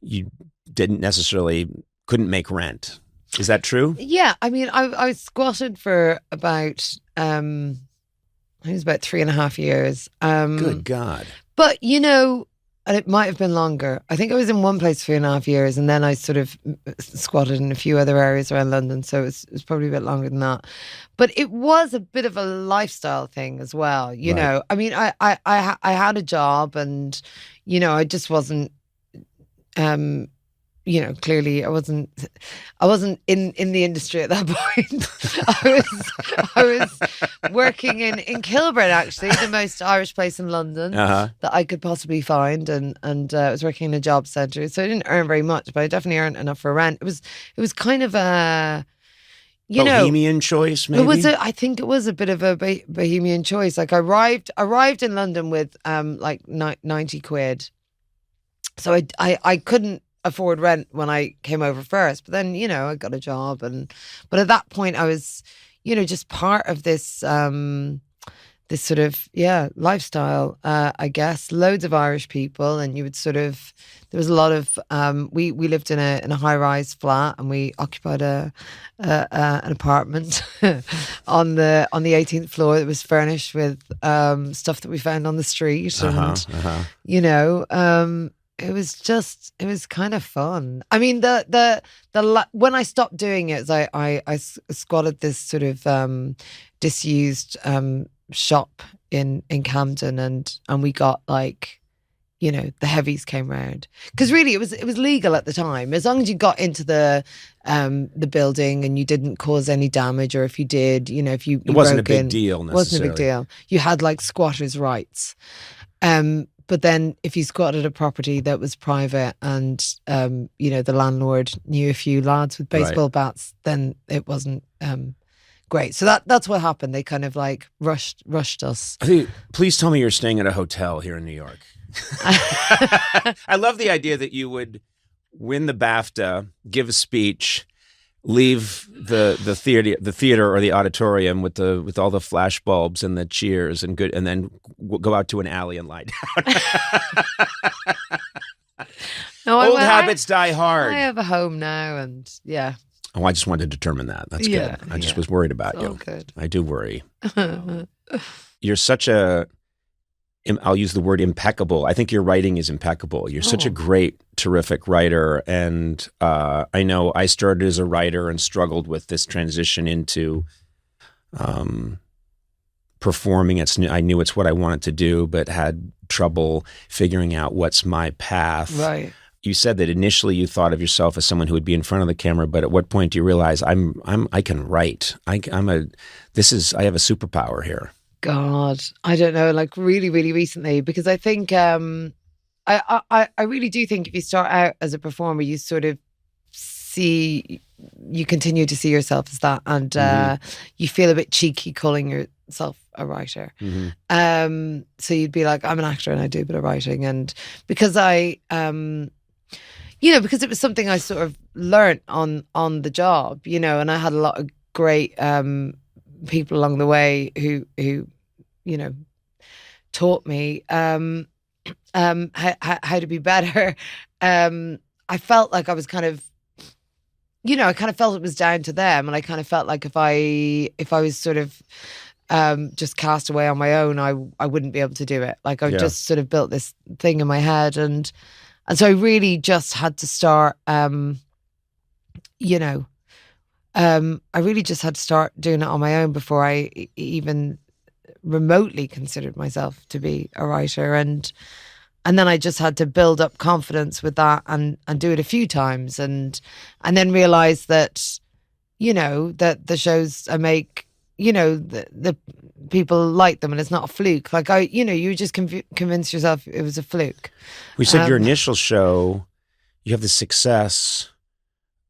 Speaker 1: you couldn't make rent. Is that true?
Speaker 15: Yeah. I mean, I squatted for about, I think it was about 3.5 years.
Speaker 1: Good God.
Speaker 15: But, and it might have been longer. I think I was in one place for 3.5 years, and then I sort of squatted in a few other areas around London, so it was probably a bit longer than that. But it was a bit of a lifestyle thing as well, you know. I mean, I had a job, and I just wasn't clearly I wasn't in the industry at that point. I was working in Kilburn, actually, the most Irish place in London that I could possibly find, and I was working in a job centre, so I didn't earn very much, but I definitely earned enough for rent. It was kind of a
Speaker 1: bohemian choice, maybe.
Speaker 15: I think it was a bit of a bohemian choice. Like I arrived in London with like 90 quid, so I couldn't afford rent when I came over first, but then I got a job, but at that point I was just part of this this sort of lifestyle, I guess. Loads of Irish people, and you would there was a lot of we lived in a high-rise flat, and we occupied an apartment on the 18th floor that was furnished with stuff that we found on the street, and it was kind of fun. I mean, when I stopped doing it, I squatted this sort of disused shop in Camden, and we got like, the heavies came round, because really it was legal at the time, as long as you got into the building and you didn't cause any damage, or if you did, if you
Speaker 1: it wasn't a
Speaker 15: broke
Speaker 1: big
Speaker 15: in,
Speaker 1: deal necessarily.
Speaker 15: wasn't a big deal. You had like squatters' rights. But then if you squatted a property that was private, and the landlord knew a few lads with baseball bats, then it wasn't great. So that's what happened. They kind of like rushed us.
Speaker 1: Please tell me you're staying at a hotel here in New York. I love the idea that you would win the BAFTA, give a speech, leave the theater or the auditorium with all the flash bulbs and the cheers and then go out to an alley and lie down.
Speaker 15: No,
Speaker 1: Old habits die hard.
Speaker 15: I have a home now, and yeah.
Speaker 1: Oh, I just wanted to determine that. That's good. I just was worried about you.
Speaker 15: Good.
Speaker 1: I do worry. You're such I'll use the word impeccable. I think your writing is impeccable. You're such a great, terrific writer. And I know I started as a writer and struggled with this transition into performing. I knew it's what I wanted to do, but had trouble figuring out what's my path.
Speaker 15: Right.
Speaker 1: You said that initially you thought of yourself as someone who would be in front of the camera, but at what point do you realize I can write? I have a superpower here.
Speaker 15: God, I don't know, like really, really recently, because I think I really do think if you start out as a performer, you sort of you continue to see yourself as that, and you feel a bit cheeky calling yourself a writer. So you'd be like, I'm an actor and I do a bit of writing, and because because it was something I sort of learnt on the job, and I had a lot of great people along the way who taught me how to be better. I felt like I was kind of, I kind of felt it was down to them, and I kind of felt like if I was sort of just cast away on my own, I wouldn't be able to do it. Like I just sort of built this thing in my head, and so I really just had to start, I really just had to start doing it on my own before I even remotely considered myself to be a writer, and then I just had to build up confidence with that and do it a few times, and then realize that that the shows I make, the people like them, and it's not a fluke. Like you just convince yourself it was a fluke.
Speaker 1: We said your initial show, you have the success,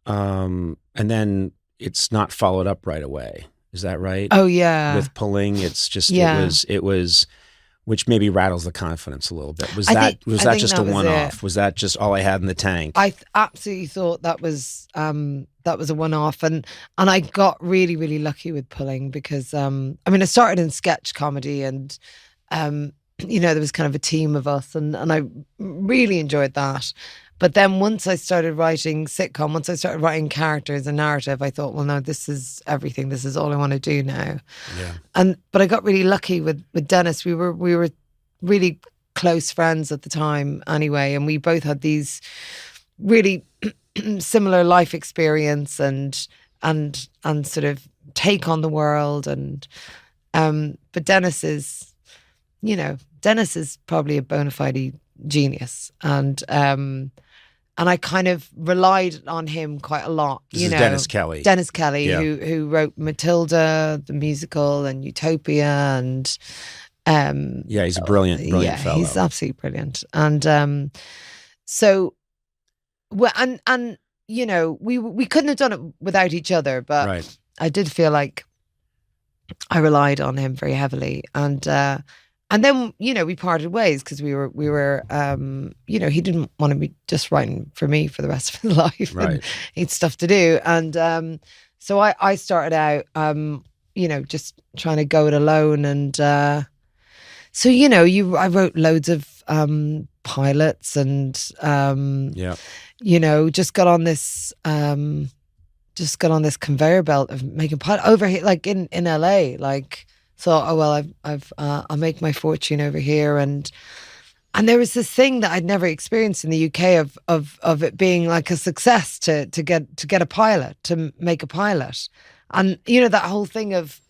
Speaker 1: and then it's not followed up right away. Is that right?
Speaker 15: Oh yeah.
Speaker 1: With Pulling, it's just it was, which maybe rattles the confidence a little bit. Was that just a one-off? Was that just all I had in the tank?
Speaker 15: I absolutely thought that was a one-off, and I got really, really lucky with Pulling, because I started in sketch comedy, and there was kind of a team of us, and I really enjoyed that. But then once I started writing sitcom, once I started writing characters and narrative, I thought, well, no, this is everything. This is all I want to do now. Yeah. But I got really lucky with Dennis. We were really close friends at the time anyway, and we both had these really similar life experience and sort of take on the world. And but Dennis is probably a bona fide genius, and I kind of relied on him quite a lot.
Speaker 1: This is Dennis Kelly.
Speaker 15: Dennis Kelly,
Speaker 1: Yeah.
Speaker 15: who wrote Matilda, the musical, and Utopia, and
Speaker 1: Yeah, he's a brilliant fellow.
Speaker 15: he's absolutely brilliant. And so, well, and you know, we couldn't have done it without each other, but
Speaker 1: Right.
Speaker 15: I did feel like I relied on him very heavily, and then, you know, we parted ways because we were you know, he didn't want to be just writing for me for the rest of his life.
Speaker 1: Right.
Speaker 15: And he had stuff to do. And so I started out, you know, just trying to go it alone. And so, you know, I wrote loads of pilots and, you know, just got on this conveyor belt of making pilot over here, like in LA, like, thought, oh well, I'll make my fortune over here, and there was this thing that I'd never experienced in the UK of it being like a success to get a pilot, to make a pilot, and you know, that whole thing of,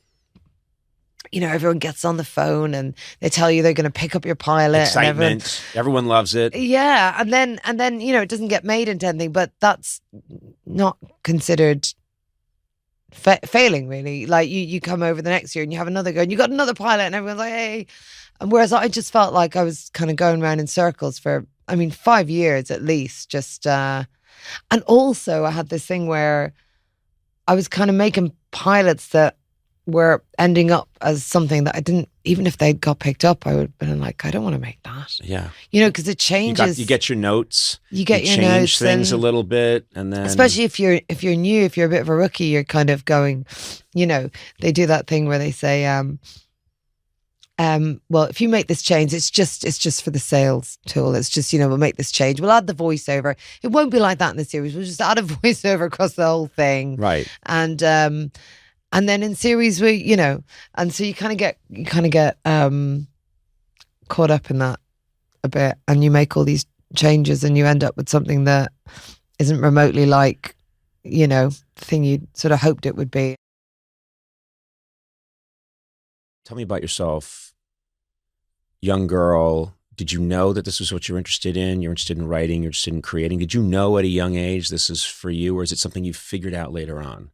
Speaker 15: you know, everyone gets on the phone and they tell you they're going to pick up your pilot.
Speaker 1: Excitement. Everyone loves it.
Speaker 15: Yeah, and then you know, it doesn't get made into anything, but that's not considered failing, really. Like you come over the next year and you have another go and you got another pilot and everyone's like, hey. And whereas I just felt like I was kind of going around in circles for, 5 years at least, just and also I had this thing where I was kind of making pilots that were ending up as something that I didn't, even if they got picked up, I would have been like, I don't want to make that.
Speaker 1: Yeah.
Speaker 15: You know, because it changes.
Speaker 1: You get your notes.
Speaker 15: You get your
Speaker 1: change
Speaker 15: notes
Speaker 1: things a
Speaker 15: and-
Speaker 1: little bit, and then
Speaker 15: Especially if you're new, if you're a bit of a rookie, you're kind of going, you know, they do that thing where they say, well, if you make this change, it's just for the sales tool. It's just, you know, we'll make this change. We'll add the voiceover. It won't be like that in the series. We'll just add a voiceover across the whole thing.
Speaker 1: Right.
Speaker 15: And then in series we, you know, and so you kind of get caught up in that a bit, and you make all these changes and you end up with something that isn't remotely like, you know, the thing you sort of hoped it would be.
Speaker 1: Tell me about yourself. Young girl, did you know that this was what you're interested in? You're interested in writing, you're interested in creating. Did you know at a young age this is for you, or is it something you figured out later on?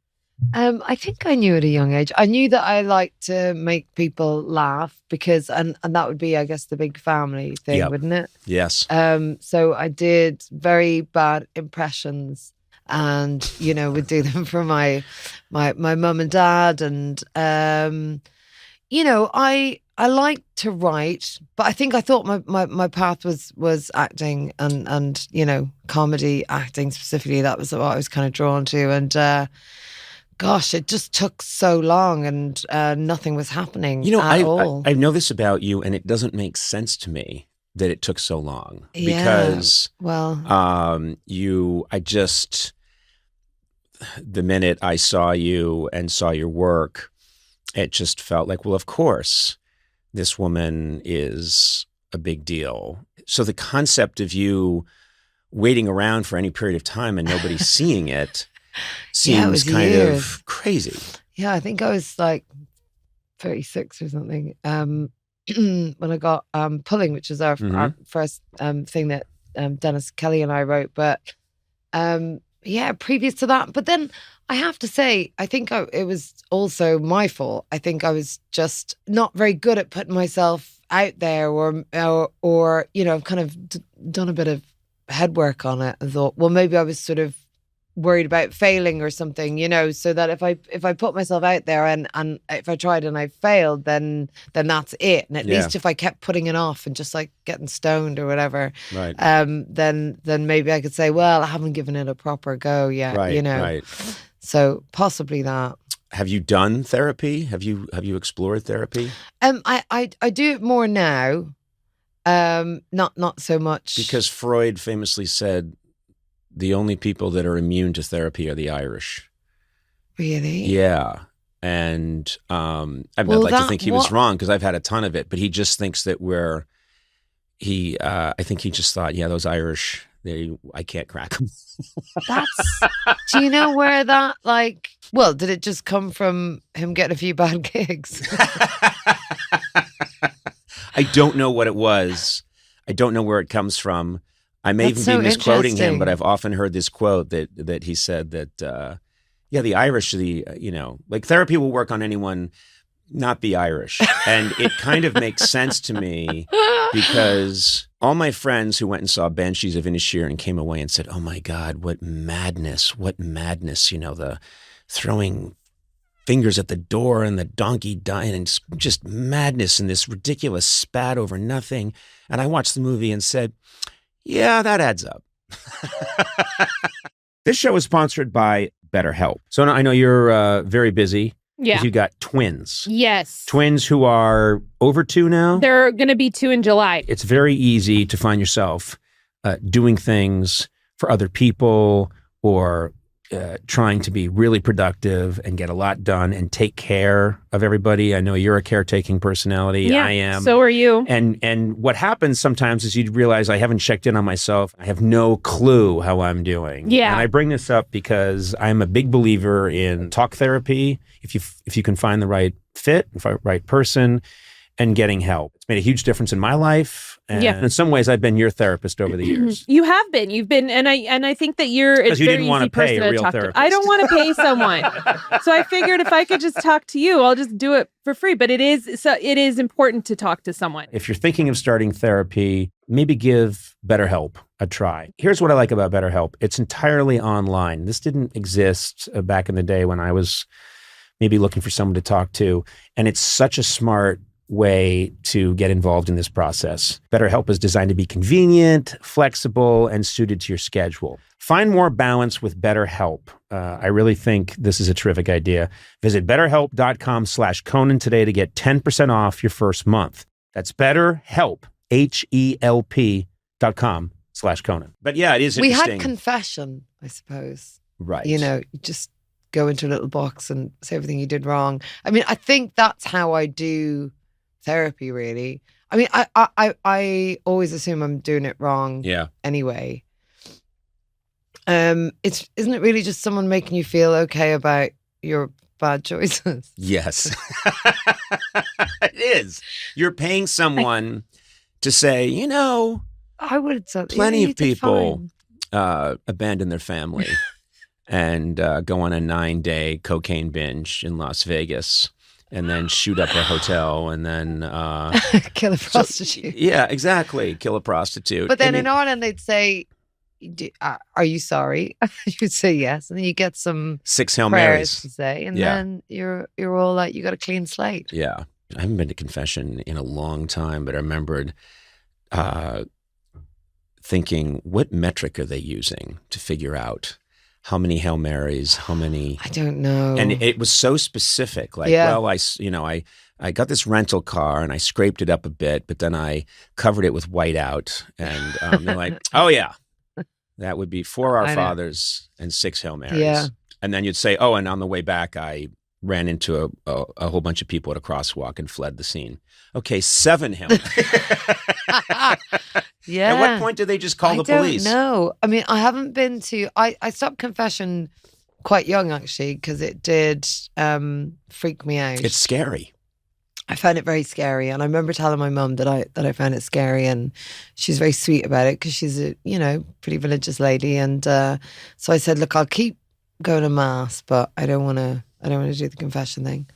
Speaker 15: I think I knew at a young age. I knew that I liked to make people laugh because, and that would be, I guess, the big family thing,
Speaker 1: Yep.
Speaker 15: wouldn't it?
Speaker 1: Yes.
Speaker 15: So I did very bad impressions, and you know, would do them for my mum and dad, and you know, I like to write, but I think I thought my path was acting and you know, comedy acting specifically. That was what I was kind of drawn to, and gosh, it just took so long, and nothing was happening.
Speaker 1: You know,
Speaker 15: at all.
Speaker 1: I know this about you, and it doesn't make sense to me that it took so long.
Speaker 15: Yeah,
Speaker 1: Because
Speaker 15: well,
Speaker 1: the minute I saw you and saw your work, it just felt like, well, of course, this woman is a big deal. So the concept of you waiting around for any period of time and nobody seeing it seems
Speaker 15: was
Speaker 1: kind
Speaker 15: years.
Speaker 1: of crazy.
Speaker 15: Yeah, I think I was like 36 or something when I got Pulling, which was our first thing that Dennis Kelly and I wrote. But yeah, previous to that. But then I have to say, I think it was also my fault. I think I was just not very good at putting myself out there, or you know, I've kind of done a bit of head work on it and thought, well, maybe I was sort of worried about failing or something, you know, so that if I put myself out there and if I tried and I failed, then that's it. And at least if I kept putting it off and just like getting stoned or whatever,
Speaker 1: right.
Speaker 15: Then maybe I could say, well, I haven't given it a proper go yet,
Speaker 1: Right,
Speaker 15: you know.
Speaker 1: right.
Speaker 15: So possibly that.
Speaker 1: Have you done therapy? Have you explored therapy?
Speaker 15: I do it more now. Not so much.
Speaker 1: Because Freud famously said the only people that are immune to therapy are the Irish.
Speaker 15: Really?
Speaker 1: Yeah. And I'd like to think he was wrong because I've had a ton of it, but he just thinks that I think he just thought, yeah, those Irish, I can't crack them.
Speaker 15: Do you know where that, like, well, did it just come from him getting a few bad gigs?
Speaker 1: I don't know what it was. I don't know where it comes from. I may
Speaker 15: That's
Speaker 1: even be
Speaker 15: so
Speaker 1: misquoting him,
Speaker 15: interesting.
Speaker 1: but I've often heard this quote that he said that, the Irish, like therapy will work on anyone, not the Irish. And it kind of makes sense to me because all my friends who went and saw Banshees of Inisherin and came away and said, oh my God, what madness, the throwing fingers at the door and the donkey dying and just madness and this ridiculous spat over nothing. And I watched the movie and said, yeah, that adds up. This show is sponsored by BetterHelp. So I know you're very busy.
Speaker 3: Yeah.
Speaker 1: You got twins.
Speaker 3: Yes.
Speaker 1: Twins who are over 2 now.
Speaker 3: They're going to be 2 in July.
Speaker 1: It's very easy to find yourself doing things for other people or trying to be really productive and get a lot done and take care of everybody. I know you're a caretaking personality.
Speaker 3: Yeah,
Speaker 1: I am.
Speaker 3: so are you.
Speaker 1: And what happens sometimes is you realize I haven't checked in on myself. I have no clue how I'm doing.
Speaker 3: Yeah.
Speaker 1: And I bring this up because I'm a big believer in talk therapy. If you can find the right fit, right person, and getting help. It's made a huge difference in my life. And in some ways, I've been your therapist over the years.
Speaker 3: You have been. You've been, and I think that you're a
Speaker 1: Because you
Speaker 3: very
Speaker 1: didn't want
Speaker 3: easy
Speaker 1: to pay
Speaker 3: person
Speaker 1: a
Speaker 3: to
Speaker 1: real
Speaker 3: talk to.
Speaker 1: therapist.
Speaker 3: I don't want to pay someone, so I figured if I could just talk to you, I'll just do it for free. But it is important to talk to someone.
Speaker 1: If you're thinking of starting therapy, maybe give BetterHelp a try. Here's what I like about BetterHelp. It's entirely online. This didn't exist back in the day when I was maybe looking for someone to talk to. And it's such a smart way to get involved in this process. BetterHelp is designed to be convenient, flexible, and suited to your schedule. Find more balance with BetterHelp. I really think this is a terrific idea. Visit betterhelp.com/Conan today to get 10% off your first month. That's BetterHelp, HELP.com/Conan. But yeah, it is
Speaker 15: We
Speaker 1: interesting.
Speaker 15: had confession, I suppose.
Speaker 1: Right.
Speaker 15: You just go into a little box and say everything you did wrong. I mean, I think that's how I do therapy, really. I mean, I always assume I'm doing it wrong.
Speaker 1: Yeah.
Speaker 15: Anyway, isn't it really just someone making you feel okay about your bad choices?
Speaker 1: Yes. It is. You're paying someone to say,
Speaker 15: I would say
Speaker 1: plenty
Speaker 15: you
Speaker 1: of
Speaker 15: did
Speaker 1: people
Speaker 15: fine.
Speaker 1: abandon their family and go on a 9-day cocaine binge in Las Vegas and then shoot up a hotel and then
Speaker 15: kill a prostitute.
Speaker 1: Yeah, exactly. Kill a prostitute.
Speaker 15: But then in Ireland, they'd say, are you sorry? You'd say yes. And then you get some
Speaker 1: 6 Hail
Speaker 15: prayers
Speaker 1: Marys
Speaker 15: to say. And
Speaker 1: Yeah.
Speaker 15: then you're all like, you got a clean slate.
Speaker 1: Yeah. I haven't been to confession in a long time, but I remembered thinking, what metric are they using to figure out how many Hail Marys, how many?
Speaker 15: I don't know.
Speaker 1: And it was so specific. Like,
Speaker 15: Yeah.
Speaker 1: well, I got this rental car and I scraped it up a bit, but then I covered it with whiteout. And they're like, oh, yeah, that would be 4 Our
Speaker 15: I know.
Speaker 1: Fathers and 6 Hail Marys.
Speaker 15: Yeah.
Speaker 1: And then you'd say, oh, and on the way back, I ran into a whole bunch of people at a crosswalk and fled the scene. Okay, 7 Hail Marys.
Speaker 15: Yeah.
Speaker 1: At what point do they just call the police?
Speaker 15: No, I mean, I haven't been to. I stopped confession quite young, actually, because it did freak me out.
Speaker 1: It's scary.
Speaker 15: I found it very scary, and I remember telling my mum that I found it scary, and she's very sweet about it because she's a pretty religious lady, and so I said, look, I'll keep going to mass, but I don't want to do the confession thing.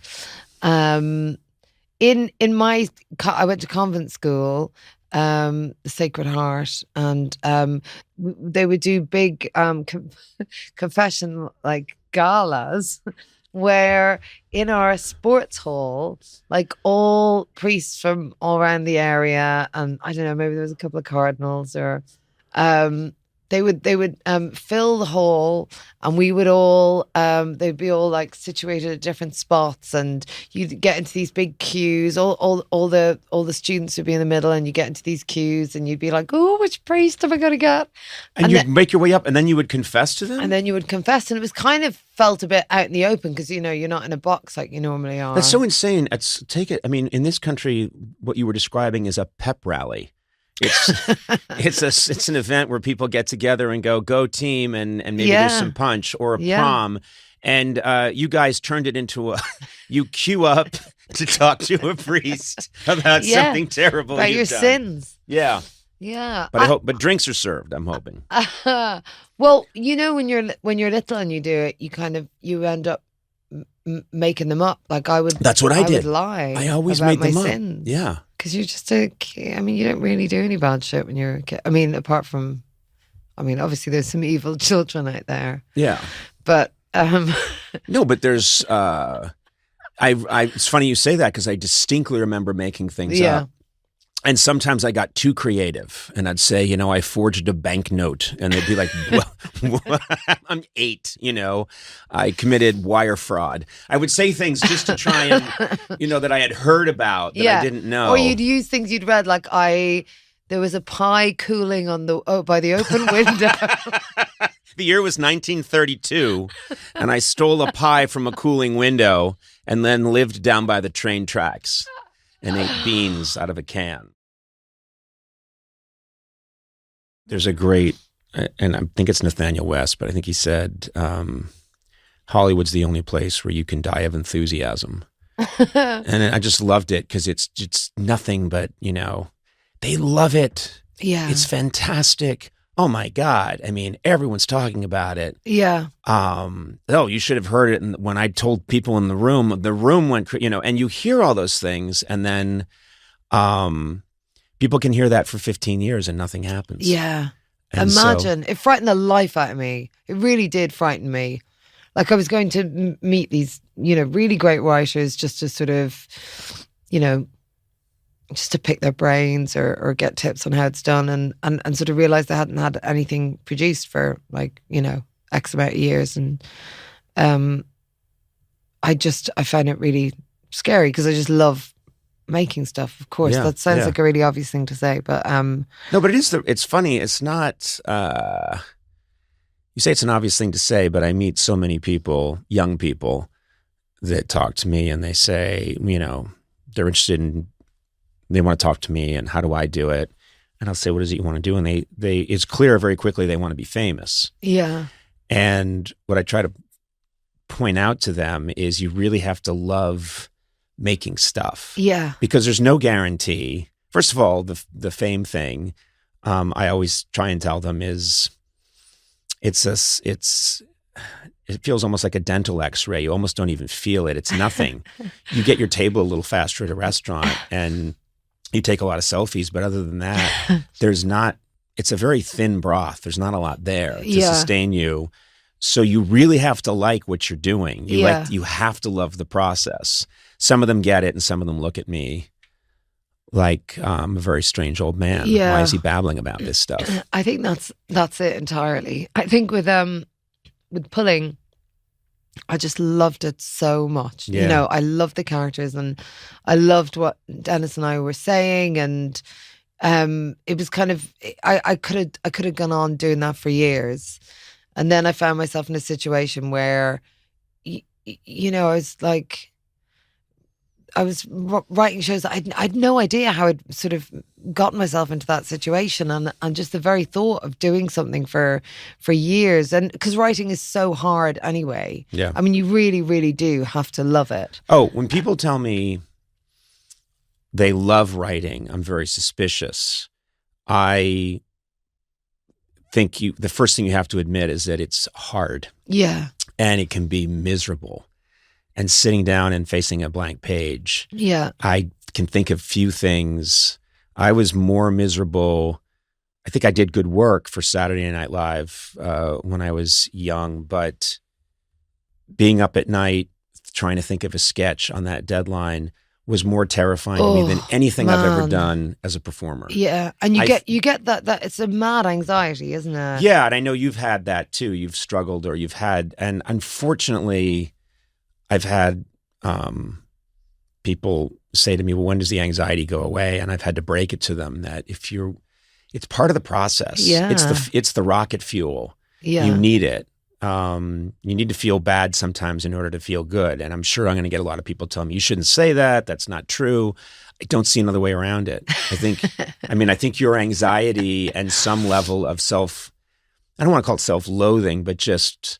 Speaker 15: I went to convent school. The Sacred Heart, and they would do big confession like galas where in our sports hall, like all priests from all around the area, and I don't know, maybe there was a couple of cardinals or they would fill the hall, and we would all they'd be all like situated at different spots, and you'd get into these big queues. All the students would be in the middle, and you get into these queues, and you'd be like, oh, which priest am I going to get?
Speaker 1: And you'd make your way up, and then you would confess to them?
Speaker 15: And then you would confess, and it was kind of felt a bit out in the open because you're not in a box like you normally are.
Speaker 1: That's so insane. I mean, in this country, what you were describing is a pep rally. It's an event where people get together and go team, and maybe there's some punch or a prom, and you guys turned it into you queue up to talk to a priest about something terrible
Speaker 15: about
Speaker 1: you've
Speaker 15: your
Speaker 1: done.
Speaker 15: sins.
Speaker 1: Yeah.
Speaker 15: Yeah.
Speaker 6: But drinks are served, I'm hoping.
Speaker 15: Well, you know, when you're little and you do it, you end up making them up. Like I would.
Speaker 6: That's what I did.
Speaker 15: Would lie.
Speaker 6: I always
Speaker 15: about
Speaker 6: made
Speaker 15: my
Speaker 6: them
Speaker 15: sins.
Speaker 6: up. Yeah.
Speaker 15: Because you're just a kid. I mean, you don't really do any bad shit when you're a kid. I mean, apart from, obviously there's some evil children out there.
Speaker 6: Yeah.
Speaker 15: But
Speaker 6: no, but there's. It's funny you say that because I distinctly remember making things up. And sometimes I got too creative and I'd say, I forged a banknote, and they'd be like, well, I'm 8, I committed wire fraud. I would say things just to try and, that I had heard about that I didn't know.
Speaker 15: Or you'd use things you'd read, like there was a pie cooling by the open window.
Speaker 6: The year was 1932, and I stole a pie from a cooling window and then lived down by the train tracks and ate beans out of a can. There's a great, and I think it's Nathaniel West, but I think he said, Hollywood's the only place where you can die of enthusiasm. And I just loved it because it's nothing but, they love it.
Speaker 15: Yeah.
Speaker 6: It's fantastic. Oh my God. I mean, everyone's talking about it.
Speaker 15: Yeah.
Speaker 6: You should have heard it. And when I told people in the room went, and you hear all those things, and then people can hear that for 15 years and nothing happens.
Speaker 15: Yeah.
Speaker 6: And
Speaker 15: imagine. It frightened the life out of me. It really did frighten me. Like I was going to meet these, really great writers just to sort of, just to pick their brains or get tips on how it's done, and sort of realize they hadn't had anything produced for X amount of years. And I found it really scary because I just love making stuff. Of course, that sounds like a really obvious thing to say, but
Speaker 6: no, but it's funny. It's not, you say it's an obvious thing to say, but I meet so many people, young people, that talk to me and they say, they're interested in, they want to talk to me, and how do I do it? And I'll say, what is it you want to do? And they it's clear very quickly they want to be famous.
Speaker 15: Yeah.
Speaker 6: And what I try to point out to them is you really have to love making stuff.
Speaker 15: Yeah.
Speaker 6: Because there's no guarantee. First of all, the fame thing, I always try and tell them is it feels almost like a dental x-ray. You almost don't even feel it. It's nothing. You get your table a little faster at a restaurant and you take a lot of selfies, but other than that, it's a very thin broth. There's not a lot there to sustain you. So you really have to like what you're doing. You have to love the process. Some of them get it and some of them look at me like I'm a very strange old man.
Speaker 15: Yeah.
Speaker 6: Why is he babbling about this stuff?
Speaker 15: I think that's it entirely. I think with pulling, I just loved it so much.
Speaker 6: Yeah.
Speaker 15: I loved the characters and I loved what Dennis and I were saying, and it was kind of I could have gone on doing that for years, and then I found myself in a situation where I was like, I was writing shows. I had no idea how I'd sort of gotten myself into that situation, and just the very thought of doing something for years, and because writing is so hard anyway.
Speaker 6: Yeah,
Speaker 15: I mean, you really, really do have to love it.
Speaker 6: Oh, when people tell me they love writing, I'm very suspicious. I think the first thing you have to admit is that it's hard.
Speaker 15: Yeah,
Speaker 6: and it can be miserable. And sitting down and facing a blank page.
Speaker 15: Yeah.
Speaker 6: I can think of few things. I was more miserable. I think I did good work for Saturday Night Live when I was young, but being up at night trying to think of a sketch on that deadline was more terrifying to me than anything I've ever done as a performer.
Speaker 15: Yeah, and you get that it's a mad anxiety, isn't it?
Speaker 6: Yeah, and I know you've had that too. You've struggled, or you've had, and unfortunately, I've had people say to me, well, when does the anxiety go away? And I've had to break it to them that it's part of the process.
Speaker 15: Yeah.
Speaker 6: It's the rocket fuel.
Speaker 15: Yeah.
Speaker 6: You need it. You need to feel bad sometimes in order to feel good. And I'm sure I'm going to get a lot of people telling me, you shouldn't say that. That's not true. I don't see another way around it. I think your anxiety and some level of I don't want to call it self-loathing, but just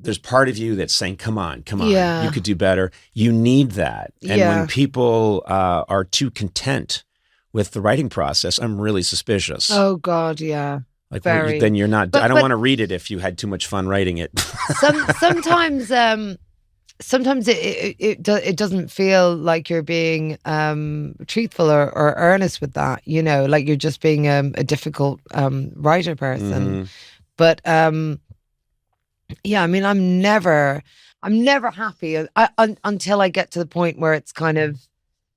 Speaker 6: there's part of you that's saying, come on,
Speaker 15: yeah.
Speaker 6: you could do better. You need that. And when people are too content
Speaker 1: with the writing process, I'm really suspicious.
Speaker 15: Oh God, yeah.
Speaker 1: Like
Speaker 15: Very.
Speaker 1: then you're not.
Speaker 15: But-
Speaker 1: I don't
Speaker 15: but-
Speaker 1: want to read it if you had too much fun writing it.
Speaker 15: Sometimes it doesn't feel like you're being truthful or earnest with that, you know, like you're just being a difficult writer person. But yeah, I mean, I'm never happy until I get to the point where it's kind of,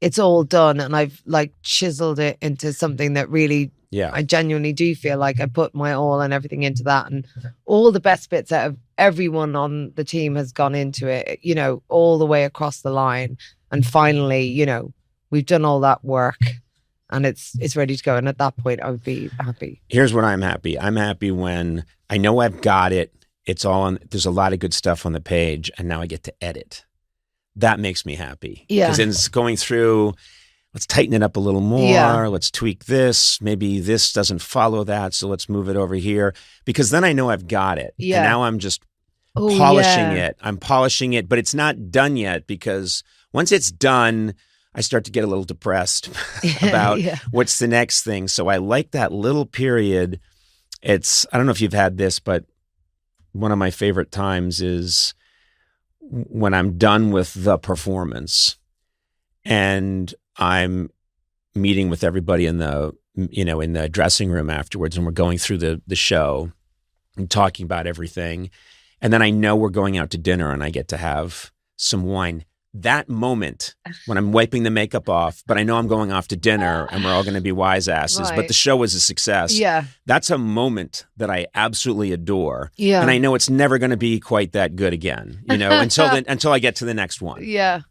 Speaker 15: it's all done and I've like chiseled it into something that really, I genuinely do feel like I put my all and everything into that, and all the best bits out of everyone on the team has gone into it, you know, all the way across the line. And finally, you know, we've done all that work and it's ready to go. And at that point, I would be happy.
Speaker 1: Here's when I'm happy. I'm happy when I know I've got it. It's all on. There's a lot of good stuff on the page, and now I get to edit. That makes me happy.
Speaker 15: Yeah.
Speaker 1: Because then it's going through. Let's tighten it up a little more.
Speaker 15: Yeah.
Speaker 1: Let's tweak this. Maybe this doesn't follow that, so let's move it over here. Because then I know I've got it.
Speaker 15: Yeah.
Speaker 1: And now I'm just polishing it. I'm polishing it, but it's not done yet, because once it's done, I start to get a little depressed about what's the next thing. So I like that little period. I don't know if you've had this, but one of my favorite times is when I'm done with the performance and I'm meeting with everybody in the dressing room afterwards, and we're going through the show and talking about everything. And then I know we're going out to dinner and I get to have some wine. That moment when I'm wiping the makeup off, but I know I'm going off to dinner and we're all going to be wise asses, but the show was a success.
Speaker 15: Yeah.
Speaker 1: That's a moment that I absolutely adore.
Speaker 15: Yeah.
Speaker 1: And I know it's never going to be quite that good again, you know, until I get to the next one.
Speaker 15: Yeah.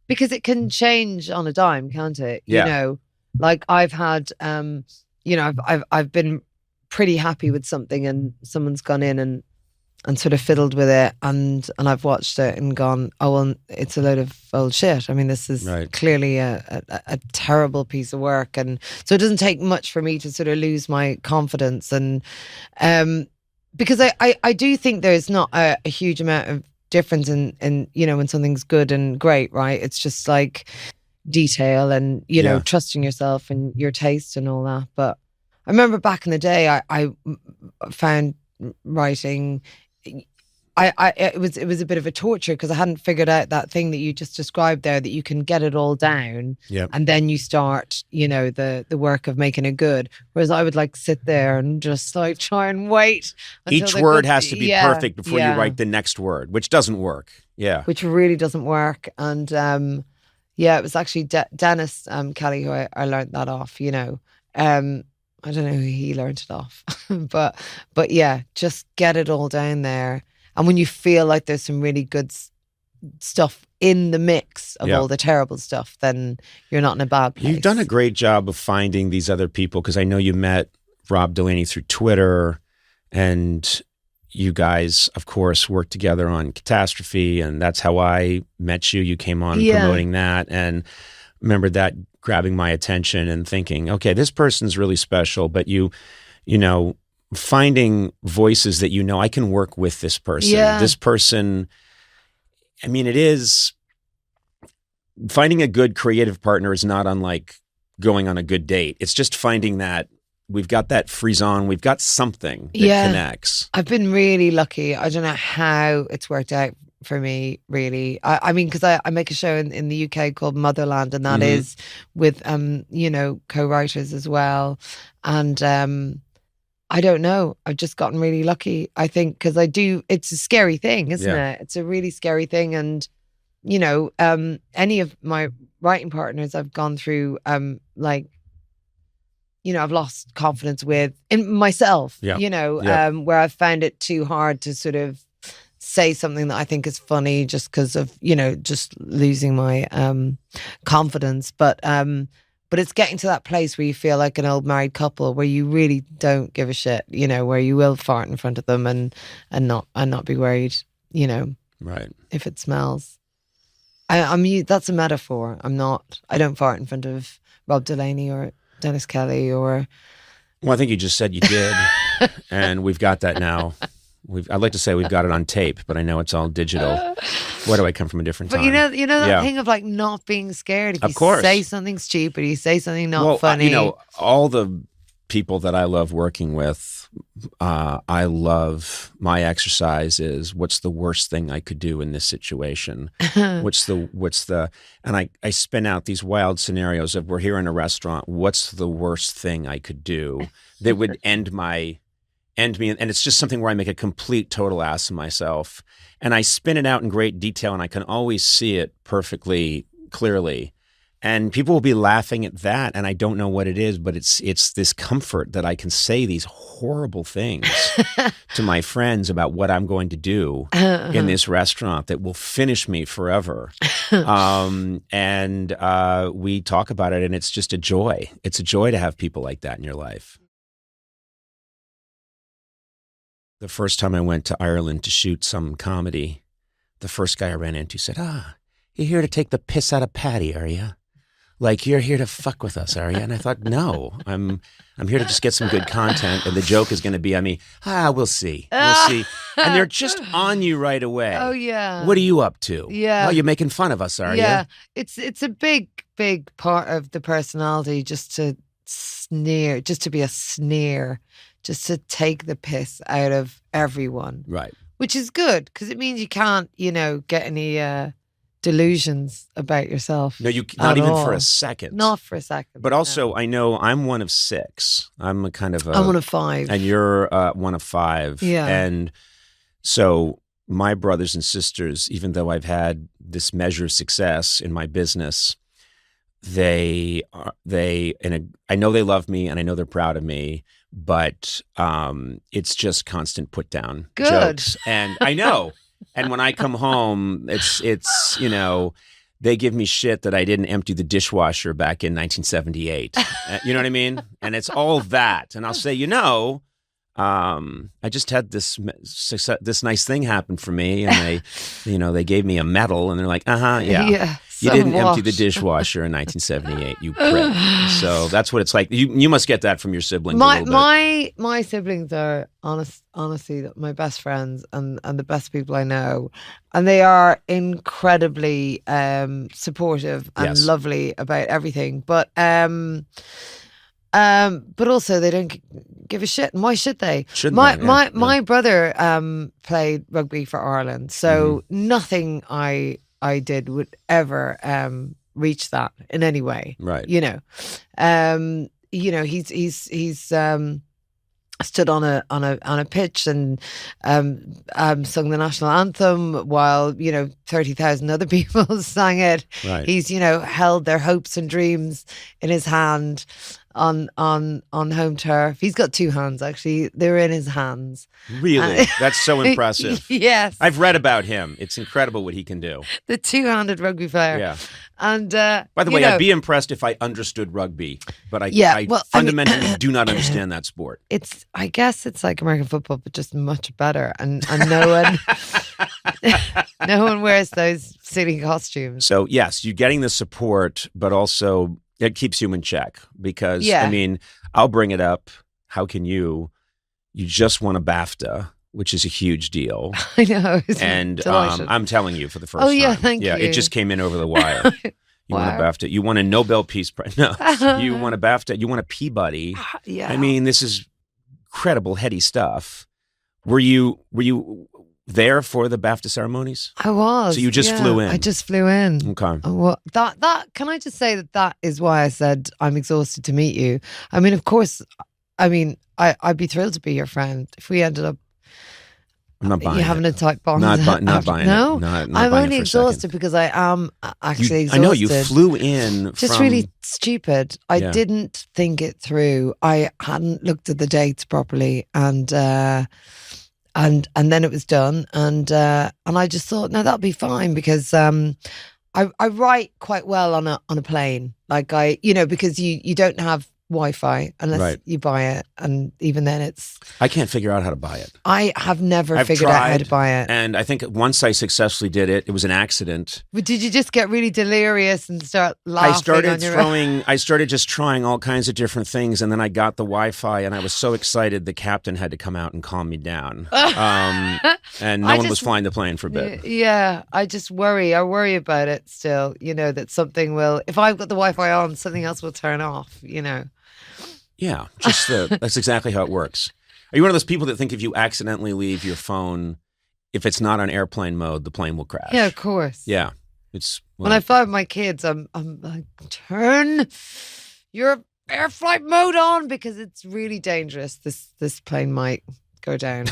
Speaker 15: Because it can change on a dime, can't it?
Speaker 1: Yeah.
Speaker 15: You know, like I've had, you know, I've been pretty happy with something and someone's gone in and sort of fiddled with it, and I've watched it and gone, oh, well, it's a load of old shit. I mean, this is clearly a terrible piece of work. And so it doesn't take much for me to sort of lose my confidence. And because I do think there's not a huge amount of difference in, you know, when something's good and great, right? It's just like detail and, you know, trusting yourself and your taste and all that. But I remember back in the day, I found writing, it was a bit of a torture because I hadn't figured out that thing that you just described there, that you can get it all down and then you start, you know, the work of making it good. Whereas I would like sit there and just like try and wait.
Speaker 1: Each word has to be perfect before you write the next word, which doesn't work. Yeah.
Speaker 15: Which really doesn't work. And it was actually Dennis Kelly who I learned that off, you know. I don't know who he learned it off, but yeah, just get it all down there. And when you feel like there's some really good stuff in the mix of all the terrible stuff, then you're not in a bad place.
Speaker 1: You've done a great job of finding these other people, because I know you met Rob Delaney through Twitter, and you guys, of course, worked together on Catastrophe, and that's how I met you. You came on promoting that, and remember that grabbing my attention and thinking, okay, this person's really special, but you know, finding voices that, you know, I can work with this person. This person, I mean, it is, finding a good creative partner is not unlike going on a good date. It's just finding that we've got that frisson, we've got something that connects.
Speaker 15: I've been really lucky. I don't know how it's worked out for me, really. I mean, because I make a show in the UK called Motherland, and that is with you know, co-writers as well. And I don't know, I've just gotten really lucky, I think, because it's a scary thing, isn't it? It's a really scary thing. And you know, any of my writing partners I've gone through, like, you know, I've lost confidence in myself, you know, where I've found it too hard to sort of say something that I think is funny just because of, you know, just losing my confidence. But it's getting to that place where you feel like an old married couple, where you really don't give a shit, you know, where you will fart in front of them and not be worried, you know, if it smells. That's a metaphor. I don't fart in front of Rob Delaney or Dennis Kelly or.
Speaker 1: Well, I think you just said you did, and we've got that now.
Speaker 6: I'd like to say we've got it on tape, but I know it's all digital. Why do I come from a different time?
Speaker 15: But you know that thing of like not being scared. If
Speaker 6: Of
Speaker 15: you
Speaker 6: course.
Speaker 15: say something stupid, you say something not funny.
Speaker 6: All the people that I love working with, I love my exercise is what's the worst thing I could do in this situation? what's the and I spin out these wild scenarios of we're here in a restaurant. What's the worst thing I could do that would end me? And it's just something where I make a complete total ass of myself. And I spin it out in great detail and I can always see it perfectly clearly. And people will be laughing at that, and I don't know what it is, but it's this comfort that I can say these horrible things to my friends about what I'm going to do in this restaurant that will finish me forever. And we talk about it, and it's just a joy. It's a joy to have people like that in your life. The first time I went to Ireland to shoot some comedy, the first guy I ran into said, you're here to take the piss out of Patty, are you? Like, you're here to fuck with us, are you? And I thought, no, I'm here to just get some good content. And the joke is going to be, we'll see. We'll see. And they're just on you right away.
Speaker 15: Oh, yeah.
Speaker 6: What are you up to?
Speaker 15: Yeah.
Speaker 6: Oh, you're making fun of us, are you?
Speaker 15: Yeah. It's a big part of the personality just to sneer, just to be a sneer, just to take the piss out of everyone.
Speaker 6: Right.
Speaker 15: Which is good because it means you can't, get any delusions about yourself.
Speaker 6: No, not even for a second.
Speaker 15: Not for a second.
Speaker 6: But also, I know I'm one of 6. I'm a kind of
Speaker 15: I'm one of 5.
Speaker 6: And you're one of 5.
Speaker 15: Yeah.
Speaker 6: And so my brothers and sisters, even though I've had this measure of success in my business, I know they love me and I know they're proud of me, but it's just constant put down jokes. And I know. And when I come home, it's they give me shit that I didn't empty the dishwasher back in 1978. You know what I mean? And it's all that. And I'll say, I just had this nice thing happen for me, and they gave me a medal, and they're like, yeah. You didn't empty the dishwasher in 1978, you prick. So that's what it's like. You must get that from your siblings a little bit.
Speaker 15: My siblings are honestly my best friends and the best people I know, and they are incredibly supportive and lovely about everything. But also they don't give a shit. And why should they? My brother played rugby for Ireland, so nothing I did would ever reach that in any way.
Speaker 6: Right.
Speaker 15: He's stood on a pitch and sung the national anthem while 30,000 other people sang it.
Speaker 6: Right.
Speaker 15: He's held their hopes and dreams in his hand on home turf. He's got 2 hands, actually. They're in his hands.
Speaker 6: Really? That's so impressive.
Speaker 15: Yes.
Speaker 6: I've read about him. It's incredible what he can do.
Speaker 15: The 2-handed rugby player.
Speaker 6: Yeah.
Speaker 15: And
Speaker 6: by the way, I'd be impressed if I understood rugby, but I fundamentally do not understand that sport.
Speaker 15: I guess it's like American football, but just much better. And no one wears those silly costumes.
Speaker 6: So yes, you're getting the support, but also it keeps you in check because, I'll bring it up. How can you just won a BAFTA, which is a huge deal.
Speaker 15: I know.
Speaker 6: And I'm telling you for the first time.
Speaker 15: Oh, yeah, thank you.
Speaker 6: Yeah, it just came in over the wire. You won a BAFTA. You won a Nobel Peace Prize. No, you won a BAFTA. You won a Peabody.
Speaker 15: Yeah.
Speaker 6: I mean, this is incredible, heady stuff. Were you there for the BAFTA ceremonies?
Speaker 15: I was.
Speaker 6: So you just flew in?
Speaker 15: I just flew in.
Speaker 6: Okay.
Speaker 15: Well, that can I just say that is why I said I'm exhausted to meet you. I mean, of course, I'd be thrilled to be your friend if we ended up.
Speaker 6: I'm not buying
Speaker 15: you having a tight bond.
Speaker 6: Not buying
Speaker 15: no?
Speaker 6: it. No,
Speaker 15: I'm only exhausted because I am actually exhausted.
Speaker 6: I know you flew in.
Speaker 15: Just really stupid. I didn't think it through. I hadn't looked at the dates properly, and then it was done, and I just thought, no, that'll be fine because I write quite well on a plane. Like because you don't have Wi-Fi unless you buy it, and even then
Speaker 1: I can't figure out how to buy it.
Speaker 15: I have never figured out how to buy it.
Speaker 1: And I think once I successfully did it, it was an accident.
Speaker 15: But did you just get really delirious and start laughing?
Speaker 1: I started just trying all kinds of different things, and then I got the Wi-Fi, and I was so excited the captain had to come out and calm me down. And no one was flying the plane for a bit.
Speaker 15: Yeah, I just worry. I worry about it still, that something will, if I've got the Wi-Fi on, something else will turn off,
Speaker 1: Yeah, just that's exactly how it works. Are you one of those people that think if you accidentally leave your phone, if it's not on airplane mode, the plane will crash?
Speaker 15: Yeah, of course.
Speaker 1: Yeah,
Speaker 15: when I fly with my kids, I'm like, turn your air flight mode on because it's really dangerous. This plane might go down.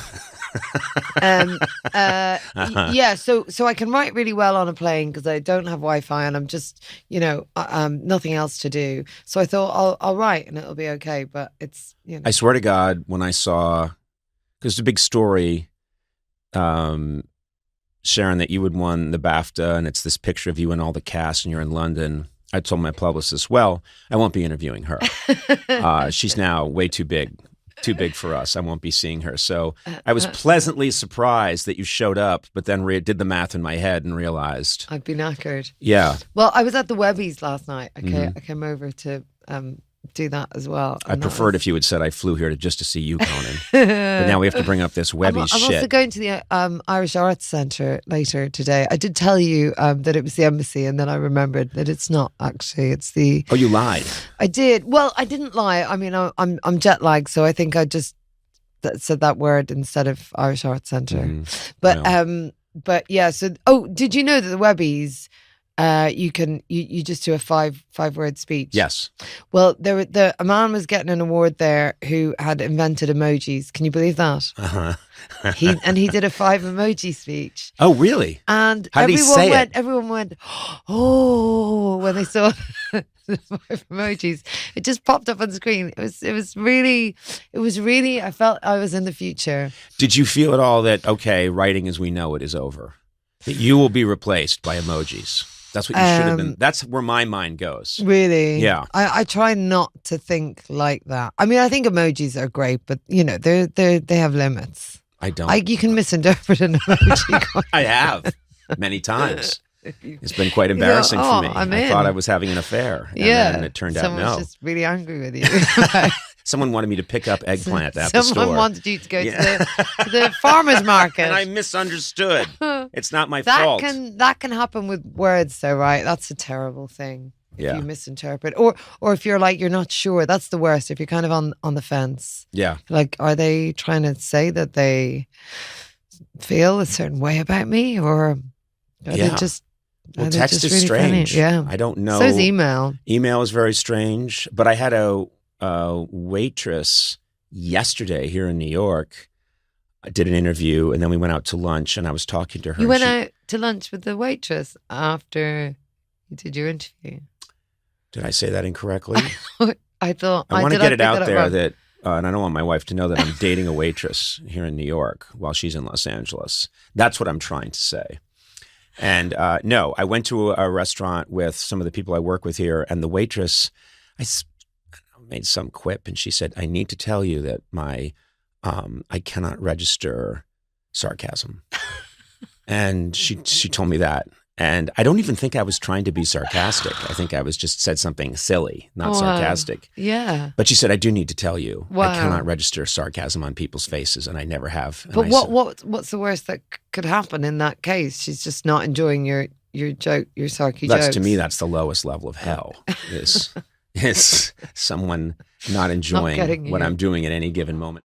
Speaker 15: Yeah, so I can write really well on a plane because I don't have Wi-Fi and I'm just, nothing else to do. So I thought I'll write and it'll be okay. But it's,
Speaker 1: I swear to God, when I saw, because it's a big story, Sharon, that you had won the BAFTA and it's this picture of you and all the cast and you're in London. I told my publicist, well, I won't be interviewing her. She's now way too big for us. I won't be seeing her. So I was pleasantly surprised that you showed up, but then did the math in my head and realized
Speaker 15: I'd be knackered.
Speaker 1: Yeah.
Speaker 15: Well, I was at the Webbies last night. I came over to do that as well.
Speaker 1: I preferred if you had said I flew here just to see you, Conan. But now we have to bring up this Webbies shit.
Speaker 15: I'm also going to the Irish Arts Centre later today. I did tell you that it was the embassy, and then I remembered that it's not actually. It's the.
Speaker 1: Oh, you lied.
Speaker 15: I did. Well, I didn't lie. I mean, I'm jet lagged, so I think I just said that word instead of Irish Arts Centre. But yeah. So, did you know that the Webbies? You just do a five word speech.
Speaker 1: Yes.
Speaker 15: Well, a man was getting an award there who had invented emojis. Can you believe that? He did a 5 emoji speech.
Speaker 1: Oh, really?
Speaker 15: And
Speaker 1: how did he say it?
Speaker 15: Everyone went, oh, when they saw the 5 emojis. It just popped up on the screen. It was really. I felt I was in the future.
Speaker 1: Did you feel at all that writing as we know it is over? That you will be replaced by emojis? That's what you should have been. That's where my mind goes.
Speaker 15: Really?
Speaker 1: Yeah.
Speaker 15: I try not to think like that. I mean, I think emojis are great, but they have limits.
Speaker 1: I don't.
Speaker 15: You can misinterpret an emoji.
Speaker 1: I have many times. It's been quite embarrassing for me. I thought I was having an affair. And then it turned out no.
Speaker 15: Someone's just really angry with you.
Speaker 1: Someone wanted me to pick up eggplant at the store.
Speaker 15: Someone wanted you to go to the farmer's market.
Speaker 1: And I misunderstood. It's not my fault.
Speaker 15: That can happen with words though, right? That's a terrible thing. If you misinterpret. Or if you're like, you're not sure. That's the worst. If you're kind of on the fence.
Speaker 1: Yeah.
Speaker 15: Like, are they trying to say that they feel a certain way about me? Or are they just...
Speaker 1: Well, text is really strange.
Speaker 15: Funny? Yeah.
Speaker 1: I don't know.
Speaker 15: So is email.
Speaker 1: Email is very strange. But I had a waitress yesterday here in New York. I did an interview and then we went out to lunch and I was talking to her.
Speaker 15: You went out to lunch with the waitress after you did your interview.
Speaker 1: Did I say that incorrectly?
Speaker 15: I thought
Speaker 1: I want to get it out there that and I don't want my wife to know that I'm dating a waitress here in New York while she's in Los Angeles. That's what I'm trying to say. And no, I went to a restaurant with some of the people I work with here, and the waitress, I made some quip, and she said, "I need to tell you that I cannot register sarcasm." And she told me that, and I don't even think I was trying to be sarcastic. I think I was just said something silly, not sarcastic.
Speaker 15: Yeah.
Speaker 1: But she said, "I do need to tell you, I cannot register sarcasm on people's faces, and I never have." And
Speaker 15: but what's the worst that could happen in that case? She's just not enjoying your joke, your sarky jokes.
Speaker 1: To me, that's the lowest level of hell. Is someone not enjoying what I'm doing at any given moment.